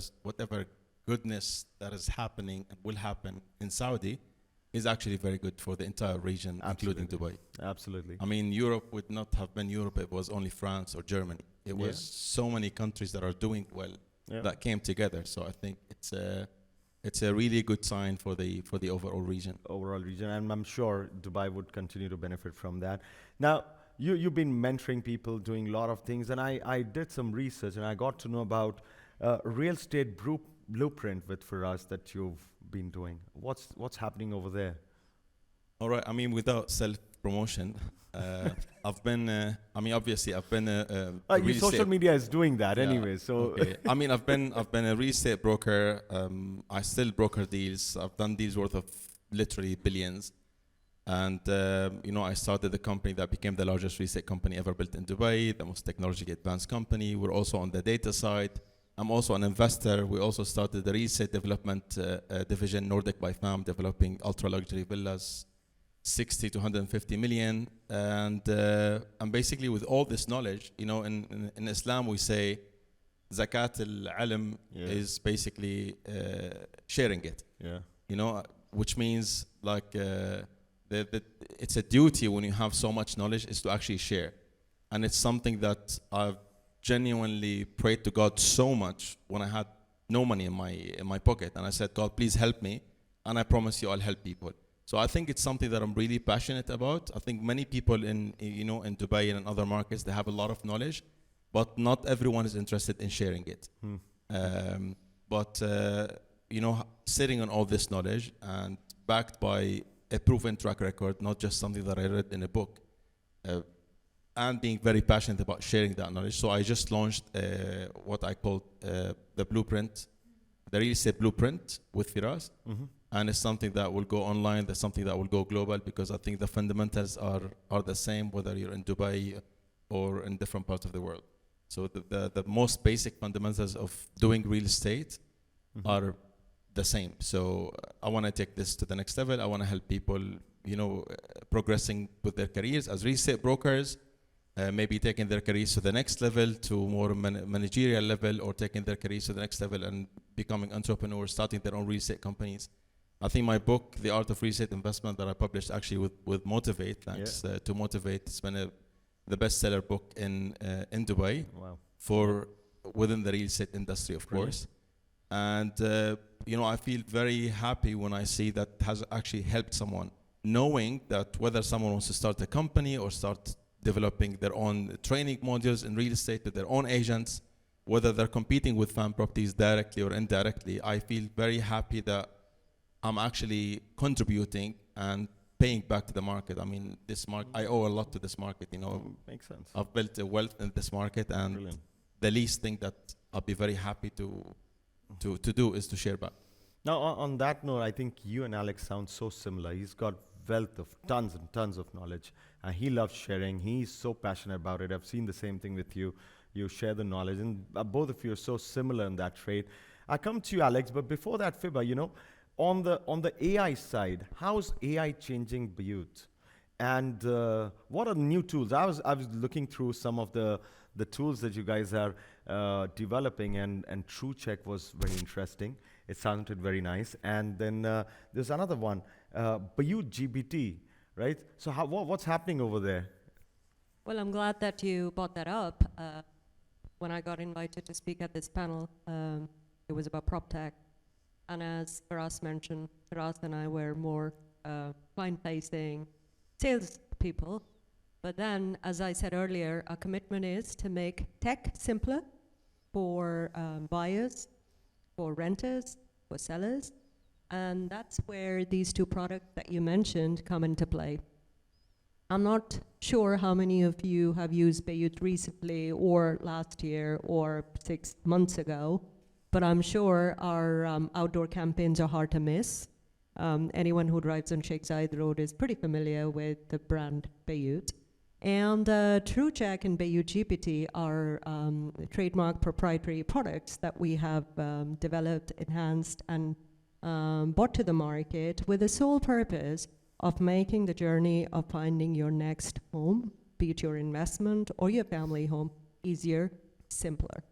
goodness that is happening and will happen in Saudi is actually very good for the entire region, including Dubai. Absolutely. Europe would not have been Europe if it was only France or Germany. It was so many countries that are doing well that came together. So I think it's a really good sign for the overall region. And I'm sure Dubai would continue to benefit from that. Now, you've been mentoring people, doing a lot of things, and I did some research, and I got to know about real estate blueprint with Firas that you've been doing. What's happening over there? All right. Without self-promotion, I've been. Obviously, I've been your social media is doing that anyway. So okay. I've been a real estate broker. I still broker deals. I've done deals worth of literally billions. And I started a company that became the largest real estate company ever built in Dubai, the most technologically advanced company. We're also on the data side. I'm also an investor. We also started the real estate development division, Nordic by FAM, developing ultra luxury villas, 60 to 150 million. And basically with all this knowledge, in Islam we say zakat al-ilm is basically sharing it. Which means like that it's a duty when you have so much knowledge is to actually share. And it's something that I've genuinely prayed to God so much when I had no money in my pocket, and I said, God, please help me, and I promise you I'll help people. So I think it's something that I'm really passionate about. I think many people in Dubai and in other markets, they have a lot of knowledge, but not everyone is interested in sharing it. Sitting on all this knowledge and backed by a proven track record, not just something that I read in a book, and being very passionate about sharing that knowledge. So I just launched what I call the blueprint, the real estate blueprint with Firas. And it's something that will go online, that's something that will go global, because I think the fundamentals are the same whether you're in Dubai or in different parts of the world. So the most basic fundamentals of doing real estate are the same. So I want to take this to the next level. I want to help people, progressing with their careers as real estate brokers, maybe taking their careers to the next level, to more managerial level, or taking their careers to the next level and becoming entrepreneurs, starting their own real estate companies. I think my book, The Art of Real Estate Investment, that I published actually with Motivate, thanks to Motivate, it's been the bestseller book in Dubai for within the real estate industry, of course. And I feel very happy when I see that has actually helped someone, knowing that whether someone wants to start a company or start developing their own training modules in real estate with their own agents, whether they're competing with fan properties directly or indirectly, I feel very happy that I'm actually contributing and paying back to the market. I mean, this market, I owe a lot to this market, Makes sense. I've built a wealth in this market, and the least thing that I'll be very happy to do is to share back. Now, on that note, I think you and Alex sound so similar. He's got wealth of tons and tons of knowledge, and he loves sharing. He's so passionate about it. I've seen the same thing with you. You share the knowledge, and both of you are so similar in that trait. I come to you, Alex, but before that, Fiba, on the AI side, how's AI changing Bayut? And what are the new tools? I was looking through some of the tools that you guys are developing, and TrueCheck was very interesting. It sounded very nice. And then there's another one, Bayut GPT, right? So what's happening over there? Well, I'm glad that you brought that up. When I got invited to speak at this panel, it was about PropTech. And as Firas mentioned, Firas and I were more client-facing sales people. But then, as I said earlier, our commitment is to make tech simpler for buyers, for renters, for sellers. And that's where these two products that you mentioned come into play. I'm not sure how many of you have used Bayut recently or last year or 6 months ago, but I'm sure our outdoor campaigns are hard to miss. Anyone who drives on Sheikh Zayed Road is pretty familiar with the brand Bayut. And TrueCheck and Bayut GPT are trademark proprietary products that we have developed, enhanced, and brought to the market with the sole purpose of making the journey of finding your next home, be it your investment or your family home, easier, simpler.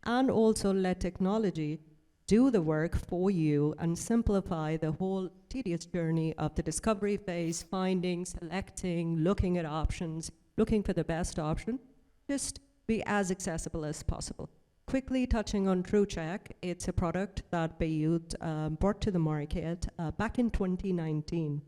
And also let technology do the work for you and simplify the whole tedious journey of the discovery phase, finding, selecting, looking at options, looking for the best option, just be as accessible as possible. Quickly touching on TrueCheck, it's a product that Bayut brought to the market back in 2019.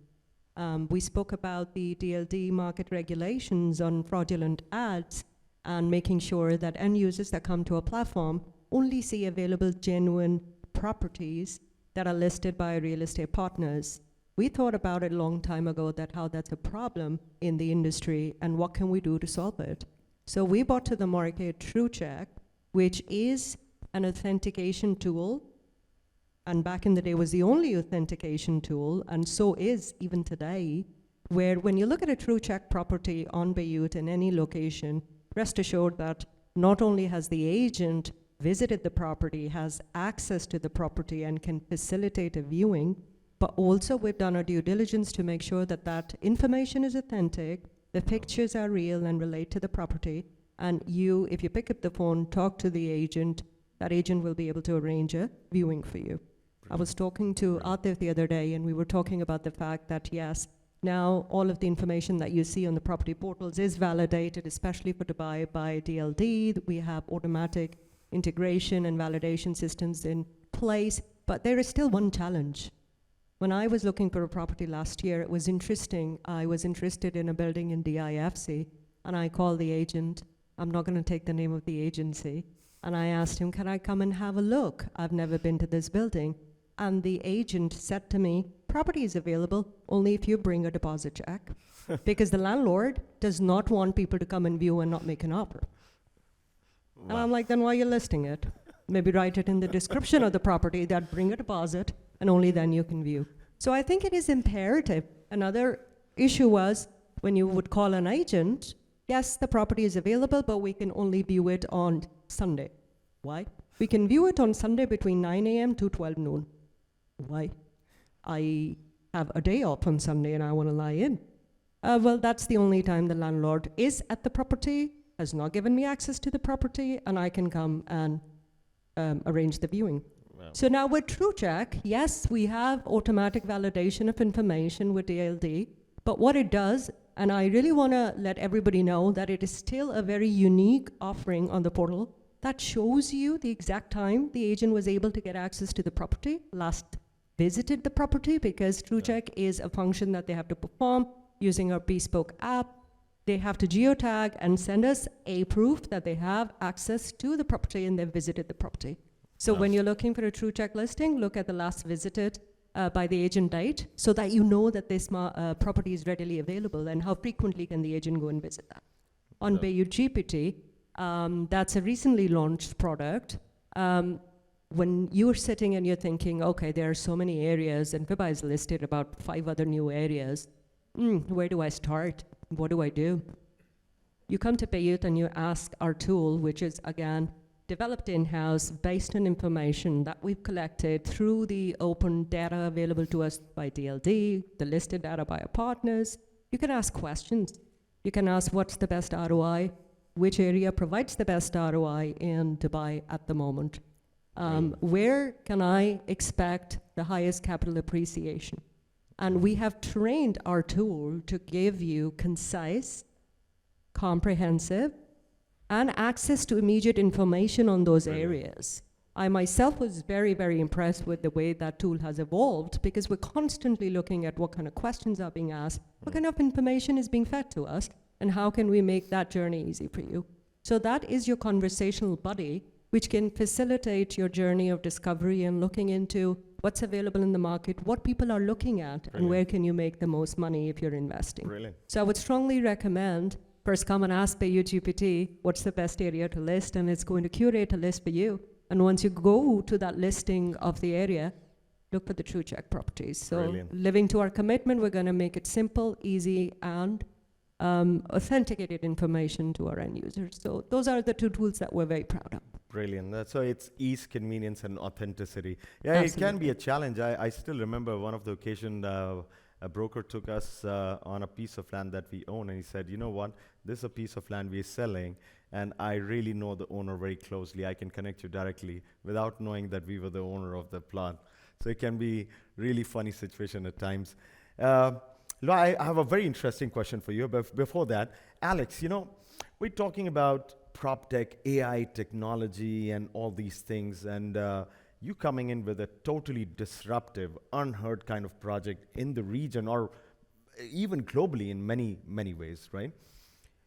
We spoke about the DLD market regulations on fraudulent ads and making sure that end users that come to a platform only see available genuine properties that are listed by real estate partners. We thought about it a long time ago that how that's a problem in the industry and what can we do to solve it. So we brought to the market TrueCheck, which is an authentication tool, and back in the day was the only authentication tool, and so is even today, where when you look at a true check property on Beirut in any location, rest assured that not only has the agent visited the property, has access to the property and can facilitate a viewing, but also we've done our due diligence to make sure that that information is authentic, the pictures are real and relate to the property, and you, if you pick up the phone, talk to the agent, that agent will be able to arrange a viewing for you. I was talking to Atif the other day, and we were talking about the fact that, yes, now all of the information that you see on the property portals is validated, especially for Dubai, by DLD. We have automatic integration and validation systems in place, but there is still one challenge. When I was looking for a property last year, it was interesting. I was interested in a building in DIFC, and I called the agent. I'm not going to take the name of the agency. And I asked him, can I come and have a look? I've never been to this building. And the agent said to me, property is available only if you bring a deposit check, because the landlord does not want people to come and view and not make an offer. Wow. And I'm like, then why are you listing it? Maybe write it in the description of the property that bring a deposit and only then you can view. So I think it is imperative. Another issue was when you would call an agent, yes, the property is available, but we can only view it on Sunday. Why? We can view it on Sunday between 9 a.m. to 12 noon. Why? I have a day off on Sunday and I want to lie in. Well, that's the only time the landlord is at the property, has not given me access to the property, and I can come and arrange the viewing. Wow. So now with TrueCheck, yes, we have automatic validation of information with DLD, but what it does, and I really want to let everybody know that it is still a very unique offering on the portal that shows you the exact time the agent was able to get access to the property, last visited the property, because TrueCheck is a function that they have to perform using our bespoke app. They have to geotag and send us a proof that they have access to the property and they've visited the property. So when you're looking for a TrueCheck listing, look at the last visited by the agent date so that you know that this property is readily available and how frequently can the agent go and visit that. On Beirut GPT, that's a recently launched product. When you're sitting and you're thinking, okay, there are so many areas and FIBA is listed about 5 other new areas, where do I start? What do I do? You come to Beirut and you ask our tool, which is, again, developed in-house based on information that we've collected through the open data available to us by DLD, the listed data by our partners. You can ask questions. You can ask what's the best ROI, which area provides the best ROI in Dubai at the moment. Where can I expect the highest capital appreciation? And we have trained our tool to give you concise, comprehensive, and access to immediate information on those areas. I myself was very, very impressed with the way that tool has evolved, because we're constantly looking at what kind of questions are being asked, what kind of information is being fed to us, and how can we make that journey easy for you. So that is your conversational buddy, which can facilitate your journey of discovery and looking into what's available in the market, what people are looking at, Brilliant. And where can you make the most money if you're investing. Brilliant. So I would strongly recommend first come and ask Beirut GPT what's the best area to list, and it's going to curate a list for you. And once you go to that listing of the area, look for the TrueCheck properties. So Brilliant. Living to our commitment, we're going to make it simple, easy, and authenticated information to our end users. So those are the 2 tools that we're very proud of. Brilliant. So it's ease, convenience, and authenticity. Yeah, Absolutely. It can be a challenge. I still remember one of the occasions a broker took us on a piece of land that we own, and he said, you know what, this is a piece of land we're selling, and I really know the owner very closely. I can connect you directly without knowing that we were the owner of the plot. So it can be really funny situation at times. I have a very interesting question for you, but before that, Alex, you know, we're talking about PropTech, AI technology, and all these things, and you coming in with a totally disruptive, unheard kind of project in the region or even globally in many, many ways, right?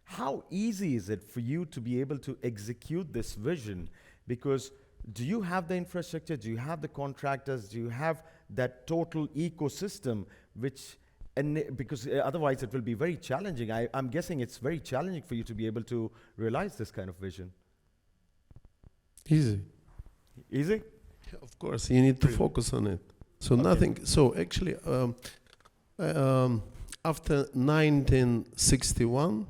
How easy is it for you to be able to execute this vision? Because do you have the infrastructure? Do you have the contractors? Do you have that total ecosystem which because otherwise it will be very challenging. I'm guessing it's very challenging for you to be able to realize this kind of vision. Easy. Easy? Of course, you need to focus on it. So nothing. So actually, after 1961,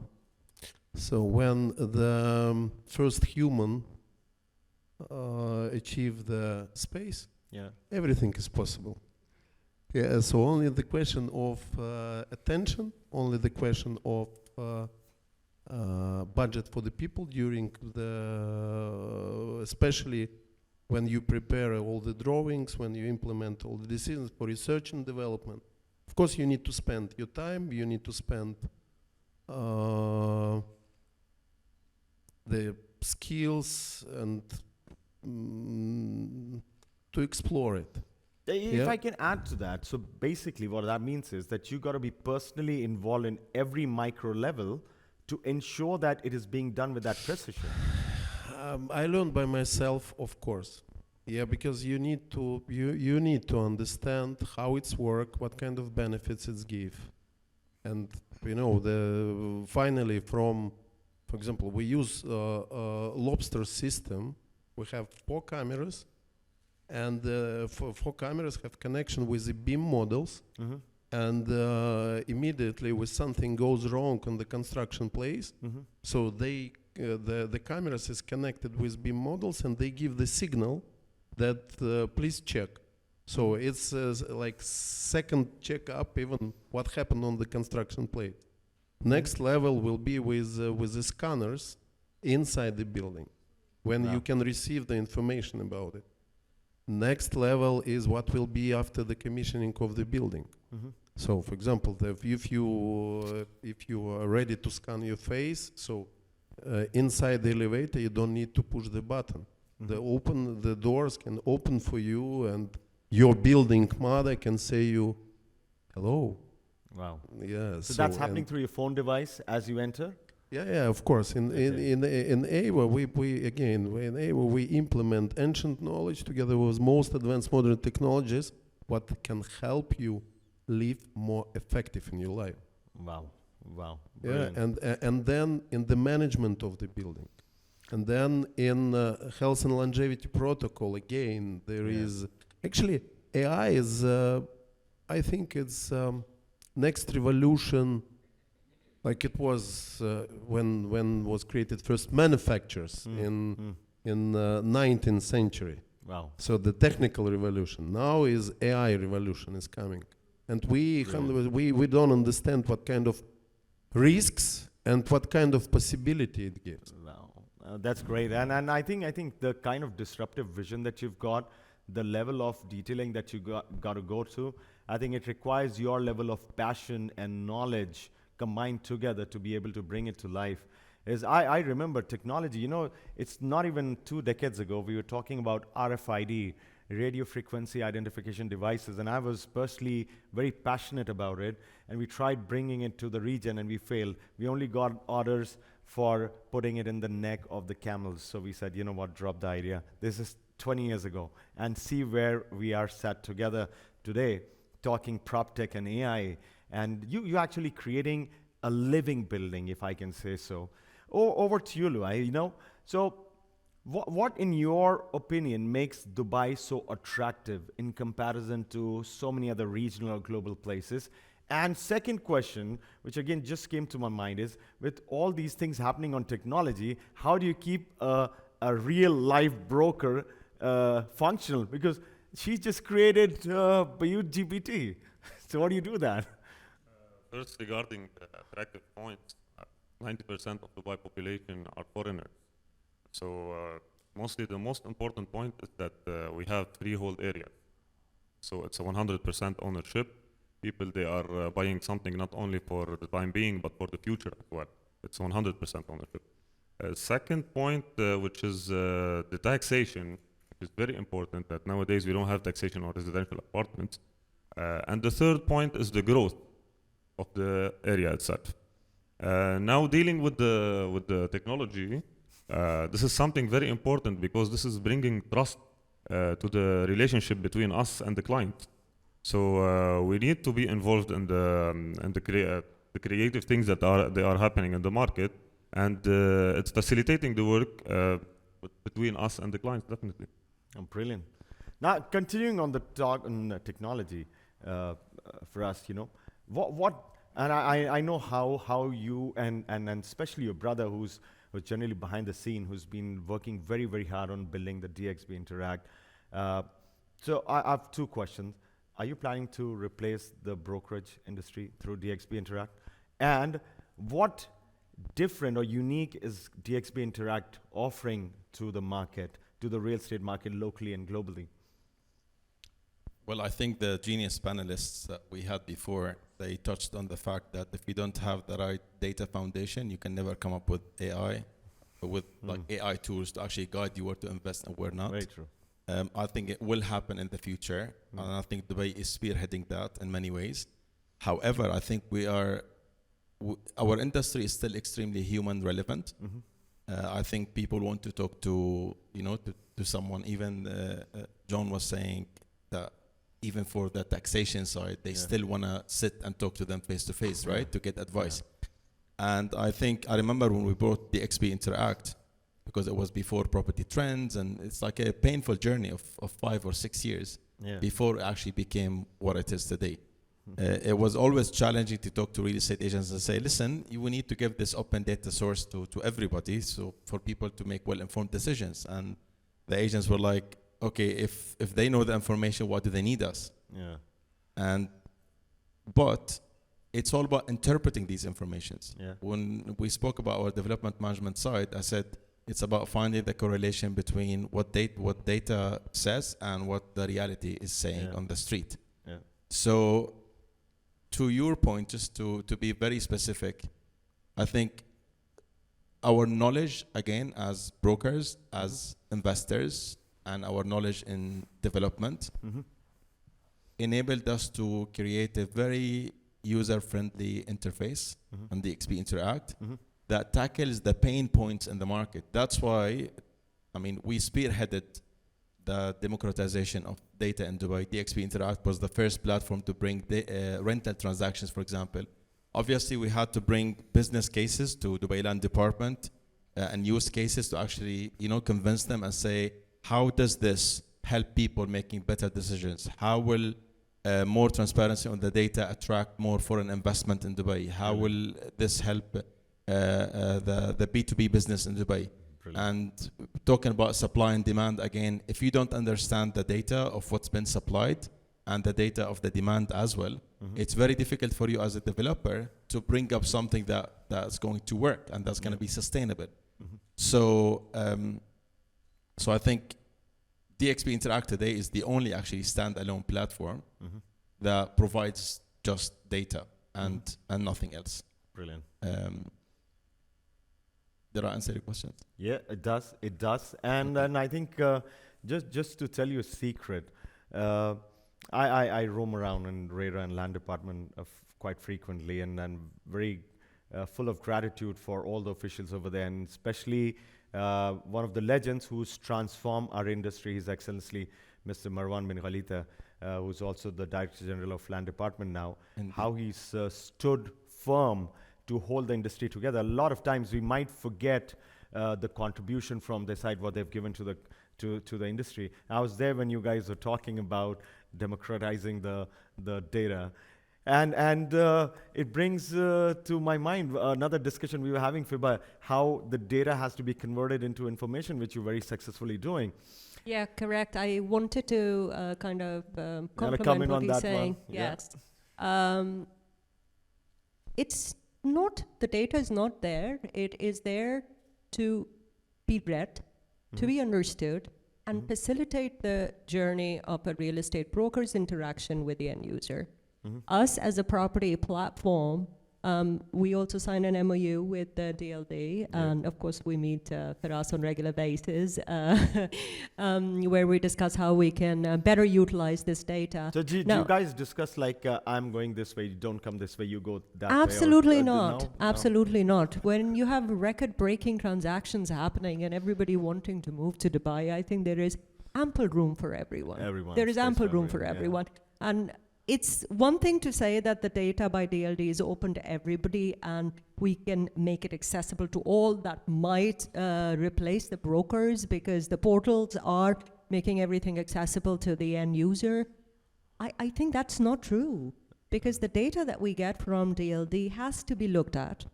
so when the first human achieved the space, everything is possible. Yeah, so only the question of attention, only the question of budget for the people during the, especially when you prepare all the drawings, when you implement all the decisions for research and development. Of course, you need to spend your time, you need to spend the skills and to explore it. If I can add to that, so basically what that means is that you got to be personally involved in every micro level to ensure that it is being done with that precision. I learned by myself, of course. Yeah, because you need to understand how it's work, what kind of benefits it's give, and you know finally for example, we use lobster system. We have 4 cameras, and 4 cameras have connection with the BIM models, and immediately when something goes wrong on the construction place, so they the cameras is connected with BIM models, and they give the signal that please check. So it's like second check up even what happened on the construction plate. Next level will be with the scanners inside the building, when you can receive the information about it. Next level is what will be after the commissioning of the building. So, for example, if you are ready to scan your face, so inside the elevator you don't need to push the button. The doors can open for you, and your building mother can say you hello. Wow. Yeah. So that's happening through your phone device as you enter? Yeah, of course. In AWA, we implement ancient knowledge together with most advanced modern technologies, what can help you live more effective in your life. Wow. Yeah, Brilliant. and then in the management of the building, and then in health and longevity protocol again, there is actually AI is I think it's next revolution. Like it was when was created first manufacturers in 19th century. Wow. So the technical revolution now is AI revolution is coming, and we don't understand what kind of risks and what kind of possibility it gives. Wow, that's great, and I think the kind of disruptive vision that you've got, the level of detailing that you got to go to, I think it requires your level of passion and knowledge combined together to be able to bring it to life. I remember technology, it's not even 2 decades ago, we were talking about RFID, radio frequency identification devices, and I was personally very passionate about it, and we tried bringing it to the region and we failed. We only got orders for putting it in the neck of the camels. So we said, you know what, drop the idea. This is 20 years ago, and see where we are sat together today, talking PropTech and AI, and you actually creating a living building, if I can say so. Over to you, Luai, So what in your opinion makes Dubai so attractive in comparison to so many other regional or global places? And second question, which again just came to my mind, is with all these things happening on technology, how do you keep a real life broker functional? Because she just created Bayut GPT. So how do you do that? First, regarding the attractive points, 90% of the Dubai population are foreigners. So mostly the most important point is that we have freehold areas. So it's a 100% ownership. People, they are buying something not only for the time being, but for the future as well. It's 100% ownership. Second point, which is the taxation, which is very important, that nowadays we don't have taxation on residential apartments. And the third point is the growth of the area itself. Now dealing with the technology, this is something very important because this is bringing trust to the relationship between us and the client. So we need to be involved in the creative things that are happening in the market, and it's facilitating the work between us and the clients, definitely. Oh, brilliant. Now continuing on the talk on technology, for us, what And I know how you and especially your brother who's generally behind the scene, who's been working very, very hard on building the DXB Interact. So I have two questions. Are you planning to replace the brokerage industry through DXB Interact? And what different or unique is DXB Interact offering to the market, to the real estate market locally and globally? Well, I think the genius panelists that we had before, they touched on the fact that if you don't have the right data foundation, you can never come up with AI, or with like AI tools to actually guide you where to invest and where not. Very true. I think it will happen in the future, and I think Dubai is spearheading that in many ways. However, I think our industry is still extremely human relevant. I think people want to talk to, to someone. Even John was saying that even for the taxation side, they still want to sit and talk to them face to face, right, to get advice. And I remember when we brought the XP Interact, because it was before property trends, and it's like a painful journey of 5 or 6 years before it actually became what it is today. It was always challenging to talk to real estate agents and say, listen, we need to give this open data source to everybody, so for people to make well-informed decisions. And the agents were like, okay, if they know the information, why do they need us? But it's all about interpreting these informations. When we spoke about our development management side, I said it's about finding the correlation between what data says and what the reality is saying on the street. So to your point, just to be very specific, I think our knowledge, again, as brokers, as investors, and our knowledge in development enabled us to create a very user-friendly interface on the XP Interact that tackles the pain points in the market. That's why, we spearheaded the democratization of data in Dubai. DXP Interact was the first platform to bring rental transactions, for example. Obviously, we had to bring business cases to Dubai Land Department and use cases to actually, convince them and say, how does this help people making better decisions? How will more transparency on the data attract more foreign investment in Dubai? How will this help the B2B business in Dubai? And talking about supply and demand, again, if you don't understand the data of what's been supplied and the data of the demand as well, it's very difficult for you as a developer to bring up something that's going to work and that's going to be sustainable. So I think DXP Interact today is the only actually standalone platform that provides just data and nothing else. Brilliant. Did I answer your question? Yeah, it does. It does. And I think just to tell you a secret, I roam around in RERA and Land Department quite frequently, and I'm very full of gratitude for all the officials over there, and especially one of the legends who's transformed our industry, His Excellency Mr. Marwan bin Khalita, who's also the Director General of Land Department now. Indeed. How he's stood firm to hold the industry together. A lot of times we might forget the contribution from their side, what they've given to the industry. I was there when you guys were talking about democratizing the data. And it brings to my mind another discussion we were having, Fiba, how the data has to be converted into information, which you're very successfully doing. Yeah, correct. I wanted to compliment what he's saying. Yes. It's not, the data is not there. It is there to be read, to be understood, and facilitate the journey of a real estate broker's interaction with the end user. Us as a property platform, we also sign an MOU with the DLD, and of course we meet Firas on regular basis, where we discuss how we can better utilize this data. So do you guys discuss like, I'm going this way, you don't come this way, you go that way? Absolutely not. Absolutely not. When you have record-breaking transactions happening and everybody wanting to move to Dubai, I think there is ample room for everyone. There is ample room for everyone. And it's one thing to say that the data by DLD is open to everybody and we can make it accessible to all. That might replace the brokers because the portals are making everything accessible to the end user. I think that's not true. Because the data that we get from DLD has to be looked at,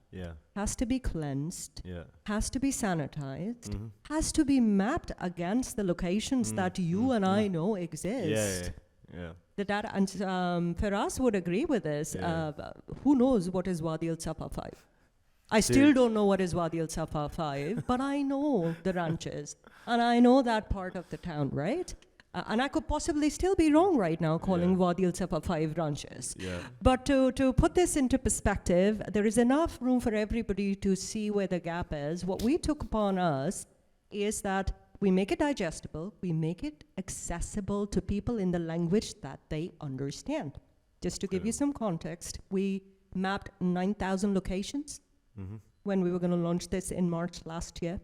has to be cleansed, has to be sanitized, has to be mapped against the locations that you and I know exist. The data, and Firas would agree with this. Who knows what is Wadi Al Safa 5? I still don't know what is Wadi Al Safa 5, but I know the ranches, and I know that part of the town, right? And I could possibly still be wrong right now calling Wadi Al Safa 5 ranches. But to put this into perspective, there is enough room for everybody to see where the gap is. What we took upon us is that we make it digestible, we make it accessible to people in the language that they understand. Just to give you some context, we mapped 9,000 locations when we were going to launch this in March last year.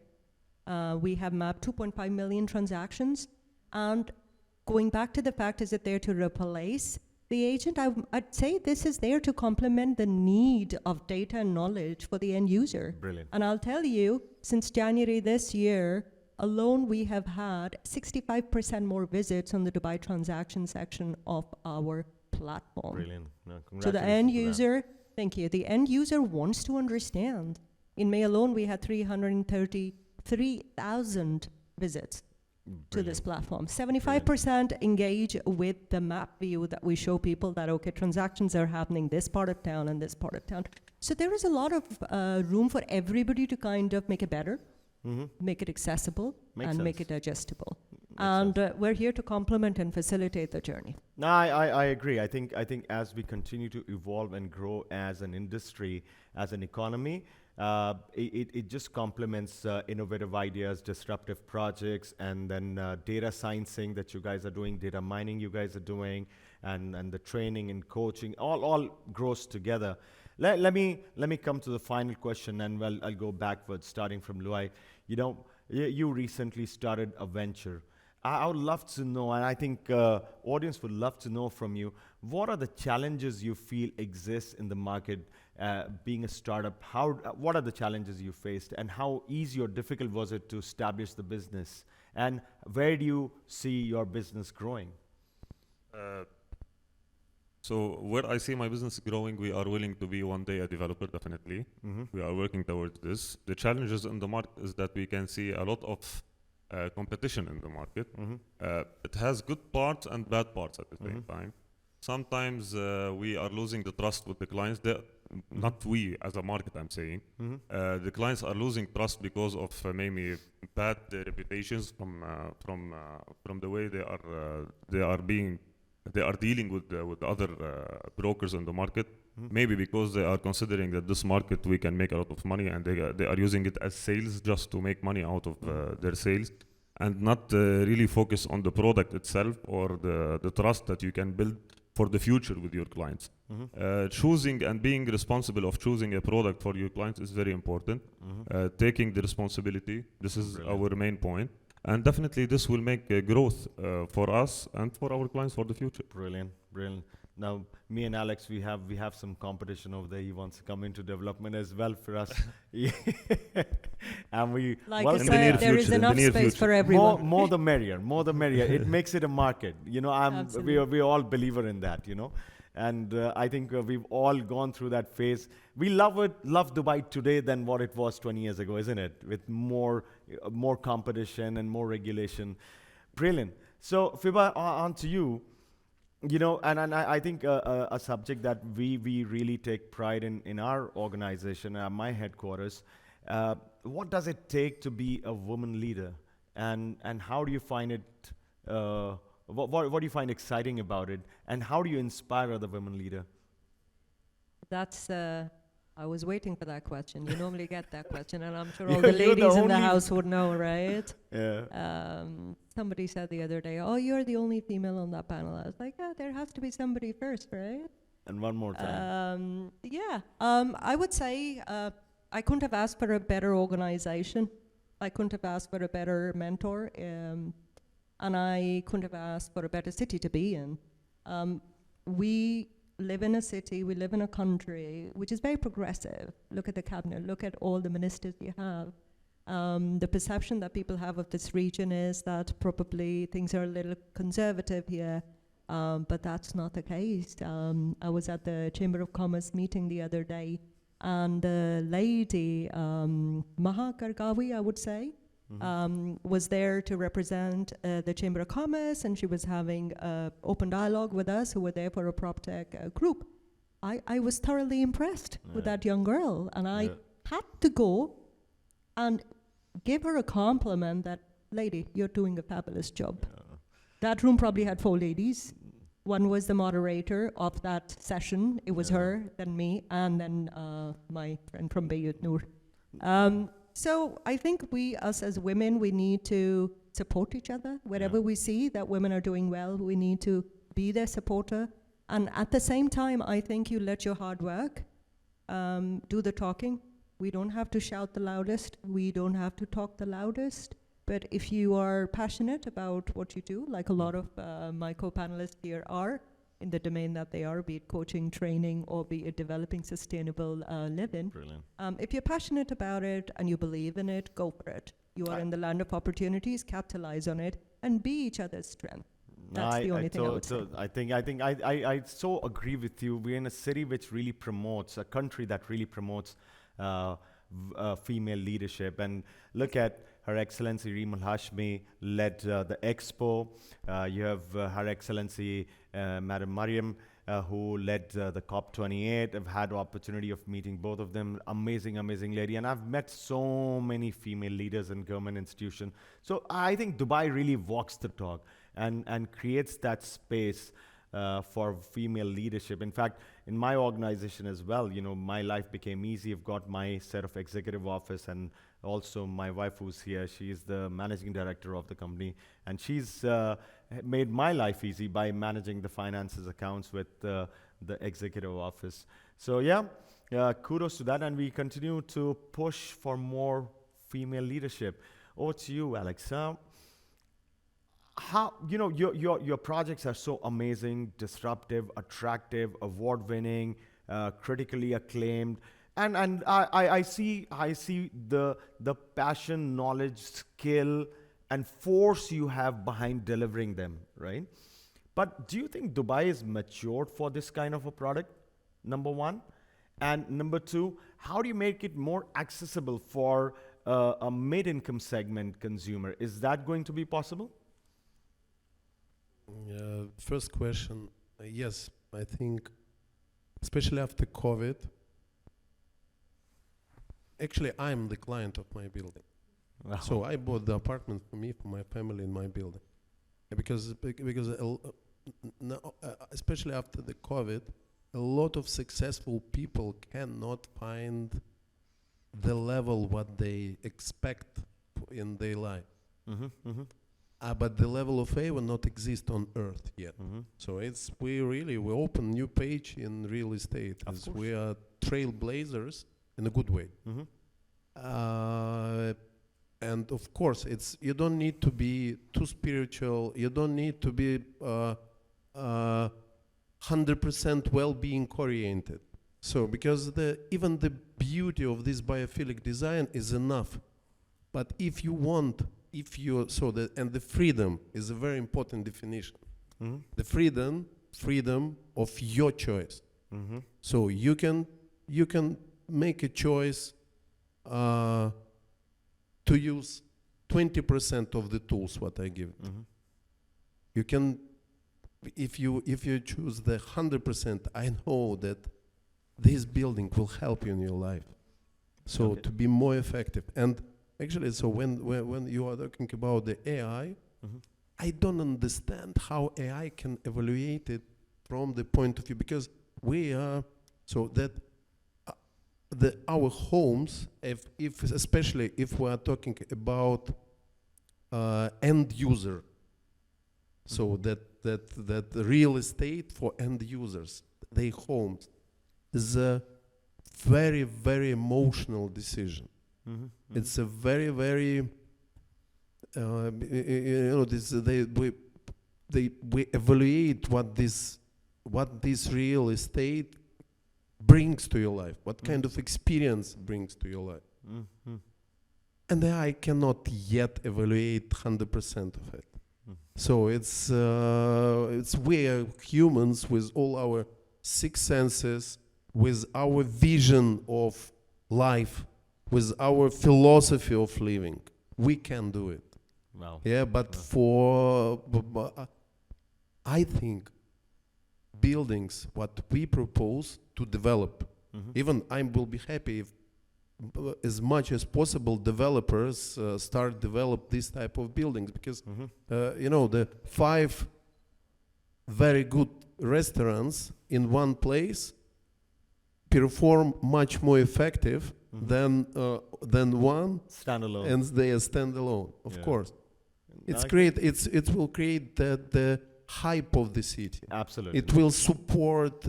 We have mapped 2.5 million transactions. And going back to the fact, is it there to replace the agent? I'd say this is there to complement the need of data and knowledge for the end user. Brilliant. And I'll tell you, since January this year alone, we have had 65% more visits on the Dubai transaction section of our platform. Brilliant. No, So the end user, thank you, the end user wants to understand. In May alone, we had 333,000 visits to this platform. 75% engage with the map view that we show people that, okay, transactions are happening this part of town and this part of town. So there is a lot of room for everybody to kind of make it better, make it accessible, make it digestible. We're here to complement and facilitate the journey. No, I agree. I think as we continue to evolve and grow as an industry, as an economy, it just complements innovative ideas, disruptive projects, and then data sciencing that you guys are doing, data mining you guys are doing, and the training and coaching, all grows together. Let me come to the final question, and I'll go backwards, starting from Luai. You know, you recently started a venture. I would love to know, and I think audience would love to know from you, what are the challenges you feel exist in the market being a startup? What are the challenges you faced, and how easy or difficult was it to establish the business? And where do you see your business growing? So where I see my business growing, we are willing to be one day a developer, definitely. We are working towards this. The challenges in the market is that we can see a lot of competition in the market. It has good parts and bad parts at the same time. Sometimes we are losing the trust with the clients. Not we as a market, I'm saying. The clients are losing trust because of maybe bad reputations from the way they are dealing with other brokers in the market. Maybe because they are considering that this market we can make a lot of money, and they are using it as sales just to make money out of their sales, and not really focus on the product itself or the trust that you can build for the future with your clients. Choosing and being responsible of choosing a product for your clients is very important. Taking the responsibility, this is our main point. And definitely this will make growth for us and for our clients for the future. Brilliant. Now, me and Alex, we have some competition over there. He wants to come into development as well for us. And we, like I said, there is enough space for everyone. More the merrier. It makes it a market. You know, we're all believer in that, you know. And I think we've all gone through that phase. We love Dubai today than what it was 20 years ago, isn't it? With more competition and more regulation. Brilliant. So, Fiba, on to you. You know, and I think a subject that we really take pride in our organization, my headquarters. What does it take to be a woman leader, and how do you find it? What do you find exciting about it, and how do you inspire other women leaders? That's I was waiting for that question. You normally get that question, and I'm sure all the ladies in the house would know, right? Yeah. Somebody said the other day, "Oh, you're the only female on that panel." I was like, "Yeah, there has to be somebody first, right?" And one more time. I would say I couldn't have asked for a better organization. I couldn't have asked for a better mentor. And I couldn't have asked for a better city to be in. We live in a city, we live in a country which is very progressive. Look at the cabinet, look at all the ministers you have. The perception that people have of this region is that probably things are a little conservative here. but that's not the case. I was at the Chamber of Commerce meeting the other day, and the lady, Maha Kargawi, I would say, was there to represent the Chamber of Commerce, and she was having open dialogue with us who were there for a PropTech group. I was thoroughly impressed with that young girl, and I had to go and give her a compliment that, lady, you're doing a fabulous job. That room probably had 4 ladies. One was the moderator of that session. It was her, then me, and then my friend from Beirut, Noor. So I think we, us as women, we need to support each other. Wherever we see that women are doing well, we need to be their supporter. And at the same time, I think you let your hard work do the talking. We don't have to shout the loudest. We don't have to talk the loudest. But if you are passionate about what you do, like a lot of my co-panelists here are, in the domain that they are, be it coaching, training, or be it developing sustainable living. Brilliant. If you're passionate about it and you believe in it, go for it. You are in the land of opportunities, capitalize on it, and be each other's strength. That's the only thing I would say. I so agree with you. We're in a city which really promotes, a country that really promotes female leadership. And look at Her Excellency Reem Al-Hashmi led the expo. You have Her Excellency Madam Mariam, who led the COP28. I've had the opportunity of meeting both of them. Amazing, amazing lady. And I've met so many female leaders in government institutions. So I think Dubai really walks the talk and creates that space for female leadership. In fact, in my organization as well, you know, my life became easy. I've got my set of executive office, and also my wife who's here, she is the managing director of the company, and she's made my life easy by managing the finances accounts with the executive office. So yeah, kudos to that, and we continue to push for more female leadership. Over to you, Alex. How, you know, your projects are so amazing, disruptive, attractive, award-winning, critically acclaimed, and I see the passion, knowledge, skill, and force you have behind delivering them, right? But do you think Dubai is matured for this kind of a product? Number one, and number two, how do you make it more accessible for a mid-income segment consumer? Is that going to be possible? First question, yes, I think, especially after COVID, actually I'm the client of my building. Wow. So I bought the apartment for me, for my family in my building. Because especially after the COVID, a lot of successful people cannot find the level what they expect in their life. But the level of A will not exist on earth yet. So we open new page in real estate. We are trailblazers in a good way. And of course, you don't need to be too spiritual. You don't need to be 100% well-being oriented. So because even the beauty of this biophilic design is enough. But if you want, and the freedom is a very important definition. The freedom of your choice. So you can make a choice to use 20% of the tools what I give. You can, if you choose the 100%, I know that this building will help you in your life. So to be more effective. And actually, so when you are talking about the AI, I don't understand how AI can evaluate it from the point of view, because we are, so that our homes, especially if we are talking about end user, so that real estate for end users, their homes, is a very, very emotional decision. It's a very, very, we evaluate what this real estate brings to your life, what kind of experience brings to your life. And I cannot yet evaluate 100% of it. So it's we are humans with all our six senses, with our vision of life, with our philosophy of living. We can do it. Wow. Yeah, but I think buildings, what we propose to develop, even I will be happy if as much as possible developers start develop this type of buildings, because you know, the 5 very good restaurants in one place perform much more effective than one standalone, and they are standalone, of Yeah. course. It's I- great. It will create the hype of the city. Absolutely. It will support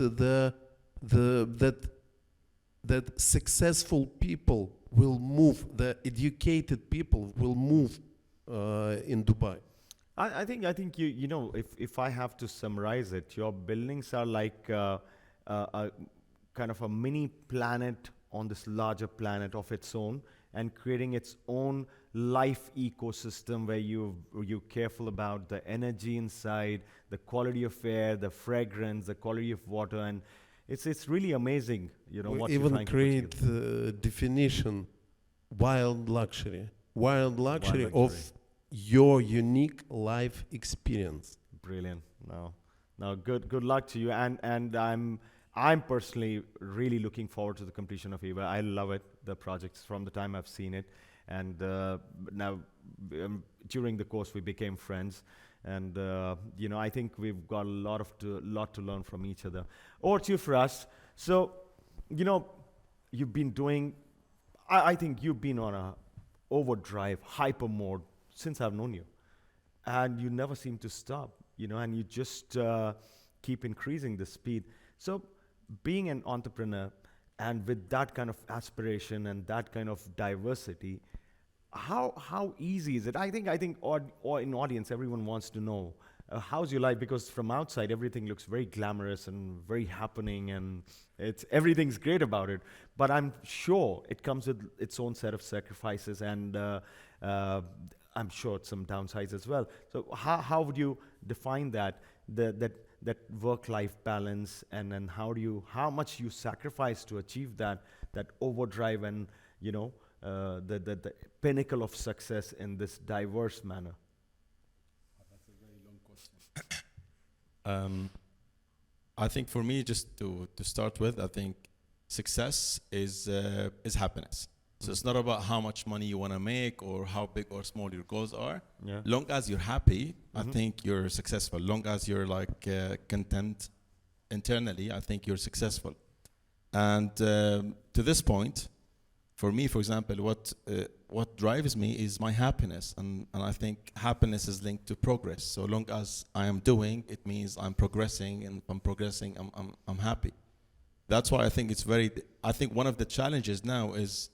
that successful people will move. The educated people will move in Dubai. I think you know, if I have to summarize it, your buildings are like a kind of a mini planet on this larger planet of its own, and creating its own life ecosystem where you're careful about the energy inside, the quality of air, the fragrance, the quality of water, and it's really amazing, you know, We what you're even trying to put create together. definition, wild luxury luxury. of your unique life experience. Brilliant. No, good luck to you, and I'm personally really looking forward to the completion of EVA. I love it, the projects from the time I've seen it, and now during the course we became friends, and you know, I think we've got a lot to learn from each other. Over to you, Firas. So, you know, you've been doing, I think you've been on a overdrive, hyper mode since I've known you, and you never seem to stop, you know, and you just keep increasing the speed. So, being an entrepreneur and with that kind of aspiration and that kind of diversity, how easy is it? I think or in audience, everyone wants to know how's your life, because from outside everything looks very glamorous and very happening, and everything's great about it. But I'm sure it comes with its own set of sacrifices, and I'm sure some downsides as well. So how would you define that work-life balance, and then how much you sacrifice to achieve that overdrive, and you know, the pinnacle of success in this diverse manner? That's a very long question. I think for me, just to start with, I think success is happiness. So it's not about how much money you want to make or how big or small your goals are. Yeah. Long as you're happy, I think you're successful. Long as you're like content internally, I think you're successful. And to this point, for me, for example, what drives me is my happiness, and I think happiness is linked to progress. So long as I am doing, it means I'm progressing, and if I'm progressing, I'm happy. That's why I think I think one of the challenges now is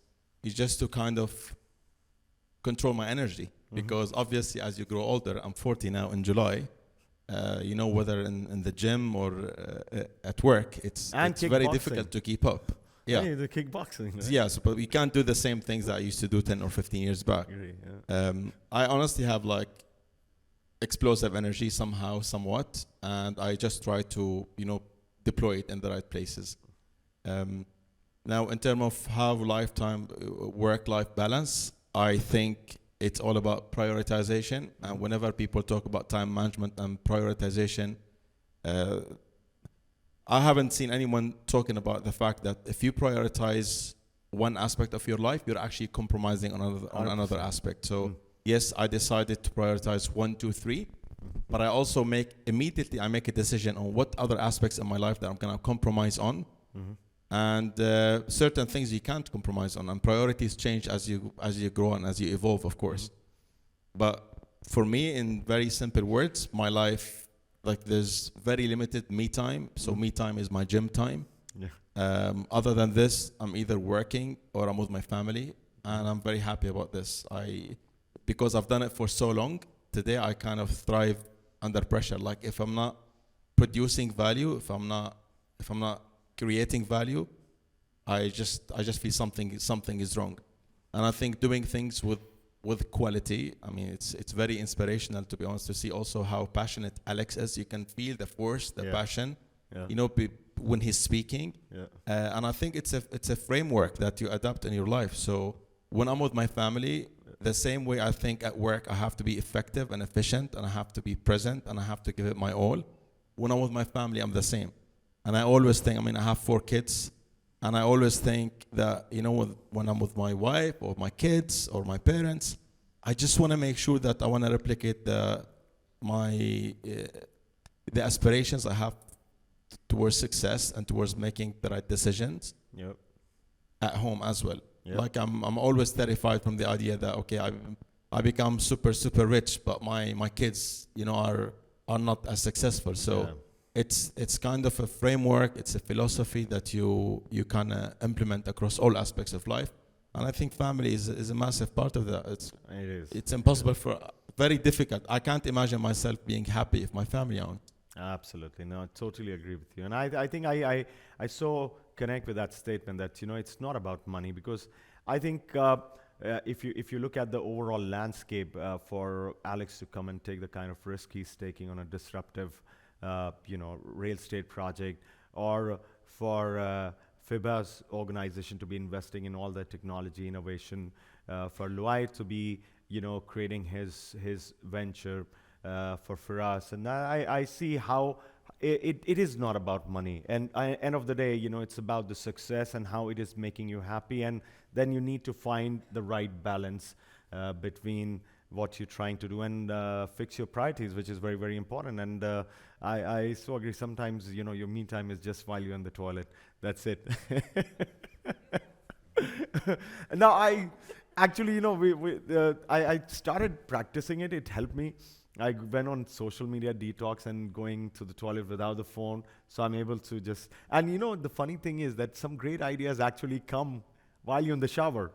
just to kind of control my energy, because obviously as you grow older, I'm 40 now in July, you know, whether in the gym or at work, it's very difficult to keep up. Yeah, hey, the kickboxing. Right? Yeah, so but we can't do the same things that I used to do 10 or 15 years back. I honestly have like explosive energy somehow, somewhat, and I just try to, you know, deploy it in the right places. Now, in terms of how work-life balance, I think it's all about prioritization. And whenever people talk about time management and prioritization, I haven't seen anyone talking about the fact that if you prioritize one aspect of your life, you're actually compromising on another aspect. So yes, I decided to prioritize 1, 2, 3, but I also make a decision on what other aspects of my life that I'm gonna compromise on. And certain things you can't compromise on, and priorities change as you grow and as you evolve, of course. But for me, in very simple words, my life, like, there's very limited me time. So me time is my gym time. Other than this, I'm either working or I'm with my family, and I'm very happy about this. Because I've done it for so long, today I kind of thrive under pressure. Like, if I'm not producing value, if I'm not creating value, I just feel something is wrong. And I think doing things with with quality. I mean, it's very inspirational, to be honest, to see also how passionate Alex is. You can feel the force, the passion, you know, when he's speaking. And I think it's a framework that you adapt in your life. So when I'm with my family, the same way I think at work, I have to be effective and efficient, and I have to be present, and I have to give it my all. When I'm with my family, I'm the same. And I always think, I mean, I have 4 kids, and I always think that, you know, when I'm with my wife or my kids or my parents, I just want to make sure that I want to replicate the aspirations I have towards success and towards making the right decisions at home as well. Like I'm always terrified from the idea that, okay, I become super rich, but my kids, you know, are not as successful. So it's kind of a framework, it's a philosophy that you kind of implement across all aspects of life. And I think family is a massive part of that. It's impossible very difficult. I can't imagine myself being happy if my family aren't. Absolutely, no, I totally agree with you. And I think I so connect with that statement that, you know, it's not about money, because I think if you look at the overall landscape for Alex to come and take the kind of risk he's taking on a disruptive, you know, real estate project, or for FIBA's organization to be investing in all the technology innovation, for Luai to be, you know, creating his venture, for Firas, and I see how it is not about money, and end of the day, you know, it's about the success and how it is making you happy, and then you need to find the right balance between what you're trying to do and fix your priorities, which is very, very important. And I so agree. Sometimes, you know, your me time is just while you're in the toilet. That's it. Now I actually, you know, I started practicing it. It helped me. I went on social media detox and going to the toilet without the phone, so I'm able to just, and you know, the funny thing is that some great ideas actually come while you're in the shower.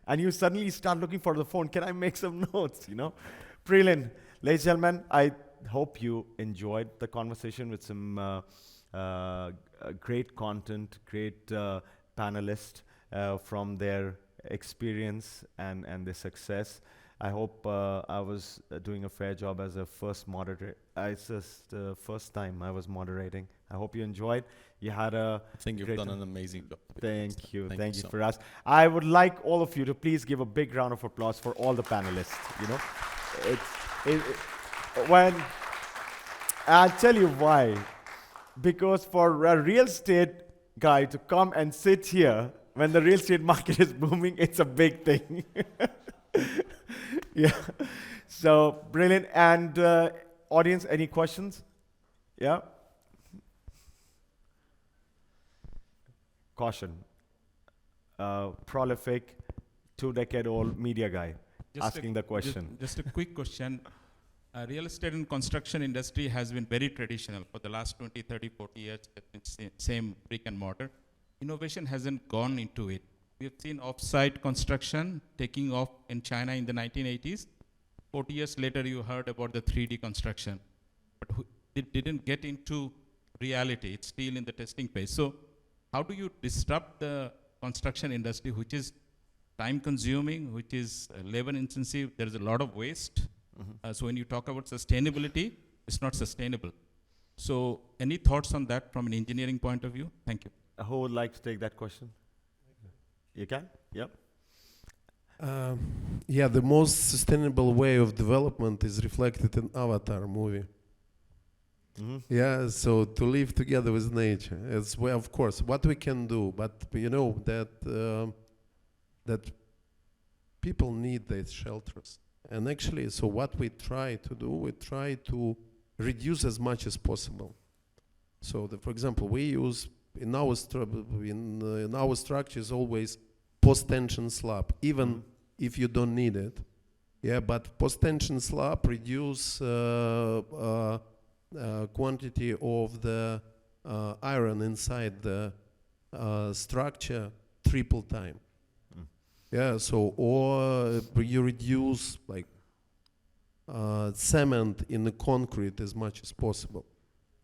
And you suddenly start looking for the phone. Can I make some notes, you know? Brilliant. Ladies and gentlemen, I hope you enjoyed the conversation with some great content, great panelists from their experience and their success. I hope I was doing a fair job as a first moderator. It's just the first time I was moderating. I hope you enjoyed. You had a I think you've done an amazing job. Thank you. Thank you so for us. I would like all of you to please give a big round of applause for all the panelists. You know, when I'll tell you why. Because for a real estate guy to come and sit here when the real estate market is booming, it's a big thing. Yeah. So brilliant. And audience, any questions? Yeah. Caution. Prolific, 2-decade-old media guy asking the question. Just a quick question. Real estate and construction industry has been very traditional for the last 20, 30, 40 years. It's same brick and mortar. Innovation hasn't gone into it. We have seen off-site construction taking off in China in the 1980s. 40 years later, you heard about the 3D construction. But it didn't get into reality. It's still in the testing phase. So how do you disrupt the construction industry, which is time-consuming, which is labor-intensive? There is a lot of waste. So when you talk about sustainability, it's not sustainable. So any thoughts on that from an engineering point of view? Thank you. Who would like to take that question? You can? Yep. Yeah, the most sustainable way of development is reflected in Avatar movie. Yeah, so to live together with nature. It's well, of course, what we can do, but you know that that people need these shelters. And actually, so what we try to do, we try to reduce as much as possible. So, for example, we use in our structures always post-tension slab, even if you don't need it. Yeah, but post-tension slab reduce quantity of the iron inside the structure triple time. Yeah, so or you reduce like cement in the concrete as much as possible,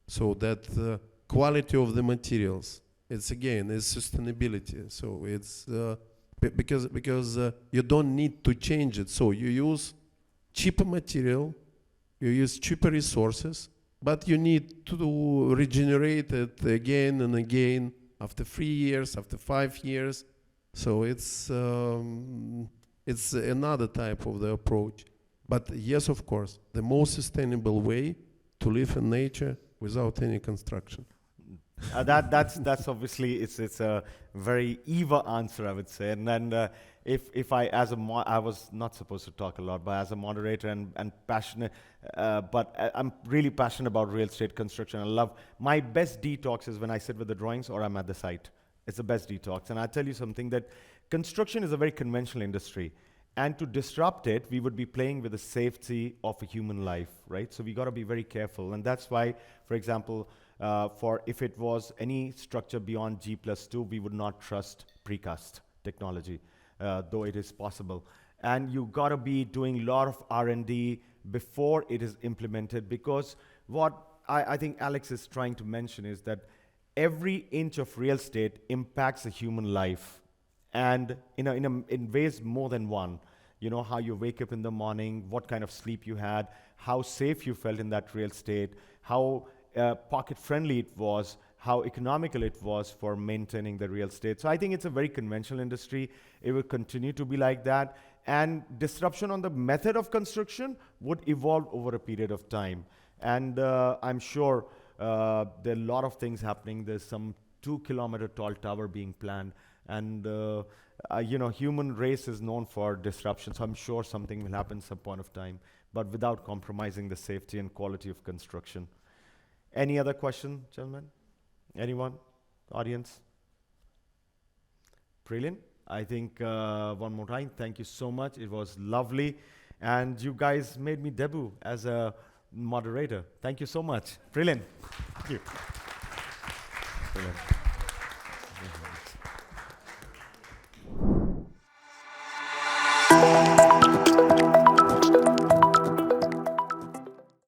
so that quality of the materials. It's again is sustainability. So it's because you don't need to change it. So you use cheaper material, you use cheaper resources, but you need to regenerate it again and again after 3 years, after 5 years. So it's another type of the approach. But yes, of course, the most sustainable way to live in nature without any construction. That's obviously it's a very Eva answer, I would say. And then if I I was not supposed to talk a lot, but as a moderator and passionate, but I'm really passionate about real estate construction. I love my best detox is when I sit with the drawings or I'm at the site. It's the best detox. And I tell you something, that construction is a very conventional industry. And to disrupt it, we would be playing with the safety of a human life, right? So we got to be very careful. And that's why, for example, for if it was any structure beyond G+2, we would not trust precast technology, though it is possible. And you got to be doing a lot of R&D before it is implemented, because what I think Alex is trying to mention is that every inch of real estate impacts a human life, and in ways more than one. You know, how you wake up in the morning, what kind of sleep you had, how safe you felt in that real estate, how pocket-friendly it was, how economical it was for maintaining the real estate. So I think it's a very conventional industry. It will continue to be like that. And disruption on the method of construction would evolve over a period of time. And I'm sure there are a lot of things happening. There's some 2-kilometer tall tower being planned. And human race is known for disruption, so I'm sure something will happen some point of time, but without compromising the safety and quality of construction. Any other question, gentlemen? Anyone? Audience? Brilliant. I think one more time, thank you so much. It was lovely. And you guys made me debut as a moderator. Thank you so much. Brilliant. Thank you. Brilliant.